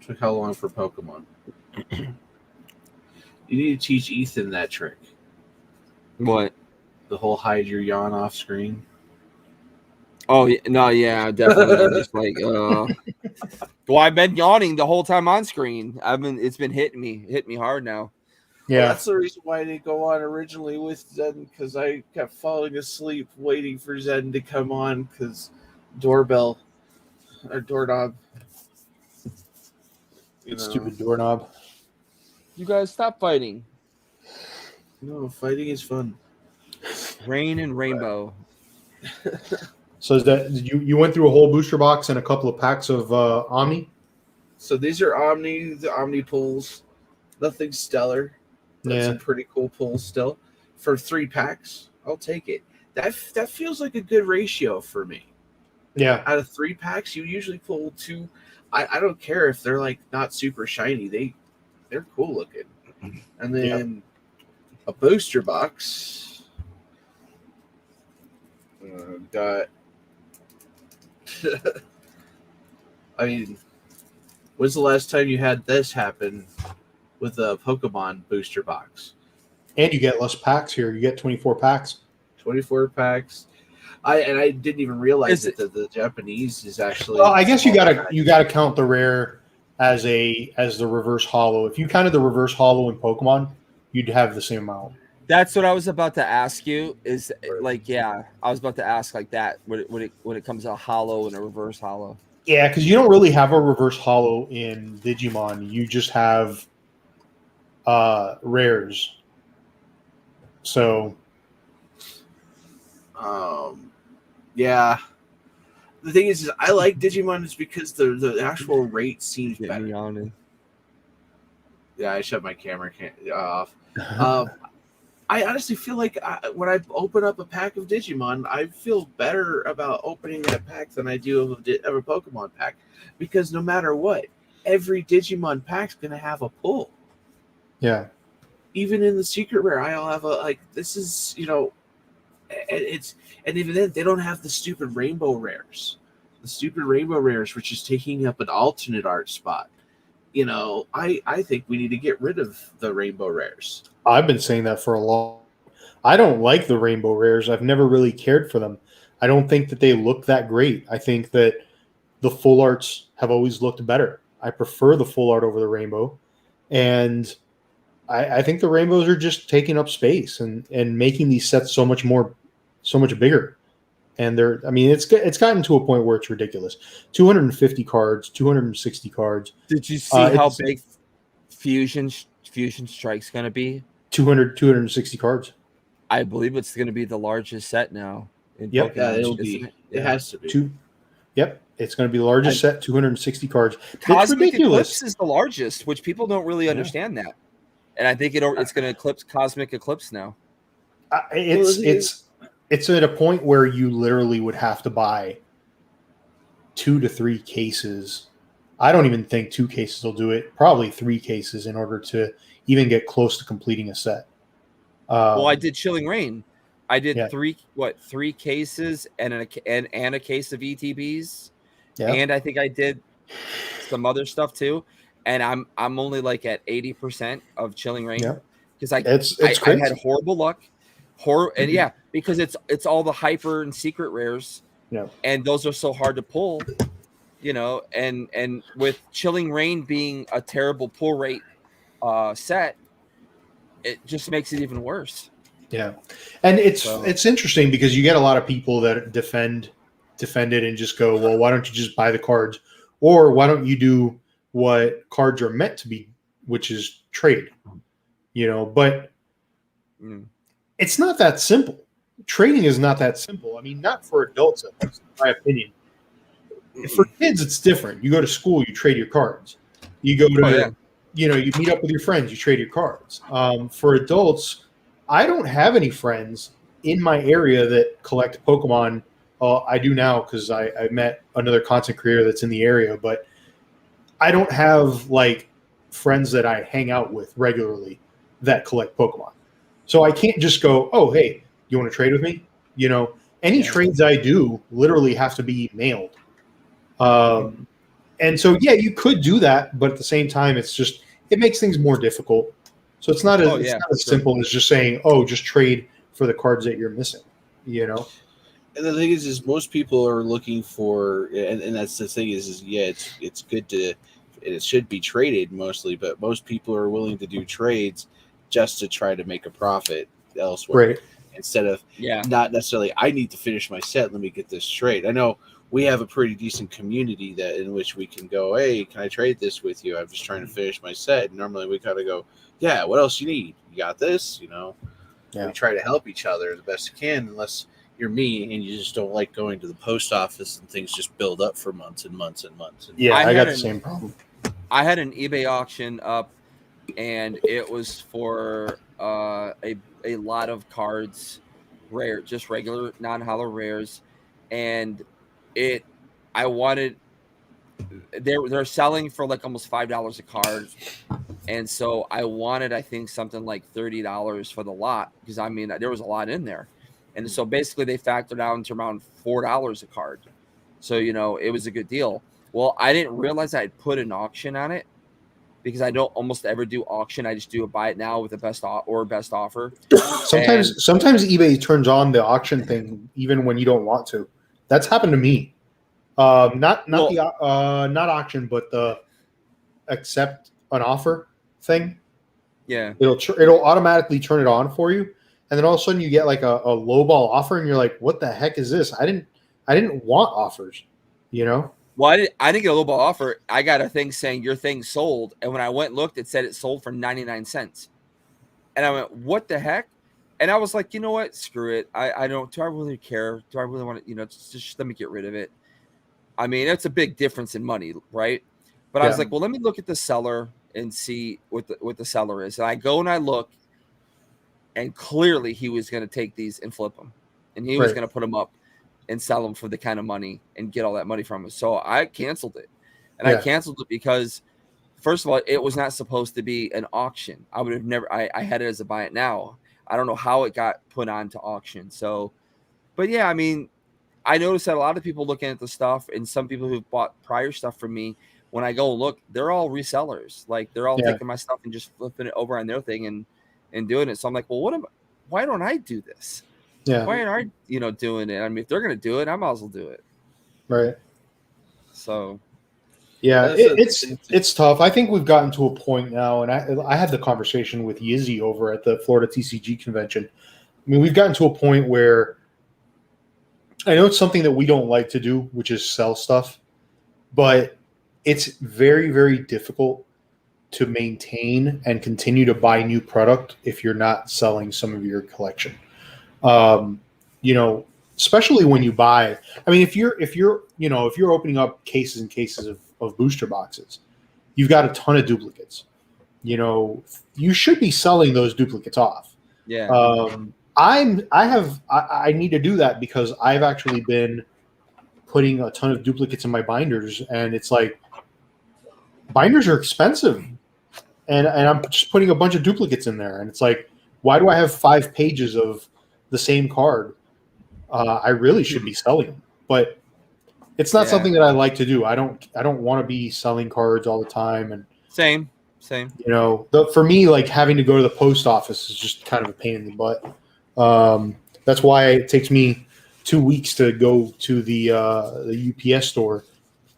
Took how long for Pokemon? You need to teach Ethan that trick. What? The whole hide your yawn off screen. Oh no, yeah, definitely. I'm just like, well, I've been yawning the whole time on screen. It's been hit me hard now. Well, Yeah. that's the reason why I didn't go on originally with Zen, because I kept falling asleep waiting for Zen to come on because doorbell or doorknob. Stupid doorknob. You guys stop fighting. No, fighting is fun. Rain and rainbow. So is that you went through a whole booster box and a couple of packs of Omni? So these are the Omni pulls. Nothing stellar. That's Yeah. a pretty cool pull still. For 3 packs, I'll take it. That feels like a good ratio for me. Yeah. Out of 3 packs, you usually pull 2. I don't care if they're like not super shiny. They're cool looking. And then a booster box. Got. I mean, when's the last time you had this happen with a Pokemon booster box? And you get less packs here. You get 24 packs. 24 packs. I didn't even realize Is that the Japanese is actually. Well, I guess you smaller gotta count the rare as the reverse hollow. If you counted the reverse hollow in Pokemon, you'd have the same amount. That's what I was about to ask you. Is like, yeah, I was about to ask like that. When it comes to a hollow and a reverse hollow. Yeah, because you don't really have a reverse hollow in Digimon. You just have rares. So Yeah. The thing is I like Digimon is because the actual rate seems Get better. me on it. Yeah, I shut my camera off. I honestly feel like when I open up a pack of Digimon, I feel better about opening that pack than I do of a Pokemon pack, because no matter what, every Digimon pack's gonna have a pull. yeah, Even in the secret rare, I'll have this is and even then they don't have the stupid rainbow rares. The stupid rainbow rares, which is taking up an alternate art spot. I think we need to get rid of the rainbow rares. I've been saying that for a long. I don't like the rainbow rares. I've never really cared for them. I don't think that they look that great. I think that the full arts have always looked better. I prefer the full art over the rainbow, and I think the rainbows are just taking up space and making these sets so much bigger. And it's gotten to a point where it's ridiculous. 250 cards, 260 cards. Did you see how big Fusion Strike's going to be? 260 cards. I believe it's going to be the largest set now. Yep, yeah, it'll be. It has to be. Yep, it's going to be the largest set, 260 cards. Cosmic Eclipse is the largest, which people don't really understand that. And I think it's going to eclipse Cosmic Eclipse now. It's at a point where you literally would have to buy 2 to 3 cases. I don't even think 2 cases will do it. Probably 3 cases in order to even get close to completing a set. Well, I did Chilling Reign. I did 3 cases and a case of ETBs. Yeah. And I think I did some other stuff too. And I'm only like at 80% of Chilling Reign because I had horrible luck. And because it's all the hyper and secret rares, and those are so hard to pull, and with Chilling Reign being a terrible pull rate set, it just makes it even worse. Yeah, and it's interesting because you get a lot of people that defend it and just go, well, why don't you just buy the cards, or why don't you do what cards are meant to be, which is trade, but. It's not that simple. Trading is not that simple. I mean, not for adults, at least, in my opinion. For kids, it's different. You go to school, you trade your cards. You go to, you meet up with your friends, you trade your cards. For adults, I don't have any friends in my area that collect Pokemon. I do now because I met another content creator that's in the area, but I don't have friends that I hang out with regularly that collect Pokemon. So I can't just go, oh, hey, you want to trade with me? Any trades I do literally have to be mailed. And so, you could do that, but at the same time, it makes things more difficult. So it's not as simple as just saying, oh, just trade for the cards that you're missing, And the thing is most people are looking for, and that's the thing is it's good to, it should be traded mostly, but most people are willing to do trades just to try to make a profit elsewhere, right? Instead of not necessarily, I need to finish my set. Let me get this trade. I know we have a pretty decent community in which we can go, hey, can I trade this with you? I'm just trying to finish my set. And normally we kind of go, yeah, what else you need? You got this, We try to help each other the best you can, unless you're me and you just don't like going to the post office and things just build up for months and months and months. Yeah, I got the same problem. I had an eBay auction up, and it was for a lot of cards, rare, just regular non-hollow rares, and they're selling for almost $5 a card, and so I wanted, I think, something like $30 for the lot, because there was a lot in there, and so basically they factored out to around $4 a card, so it was a good deal. Well, I didn't realize I'd put an auction on it, because I don't almost ever do auction. I just do a buy it now with the best offer. Sometimes eBay turns on the auction thing even when you don't want to. That's happened to me. Not auction, but the accept an offer thing. Yeah, it'll automatically turn it on for you, and then all of a sudden you get a lowball offer, and you're like, "What the heck is this? I didn't want offers," Well, I didn't get a lowball offer. I got a thing saying your thing sold, and when I went and looked, it said it sold for 99 cents. And I went, what the heck? And I was like, you know what? Screw it. I don't. Do I really care? Do I really want to? Just let me get rid of it. It's a big difference in money, right? But I was like, well, let me look at the seller and see what the seller is. And I go and I look, and clearly he was going to take these and flip them, and he was going to put them up and sell them for the kind of money and get all that money from us. So I canceled it. And I canceled it because, first of all, it was not supposed to be an auction. I would have never, I had it as a buy it now. I don't know how it got put on to auction. So, but I noticed that a lot of people looking at the stuff, and some people who've bought prior stuff from me, when I go and look, they're all resellers. They're all taking my stuff and just flipping it over on their thing and doing it. So I'm like, well, why don't I do this? Yeah. Why aren't I, doing it? If they're going to do it, I might as well do it. Right. So, Yeah, That's a- it's tough. I think we've gotten to a point now, and I had the conversation with Yizzy over at the Florida TCG convention. I mean, we've gotten to a point where I know it's something that we don't like to do, which is sell stuff, but it's very, very difficult to maintain and continue to buy new product if you're not selling some of your collection. Um, you know, especially when you buy. I mean, if you're opening up cases and cases of booster boxes, you've got a ton of duplicates. You know, you should be selling those duplicates off. Yeah. I need to do that because I've actually been putting a ton of duplicates in my binders, and it's like binders are expensive, and I'm just putting a bunch of duplicates in there, and it's like, why do I have 5 pages of the same card? I really should be selling them, but it's not Yeah. something that I like to do. I don't want to be selling cards all the time, and Same. for me, like having to go to the post office is just kind of a pain in the butt. That's why it takes me 2 weeks to go to the UPS store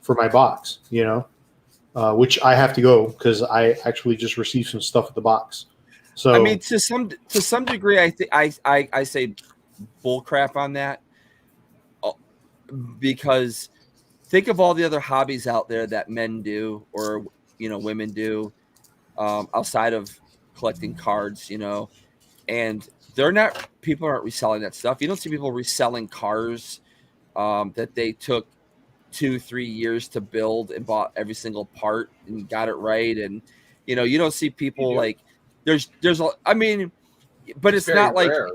for my box. Which I have to go because I actually just received some stuff at the box. So I mean, to some degree, I think I say bull crap on that, because think of all the other hobbies out there that men do or women do, outside of collecting cards, and people aren't reselling that stuff. You don't see people reselling cars that they took 2-3 years to build and bought every single part and got it right. And you don't see people like I mean, but it's not like rare.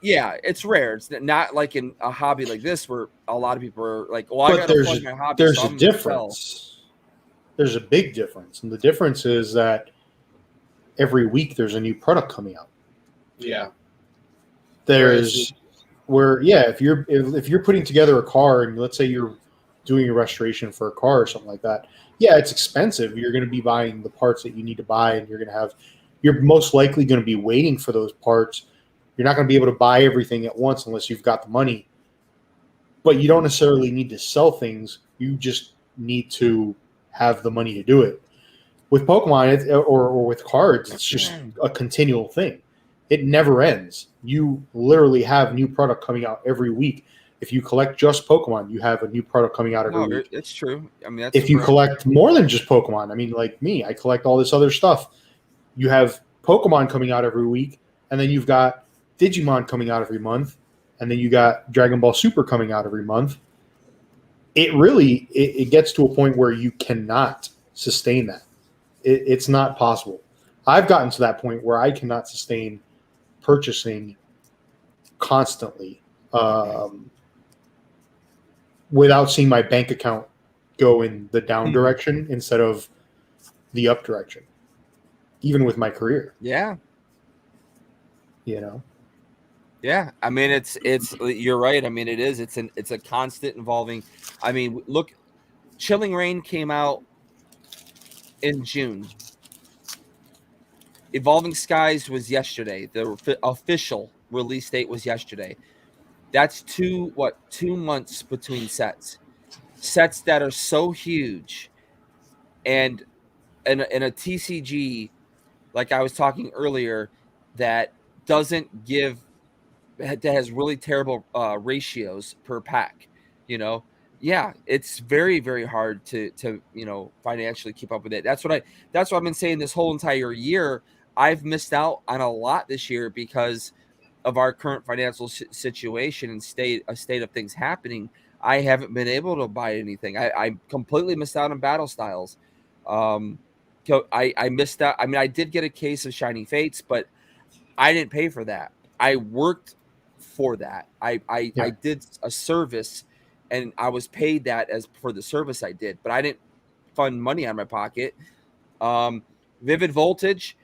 Yeah, it's rare. It's not like in a hobby like this where a lot of people are like, well, but I gotta fund my hobby. there's so a I'm gonna difference. There's a big difference, and the difference is that every week there's a new product coming out. Yeah. If you're putting together a car, and let's say you're doing a restoration for a car or something like that, yeah, it's expensive. You're going to be buying the parts that you need to buy, and you're most likely going to be waiting for those parts. You're not going to be able to buy everything at once unless you've got the money. But you don't necessarily need to sell things. You just need to have the money to do it. With Pokemon or with cards, it's just a continual thing. It never ends. You literally have new product coming out every week. If you collect just Pokemon, you have a new product coming out every week. It's true. I mean, if you collect more than just Pokemon, I mean, like me, I collect all this other stuff. You have Pokemon coming out every week, and then you've got Digimon coming out every month, and then you got Dragon Ball Super coming out every month. It gets to a point where you cannot sustain that. It's not possible. I've gotten to that point where I cannot sustain purchasing constantly without seeing my bank account go in the down direction instead of the up direction, even with my career. Yeah. Yeah, I mean, it's you're right. I mean, it is. It's a constant evolving. I mean, look, Chilling Reign came out in June. Evolving Skies was yesterday. The official release date was yesterday. That's 2 months between sets that are so huge, and in a TCG, like I was talking earlier, that has really terrible ratios per pack. Yeah, it's very, very hard to financially keep up with it. That's what I've been saying this whole entire year. I've missed out on a lot this year because of our current financial situation and state of things happening. I haven't been able to buy anything. I completely missed out on battle styles. I missed out. I mean, I did get a case of Shiny Fates, but I didn't pay for that. I worked for that. I did a service, and I was paid that as for the service I did, but I didn't fund money out of my pocket. Vivid Voltage,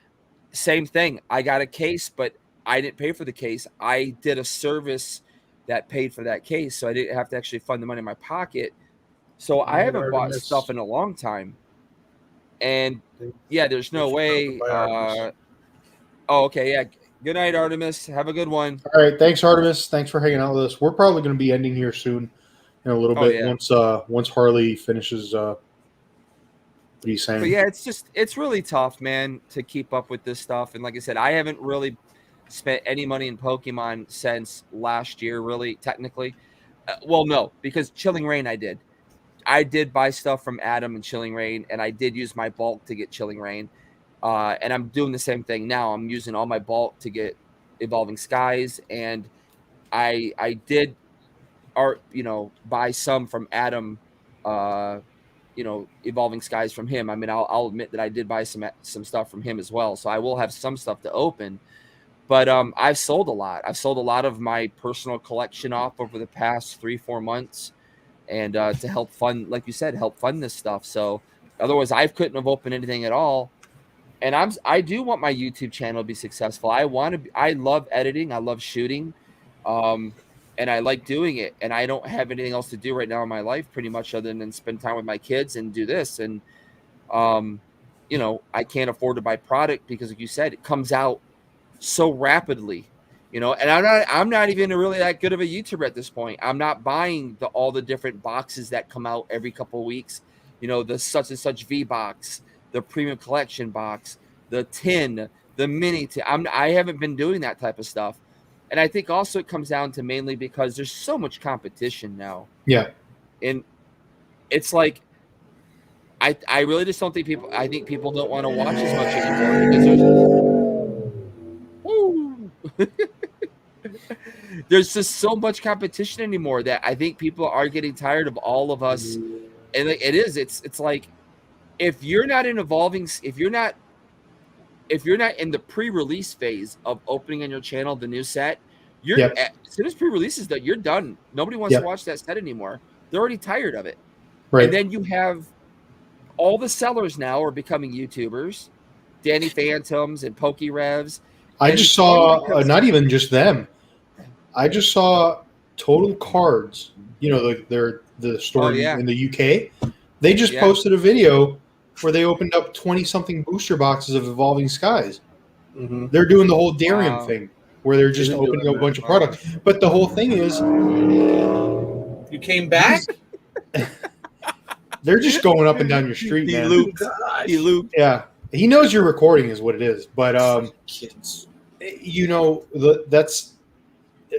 same thing. I got a case, but I didn't pay for the case. I did a service that paid for that case, so I didn't have to actually fund the money in my pocket. So I haven't bought stuff in a long time. And yeah, there's no way. Okay, yeah. Good night, Artemis. Have a good one. All right, thanks, Artemis. Thanks for hanging out with us. We're probably going to be ending here soon, in a little bit. Yeah. Once Harley finishes what he's saying. But yeah, it's really tough, man, to keep up with this stuff. And like I said, I haven't really spent any money in Pokemon since last year, really, technically. Well, no, because Chilling Reign I did buy stuff from Adam and Chilling Reign, and I did use my bulk to get Chilling Reign. And I'm doing the same thing now. I'm using all my bulk to get Evolving Skies, and I did buy some from Adam, Evolving Skies from him. I mean, I'll admit that I did buy some stuff from him as well. So I will have some stuff to open. But I've sold a lot. I've sold a lot of my personal collection off over the past 3-4 months, and to help fund, like you said, help fund this stuff. So otherwise, I couldn't have opened anything at all. And I do want my YouTube channel to be successful. I love editing. I love shooting. And I like doing it. And I don't have anything else to do right now in my life, pretty much, other than spend time with my kids and do this. And, I can't afford to buy product because, like you said, it comes out so rapidly, and I'm not even really that good of a YouTuber at this point. I'm not buying all the different boxes that come out every couple of weeks, the such and such V box, the premium collection box, the tin, the mini tin. I haven't been doing that type of stuff. And I think also it comes down to mainly because there's so much competition now. Yeah. And it's like, I really just don't think I think people don't want to watch as much anymore because there's just so much competition anymore that I think people are getting tired of all of us. And it's like, if you're not in the pre-release phase of opening on your channel the new set, as soon as pre-release is done, you're done. Nobody wants to watch that set anymore. They're already tired of it. Right. And then you have all the sellers now are becoming YouTubers, Danny Phantoms and PokeRevs. I just saw not even just them. I just saw Total Cards. The store in the UK. They just posted a video where they opened up 20-something booster boxes of Evolving Skies. Mm-hmm. They're doing the whole Darium thing where they're just opening up a bunch of products. But the whole thing is, you came back. They're just going up and down your street, man. He looped. Yeah, he knows you're recording, is what it is. But kids, that's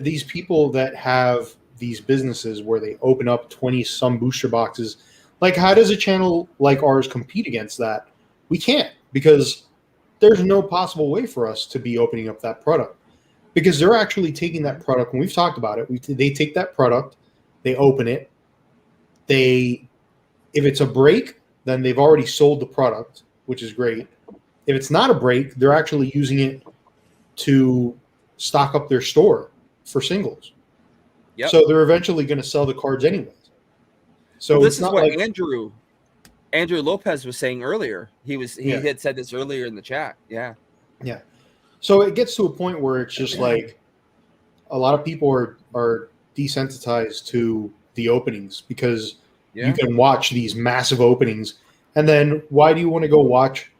these people that have these businesses where they open up 20-some booster boxes. Like, how does a channel like ours compete against that? We can't, because there's no possible way for us to be opening up that product, because they're actually taking that product, and we've talked about it. They take that product, they open it, if it's a break, then they've already sold the product, which is great. If it's not a break, they're actually using it to stock up their store for singles. Yep. So they're eventually going to sell the cards anyways. So this is what Andrew Lopez was saying earlier. He had said this earlier in the chat. Yeah. Yeah. So it gets to a point where it's just like a lot of people are desensitized to the openings, because you can watch these massive openings, and then why do you want to go watch,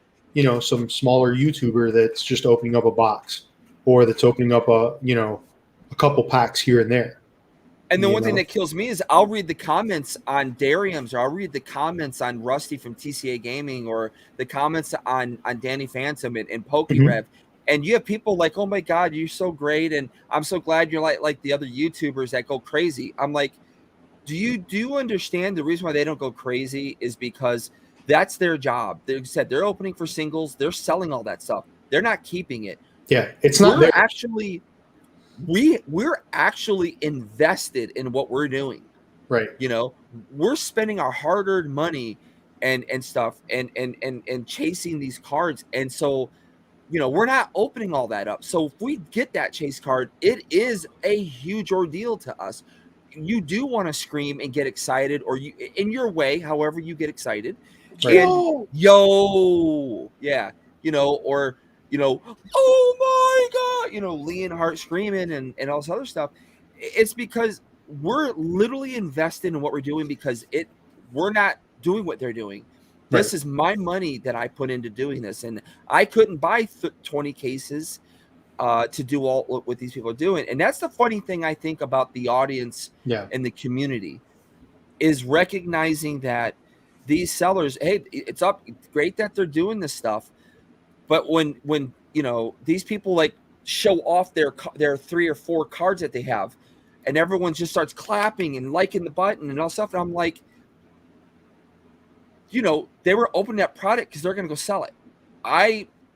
some smaller YouTuber that's just opening up a box, or that's opening up a couple packs here and there? And the one thing that kills me is I'll read the comments on Darium's, or I'll read the comments on Rusty from TCA Gaming, or the comments on Danny Phantom and PokeRev. Mm-hmm. And you have people like, oh my God, you're so great. And I'm so glad you're like the other YouTubers that go crazy. I'm like, do you understand the reason why they don't go crazy is because that's their job. They said they're opening for singles. They're selling all that stuff. They're not keeping it. Yeah. It's not we're actually invested in what we're doing. Right. We're spending our hard-earned money and stuff and chasing these cards. And so, we're not opening all that up. So if we get that chase card, it is a huge ordeal to us. You do want to scream and get excited, or you, in your way, however you get excited. Right. And yo, yeah, or oh my God, Leonhardt screaming and all this other stuff. It's because we're literally invested in what we're doing, because we're not doing what they're doing. Right. This is my money that I put into doing this, and I couldn't buy 20 cases to do all what these people are doing. And that's the funny thing I think about the audience and the community, is recognizing that these sellers, hey, it's up. It's great that they're doing this stuff, but when you know these people like show off their 3 or 4 cards that they have, and everyone just starts clapping and liking the button and all stuff, and I'm like, you know, they were opening that product because they're going to go sell it.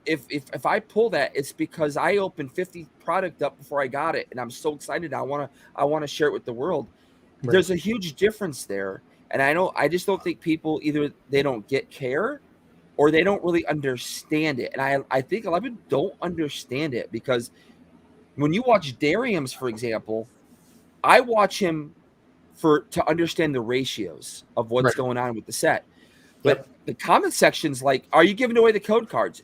If I pull that, it's because I opened 50 product up before I got it, and I'm so excited. I want to share it with the world. Right. There's a huge difference there, and I just don't think people either they don't get care, or they don't really understand it. And I think a lot of people don't understand it, because when you watch Darium's, for example, I watch him to understand the ratios of what's Right. going on with the set. But Yep. the comment section's like, are you giving away the code cards?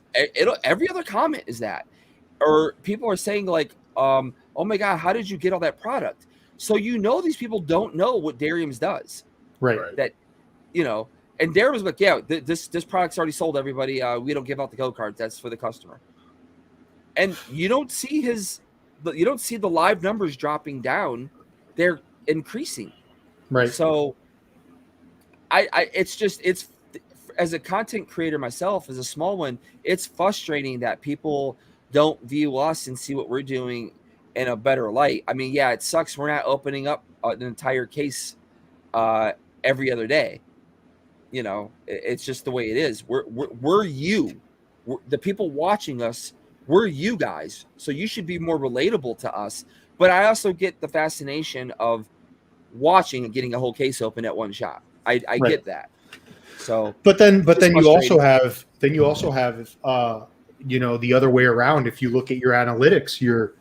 Every other comment is that. Or people are saying like, oh my God, how did you get all that product? So you know these people don't know what Darium's does. Right. That, you know, and Darium's like, yeah, this product's already sold, everybody. We don't give out the code cards. That's for the customer. And you don't see the live numbers dropping down. They're increasing. Right. So it's as a content creator myself, as a small one, it's frustrating that people don't view us and see what we're doing in a better light. I mean, yeah, it sucks we're not opening up an entire case every other day. You know, it's just the way it is. We're you. The people watching us, we're you guys. So you should be more relatable to us. But I also get the fascination of watching and getting a whole case open at one shot. I Right. get that. So, But then you also frustrating. have you know, the other way around. If you look at your analytics, your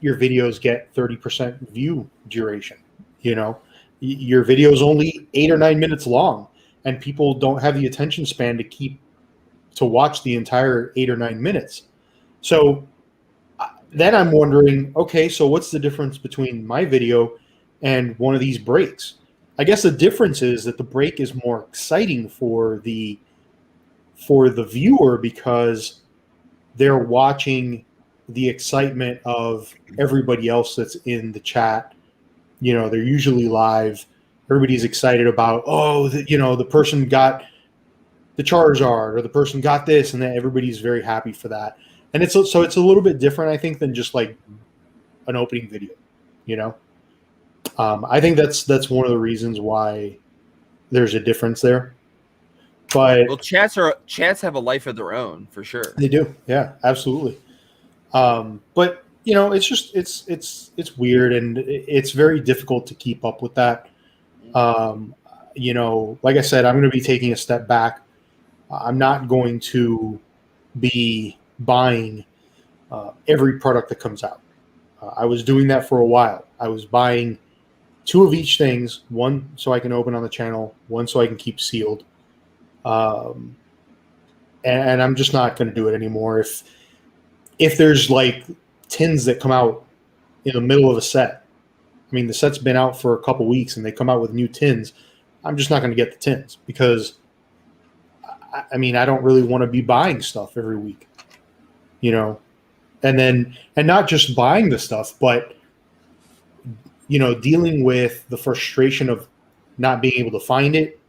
videos get 30% view duration. You know, your video is only 8 or 9 minutes long, and people don't have the attention span to watch the entire 8 or 9 minutes. So then I'm wondering, okay, so what's the difference between my video and one of these breaks? I guess the difference is that the break is more exciting for the viewer, because they're watching the excitement of everybody else that's in the chat. You know, they're usually live. Everybody's excited about, you know, the person got the Charizard, or the person got this, and then everybody's very happy for that. And it's a little bit different, I think, than just like an opening video. You know, I think that's one of the reasons why there's a difference there. But Well, chats have a life of their own, for sure. they do, yeah, absolutely. But you know, it's just it's weird, and it's very difficult to keep up with that. You know, like I said, I'm going to be taking a step back. I'm not going to be buying every product that comes out. I was doing that for a while. I was buying 2 of each things, one so I can open on the channel, one so I can keep sealed. And I'm just not going to do it anymore. If there's like tins that come out in the middle of a set, I mean, the set's been out for a couple weeks and they come out with new tins, I'm just not going to get the tins, because I mean, I don't really want to be buying stuff every week, you know, and not just buying the stuff, but, you know, dealing with the frustration of not being able to find it,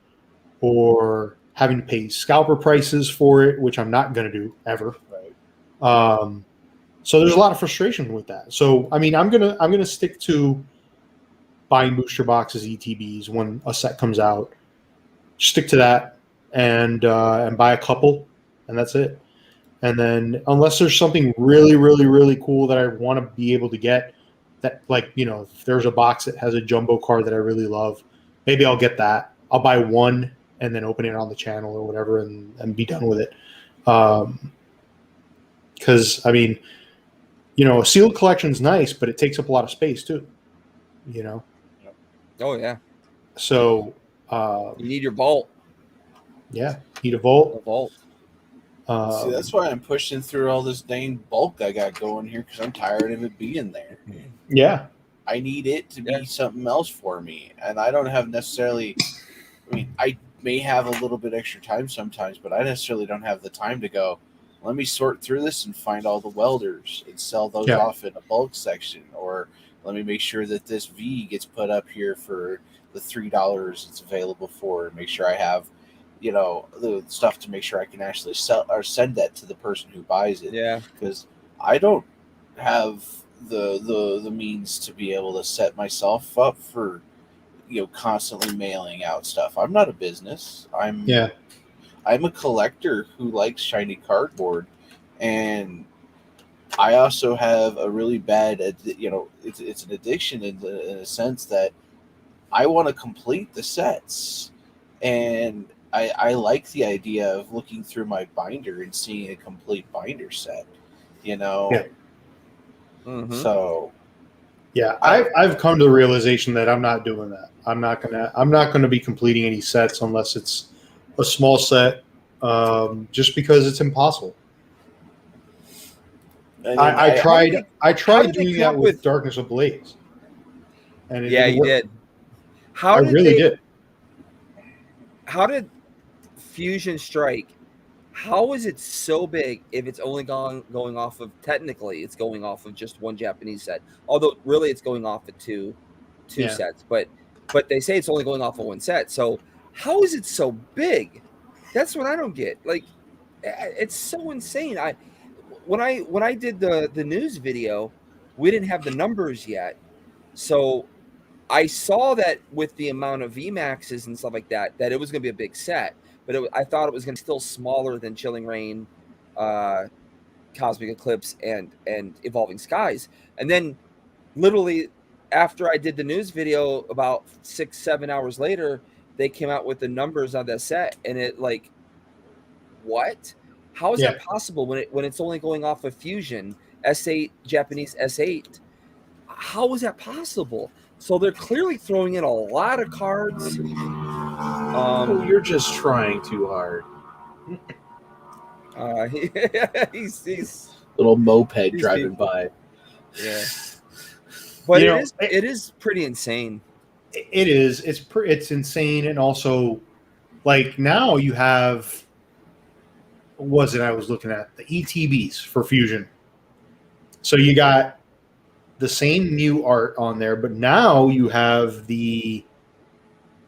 or having to pay scalper prices for it, which I'm not going to do ever. Right. So there's a lot of frustration with that. So, I mean, I'm gonna stick to buying booster boxes, ETBs when a set comes out. Stick to that, and buy a couple, and that's it. And then, unless there's something really, really, really cool that I want to be able to get, that, like, you know, if there's a box that has a jumbo card that I really love, maybe I'll get that. I'll buy one and then open it on the channel or whatever, and be done with it. Because I mean, you know, a sealed collection's nice, but it takes up a lot of space too. You know. Oh yeah. So You need your vault. yeah, need a vault. A vault. See, that's why I'm pushing through all this dang bulk I got going here, because I'm tired of it being there. Yeah. I need it to be something else for me, and I don't have necessarily. I mean, I may have a little bit extra time sometimes, but I necessarily don't have the time to go, let me sort through this and find all the welders and sell those off in a bulk section, or Let me make sure that this V gets put up here for the $3 it's available for, and make sure I have, the stuff to make sure I can actually sell or send that to the person who buys it. Yeah. Because I don't have the means to be able to set myself up for constantly mailing out stuff. I'm not a business. I'm a collector who likes shiny cardboard, and I also have a really bad, it's an addiction in a sense that I want to complete the sets, and I like the idea of looking through my binder and seeing a complete binder set, Yeah. Mhm. So Yeah, I've come to the realization that I'm not doing that. I'm not gonna be completing any sets unless it's a small set, just because it's impossible. I tried did they doing come that up with with? Darkness Ablaze, and it Yeah, didn't you work. did. I How did really they? did. How did Fusion Strike? How is it so big if it's only going off of, technically it's going off of just one Japanese set, although really it's going off of two Yeah. sets, but they say it's only going off of one set. So how is it so big? That's what I don't get. Like, it's so insane. When I did the news video, we didn't have the numbers yet, so I saw that with the amount of VMAXs and stuff like that, that it was going to be a big set, but I thought it was going to be still smaller than Chilling Reign, Cosmic Eclipse, and Evolving Skies. And then, literally, after I did the news video, about 6-7 hours later, they came out with the numbers on that set, and it like, what? How is Yeah. that possible when it's only going off of Fusion S8, Japanese S8? How is that possible? So they're clearly throwing in a lot of cards. You're just trying too hard. He's Little moped these driving people. by. Yeah, but it is pretty insane. It is. It's insane, and also, like, now you have, what was it I was looking at? The ETBs for Fusion. So you got the same new art on there, but now you have the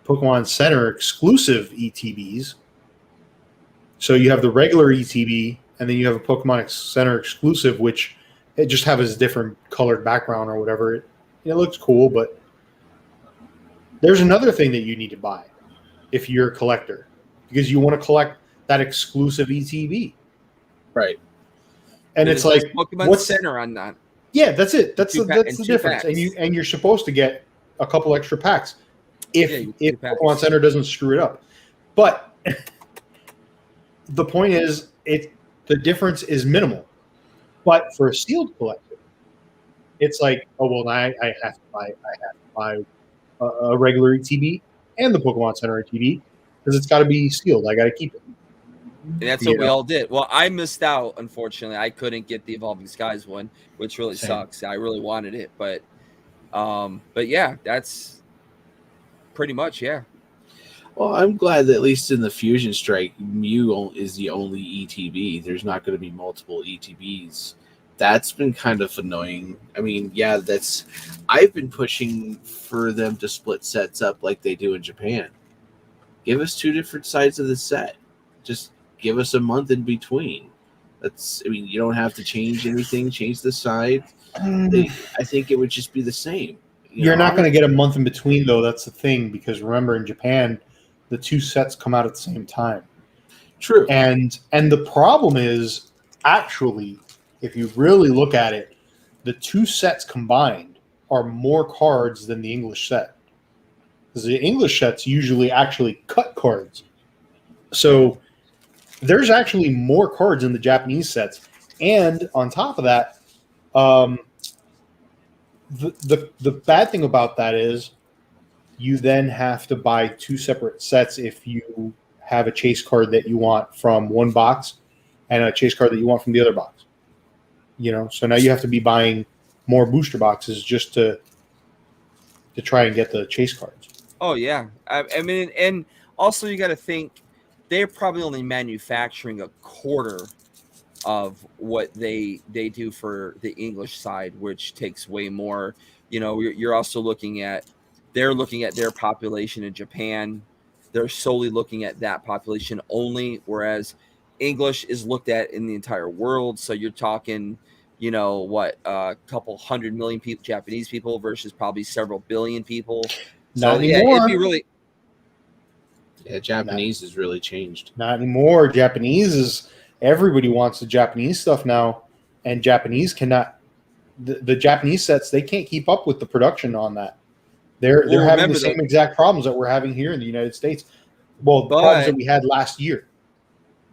Pokemon Center exclusive ETBs. So you have the regular ETB, and then you have a Pokemon Center exclusive, which it just has a different colored background or whatever. It looks cool, but there's another thing that you need to buy if you're a collector, because you want to collect that exclusive ETB. Right. And it's like, Pokemon what's Center on that? Yeah, that's it. That's the difference. Packs. And you're supposed to get a couple extra packs if Pokemon Center doesn't screw it up. But the point is, the difference is minimal. But for a sealed collector, it's like, oh well, I have to buy a regular ETB and the Pokemon Center ETB because it's got to be sealed. I got to keep it. And that's what we all did. Well, I missed out, unfortunately. I couldn't get the Evolving Skies one, which really sucks. I really wanted it, but yeah, that's pretty much, yeah. Well, I'm glad that at least in the Fusion Strike, Mew is the only ETB. There's not going to be multiple ETBs. That's been kind of annoying. I mean, yeah, I've been pushing for them to split sets up like they do in Japan. Give us two different sides of the set. Just give us a month in between. You don't have to change anything, change the side. I think it would just be the same. You're not going to get a month in between, though. That's the thing, because remember, in Japan, the two sets come out at the same time. True. And the problem is, actually, if you really look at it, the two sets combined are more cards than the English set. Because the English sets usually actually cut cards. So there's actually more cards in the Japanese sets. And on top of that, the bad thing about that is you then have to buy two separate sets if you have a chase card that you want from one box and a chase card that you want from the other box. So now you have to be buying more booster boxes just to try and get the chase cards. Oh yeah, I mean, and also you got to think they're probably only manufacturing a quarter of what they do for the English side, which takes way more. You're also looking at they're looking at their population in Japan. They're solely looking at that population only, whereas English is looked at in the entire world. So you're talking, a couple 100 million people, Japanese people versus probably several billion people. So Not yeah, it'd anymore. be really. Yeah, Japanese has really changed. Not anymore. Japanese is everybody wants the Japanese stuff now, and Japanese cannot. The Japanese sets, they can't keep up with the production on that. They're Well, having the remember, same exact problems that we're having here in the United States. Well, the problems that but we had last year.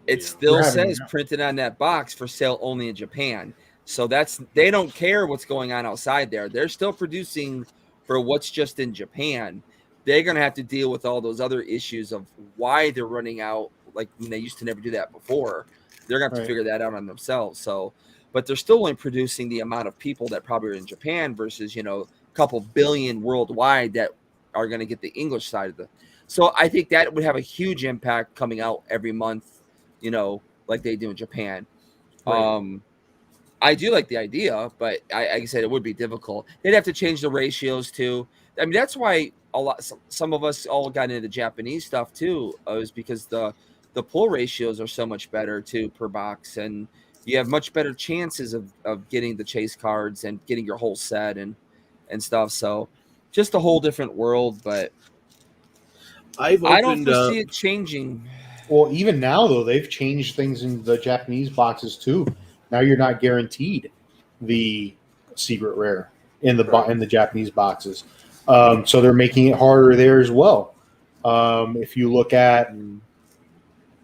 it Yeah. still We're having says now. printed on that box for sale only in Japan. So they don't care what's going on outside there. They're still producing for what's just in Japan. They're going to have to deal with all those other issues of why they're running out. Like when they used to never do that before, they're going to have to figure that out on themselves. So, but they're still only producing the amount of people that probably are in Japan versus, a couple billion worldwide that are going to get the English side of the. So I think that would have a huge impact coming out every month, like they do in Japan. Right. I do like the idea, but like I said, it would be difficult. They'd have to change the ratios too. I mean, that's why some of us all got into the Japanese stuff too, is because the pull ratios are so much better too per box, and you have much better chances of getting the chase cards and getting your whole set and stuff. So just a whole different world, but I've I don't opened foresee it changing. Well, even now though, they've changed things in the Japanese boxes too. Now you're not guaranteed the secret rare in the Japanese boxes, so they're making it harder there as well. If you look at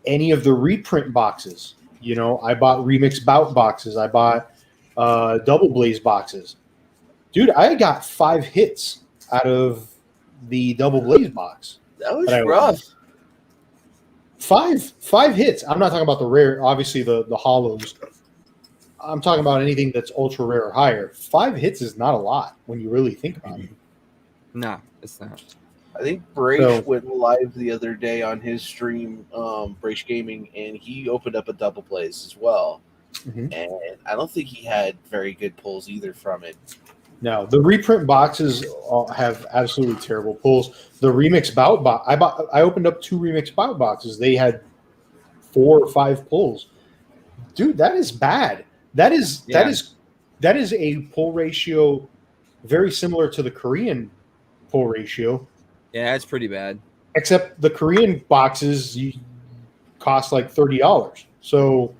any of the reprint boxes, I bought remix bout boxes. I bought double blaze boxes. Dude, I got 5 hits out of the double blaze box. that was that I rough. opened. Five hits. I'm not talking about the rare, obviously the hollows. I'm talking about anything that's ultra rare or higher. 5 hits is not a lot when you really think about it. No, it's not. I think Braish So- went live the other day on his stream, Braish Gaming, and he opened up a double blaze as well. Mhm. And I don't think he had very good pulls either from it. No, the reprint boxes have absolutely terrible pulls. The remix bout box, I opened up 2 remix bout boxes. They had 4 or 5 pulls. Dude, that is bad. That is a pull ratio very similar to the Korean pull ratio, Yeah, it's pretty bad. except the Korean boxes cost like $30. So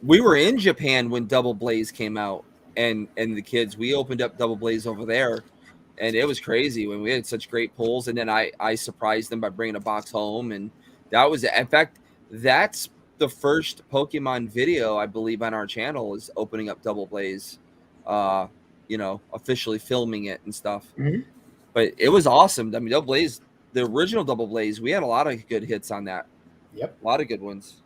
We were in Japan when Double Blaze came out, and the kids, we opened up Double Blaze over there, and it was crazy when we had such great pulls. And then I surprised them by bringing a box home, and that was it. In fact, that's the first Pokemon video I believe on our channel is opening up Double Blaze, officially filming it and stuff. Mhm. But it was awesome. I mean, Double Blaze, the original Double Blaze, we had a lot of good hits on that. Yep, a lot of good ones.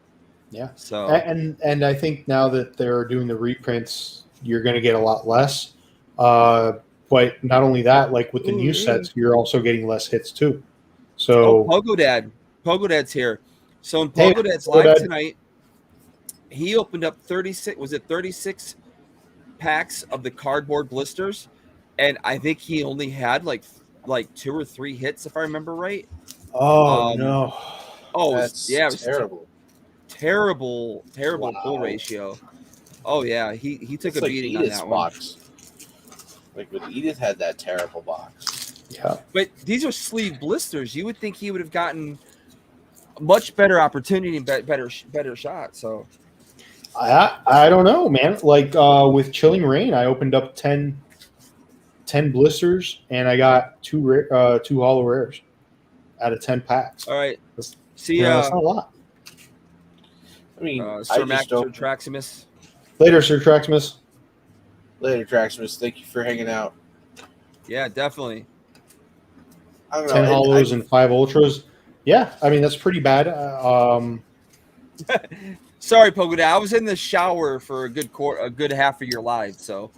yeah. So And I think now that they're doing the reprints, you're going to get a lot less. But not only that, like with the new sets, you're also getting less hits too. So Pogo Dad's here. So in Hey, Pogo Dad's Pogo live Dad. tonight, he opened up 36. Was it 36 packs of the cardboard blisters? And I think he only had like 2 or 3 hits, if I remember right. no. Oh, That's it was terrible. terrible pull Wow. ratio. Oh yeah, he took It's a like beating Edith's on that one. box. Like when Edith had that terrible box. Yeah. But these are sleeve blisters. You would think he would have gotten a much better opportunity and better shot. So I don't know, man. Like with Chilling Rain, I opened up 10 blisters and I got 2 hollow rares out of 10 packs. all right, That's- see that's not a lot. I mean, Sir I Max just don't. Traximus. Later, Sir Traximus. Later, Traximus. Thank you for hanging out. Yeah, definitely. I don't know. 10 hollows and 5 ultras. Yeah, I mean that's pretty bad. Sorry, Pogo Dad. I was in the shower for a good half of your live. So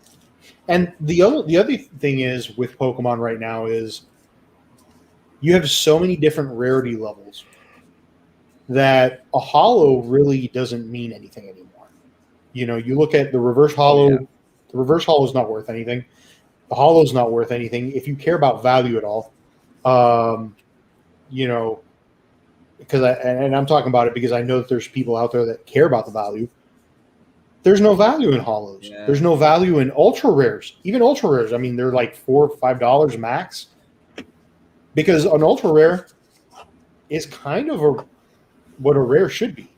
And the other thing is with Pokemon right now is you have so many different rarity levels that a hollow really doesn't mean anything anymore. You look at the reverse hollow. yeah. The reverse hollow is not worth anything. The hollow is not worth anything if you care about value at all. You know, because I'm talking about it because I know that there's people out there that care about the value. There's no value in hollows. Yeah. There's no value in ultra rares. Even ultra rares, I mean, they're like $4 or $5 max. Because an ultra rare is kind of what a rare should be.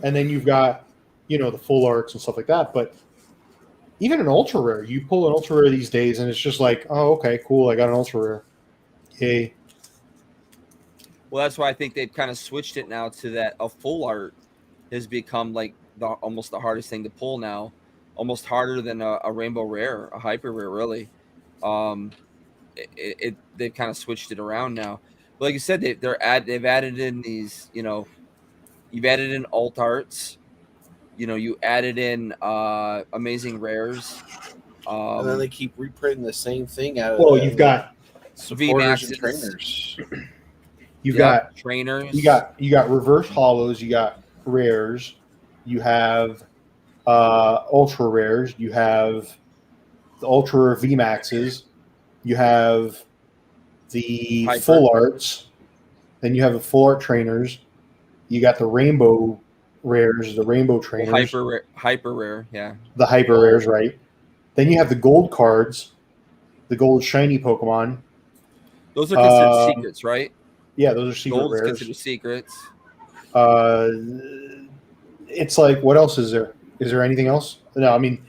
And then you've got, the full arts and stuff like that. But even an ultra rare, you pull an ultra rare these days, and it's just like, oh, okay, cool, I got an ultra rare. Yay. Well, that's why I think they've kind of switched it now to that a full art has become like almost the hardest thing to pull now, almost harder than a rainbow rare, a hyper rare, really. They've kind of switched it around now. But like you said, they've added in these, you've added in alt arts, you added in amazing rares. And then they keep reprinting the same thing out of Well, you've got supporters and VMAXs. trainers. you've got trainers. you got reverse hollows, you got rares, you have ultra rares, you have the ultra V maxes, you have the Hyper. full arts, then you have the full art trainers, you got the rainbow rares, the rainbow trainers, hyper rare, yeah. the hyper rares, right? Then you have the gold cards, the gold shiny Pokemon. Those are considered secrets, right? Yeah, those are secret Gold's rares. considered secrets. It's like, what else is there? Is there anything else? No, I mean,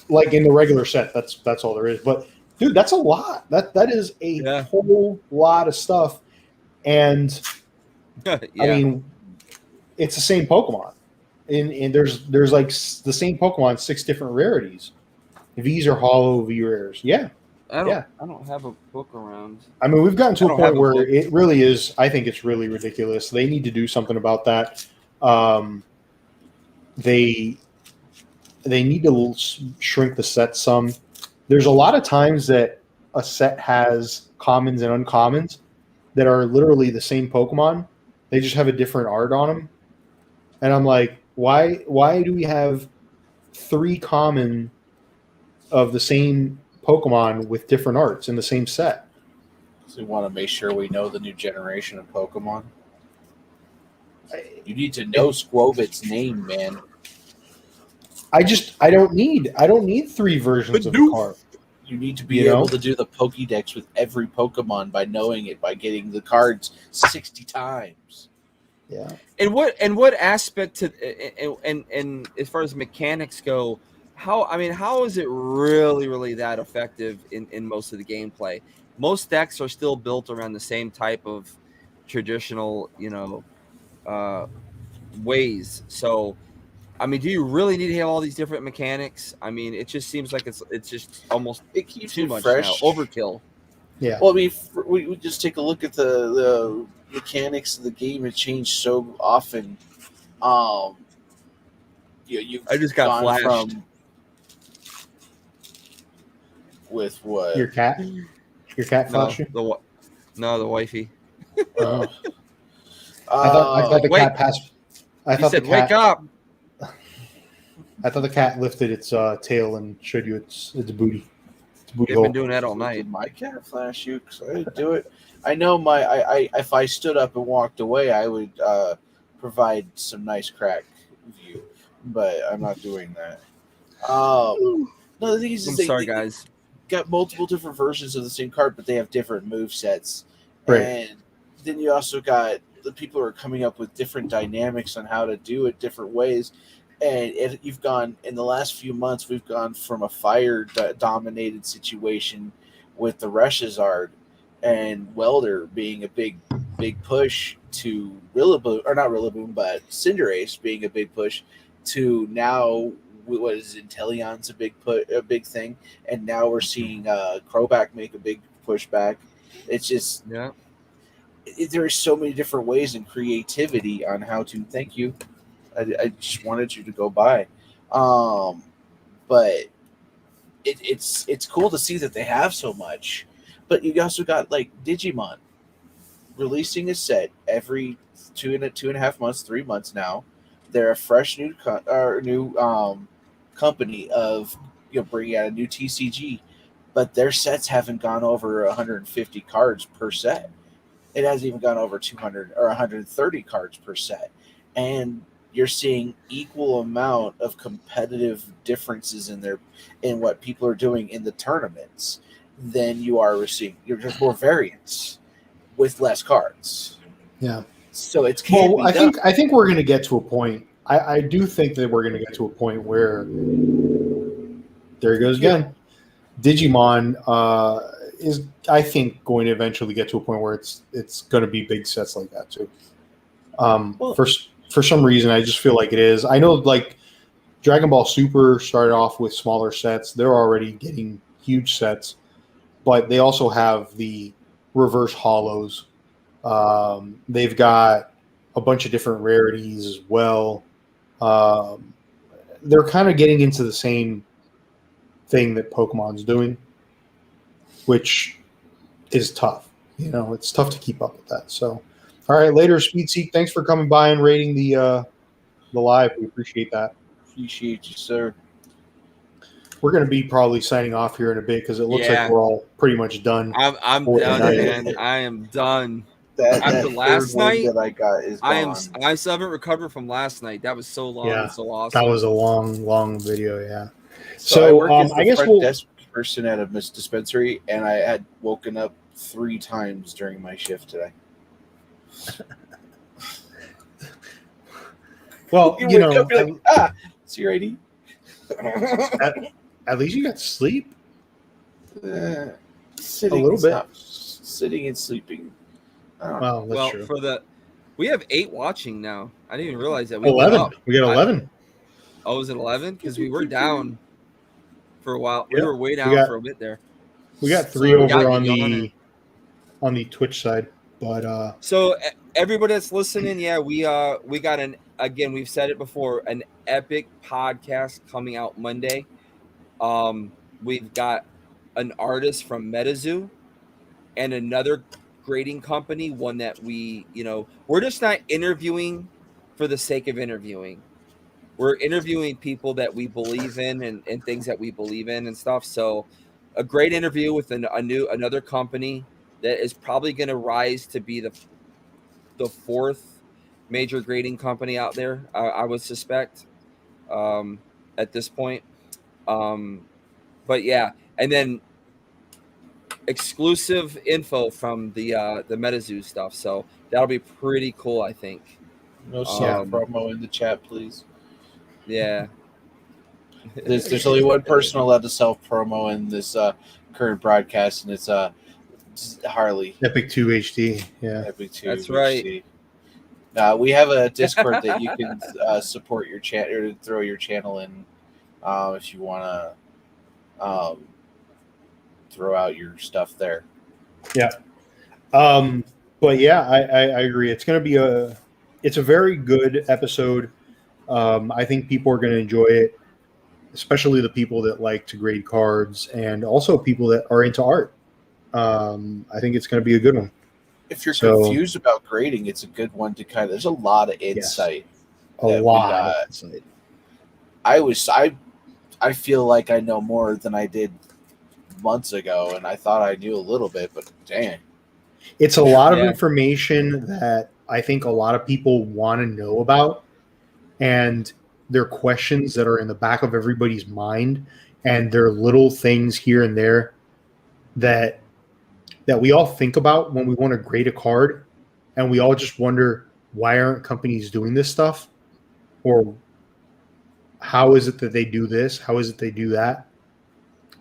like in the regular set, that's all there is. But dude, that's a lot. That is a whole lot of stuff. And Yeah. I mean, it's the same Pokemon. And there's like the same Pokemon, 6 different rarities. V's are hollow, V rares. Yeah. I don't have a book around. I mean, we've gotten to a point where book. it really is. I think it's really ridiculous. They need to do something about that. They need to shrink the set some. There's a lot of times that a set has commons and uncommons that are literally the same Pokemon. They just have a different art on them. And I'm like, why do we have 3 common of the same Pokemon with different arts in the same set? So we want to make sure we know the new generation of Pokemon. You need to know Squovit's name, man. I don't need 3 versions of the card. You need to be able to do the Pokédex with every Pokemon by knowing it, by getting the cards 60 times. Yeah. And what aspect to and as far as mechanics go, how is it really that effective in most of the gameplay? Most decks are still built around the same type of traditional, ways. So, I mean, do you really need to have all these different mechanics? I mean, it just seems like it's just almost it keeps too it much fresh. now. Overkill. Yeah. Well, I mean, we just take a look at the mechanics of the game. It changed so often. You've I just got gone flashed. from with what? Your cat flashed you? The wifey. Oh. I thought the cat passed. I thought said, the cat, "Wake up!" I thought the cat lifted its tail and showed you its booty. Its booty They've hole. been doing that all night. Did my cat flash you? Because I didn't do it. I know if I stood up and walked away, I would provide some nice crack view, but I'm not doing that. No, the thing is, I'm they sorry, guys. got multiple different versions of the same card, but they have different move sets. Right. And then you also got the people who are coming up with different dynamics on how to do it different ways. And you've gone in the last few months, we've gone from a fire dominated situation with the Reshazard and Welder being a big push to Rillaboom, or not Rillaboom, but Cinderace being a big push to now. What is Inteleon's a big thing, and now we're seeing Crobat make a big pushback. It's just there are so many different ways and creativity on how to. Thank you. I just wanted you to go by, but it's cool to see that they have so much. But you also got like Digimon releasing a set every 2.5 months, 3 months now, they're a fresh new company of bringing out a new TCG, but their sets haven't gone over 150 cards per set. It hasn't even gone over 200 or 130 cards per set, and you're seeing equal amount of competitive differences in what people are doing in the tournaments than you are receiving. You're just more variance with less cards. Yeah. So it's Well, I think we're going to get to a point. I do think that we're going to get to a point where there he goes again. Digimon is, I think, going to eventually get to a point where it's going to be big sets like that too. For some reason, I just feel like it is. I know, like Dragon Ball Super started off with smaller sets. They're already getting huge sets, but they also have the reverse hollows. They've got a bunch of different rarities as well. They're kind of getting into the same thing that Pokemon's doing, which is tough. It's tough to keep up with that. So, all right, later, Speed Seek. Thanks for coming by and rating the live. We appreciate that. Appreciate you, sir. We're going to be probably signing off here in a bit because it looks like we're all pretty much done. I'm done, man. I am done. After last night that I got is gone. I still haven't recovered from last night. That was so long and so awesome. That was a long video. Yeah. So I work as the front desk person at a dispensary, and I had woken up 3 times during my shift today. Well, you wake up, you're like, it's your ID. At least you got sleep. Sitting a little bit. Sitting and sleeping. Well, that's true. We have 8 watching now. I didn't even realize that. We 11. We got 11. Oh, was it 11? Because we were down for a while. We were way down for a bit there. We got 3 over on the Twitch side, but so everybody that's listening, we got we've said it before, an epic podcast coming out Monday. We've got an artist from MetaZoo and another grading company, one that we're just not interviewing for the sake of interviewing. We're interviewing people that we believe in and things that we believe in and stuff. So a great interview with another company that is probably going to rise to be the 4th major grading company out there, I would suspect, at this point. But yeah, and then exclusive info from the MetaZoo stuff. So that'll be pretty cool, I think. No promo in the chat, please. Yeah. There's only one person allowed to self promo in this current broadcast, and it's Harley. Epic 2 HD. Yeah. Epic 2 That's HD. We have a Discord that you can support your chat or throw your channel in if you want to throw out your stuff there. Yeah. But yeah, I agree. It's going to be a very good episode. I think people are going to enjoy it, especially the people that like to grade cards and also people that are into art. I think it's going to be a good one. If you're confused about grading, it's a good one to there's a lot of insight. Yes, a lot of insight. I feel like I know more than I did months ago, and I thought I knew a little bit, but dang. It's a lot of information that I think a lot of people want to know about, and they're questions that are in the back of everybody's mind, and they're little things here and there that we all think about when we want to grade a card, and we all just wonder, why aren't companies doing this stuff? Or how is it that they do this? How is it they do that?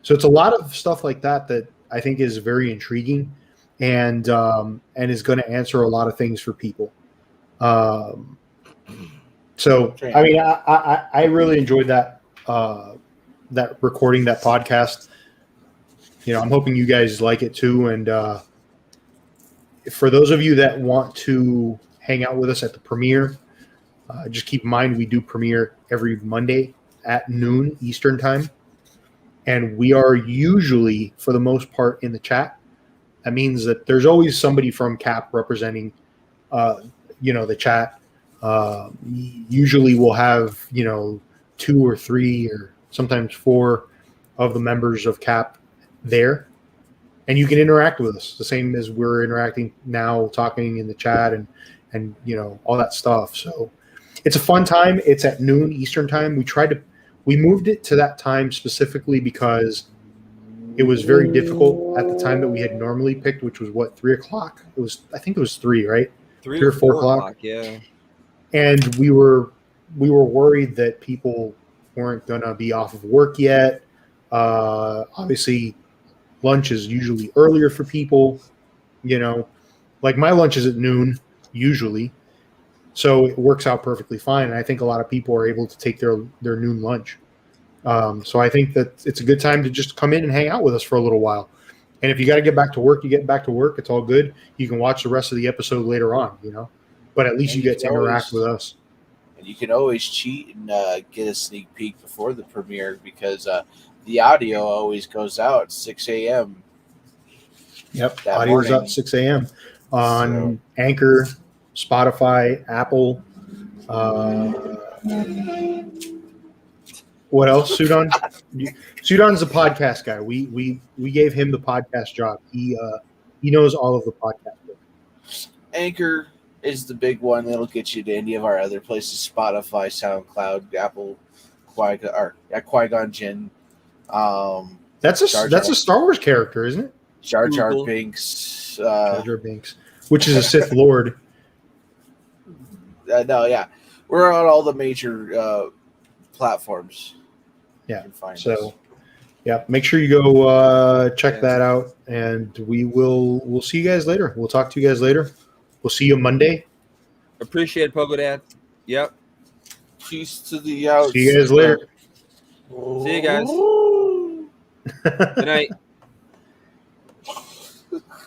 So it's a lot of stuff like that that I think is very intriguing and is going to answer a lot of things for people. So, I mean, I really enjoyed that recording, that podcast. I'm hoping you guys like it too. And for those of you that want to hang out with us at the premiere, just keep in mind we do premiere every Monday at noon Eastern time. And we are usually, for the most part, in the chat. That means that there's always somebody from CAP representing, the chat. Usually we'll have 2 or 3 or sometimes 4 of the members of CAP there, and you can interact with us the same as we're interacting now, talking in the chat and all that stuff. So it's a fun time. It's at noon Eastern time. We moved it to that time specifically because it was very difficult at the time that we had normally picked, which was 3:00. I think it was 3, right? 3 3 or or 4 4 o'clock. Yeah. And we were worried that people weren't going to be off of work yet. Obviously, lunch is usually earlier for people. Like my lunch is at noon usually, so it works out perfectly fine. And I think a lot of people are able to take their noon lunch. So I think that it's a good time to just come in and hang out with us for a little while. And if you got to get back to work, you get back to work. It's all good. You can watch the rest of the episode later on, but at least And you you get to can interact always- with us. And you can always cheat and get a sneak peek before the premiere because the audio always goes out at 6 a.m. Yep. that Audio's morning. up 6 a.m. on Anchor, Spotify, Apple. What else, Sudan? Sudan's a podcast guy. We gave him the podcast job. He knows all of the podcast. Anchor is the big one that'll get you to any of our other places: Spotify, SoundCloud, Apple, Qui-Gon Jinn. That's a Star Wars character, isn't it? Jar Jar Google. Binks. Jar Jar Binks, which is a Sith Lord. No, yeah, we're on all the major platforms. Yeah. You can find us. So, yeah, make sure you go check that out, and we'll see you guys later. We'll talk to you guys later. We'll see you Monday. Appreciate it, Pogo Dad. Yep. Peace to the outside. See you guys later. See you guys. Good night.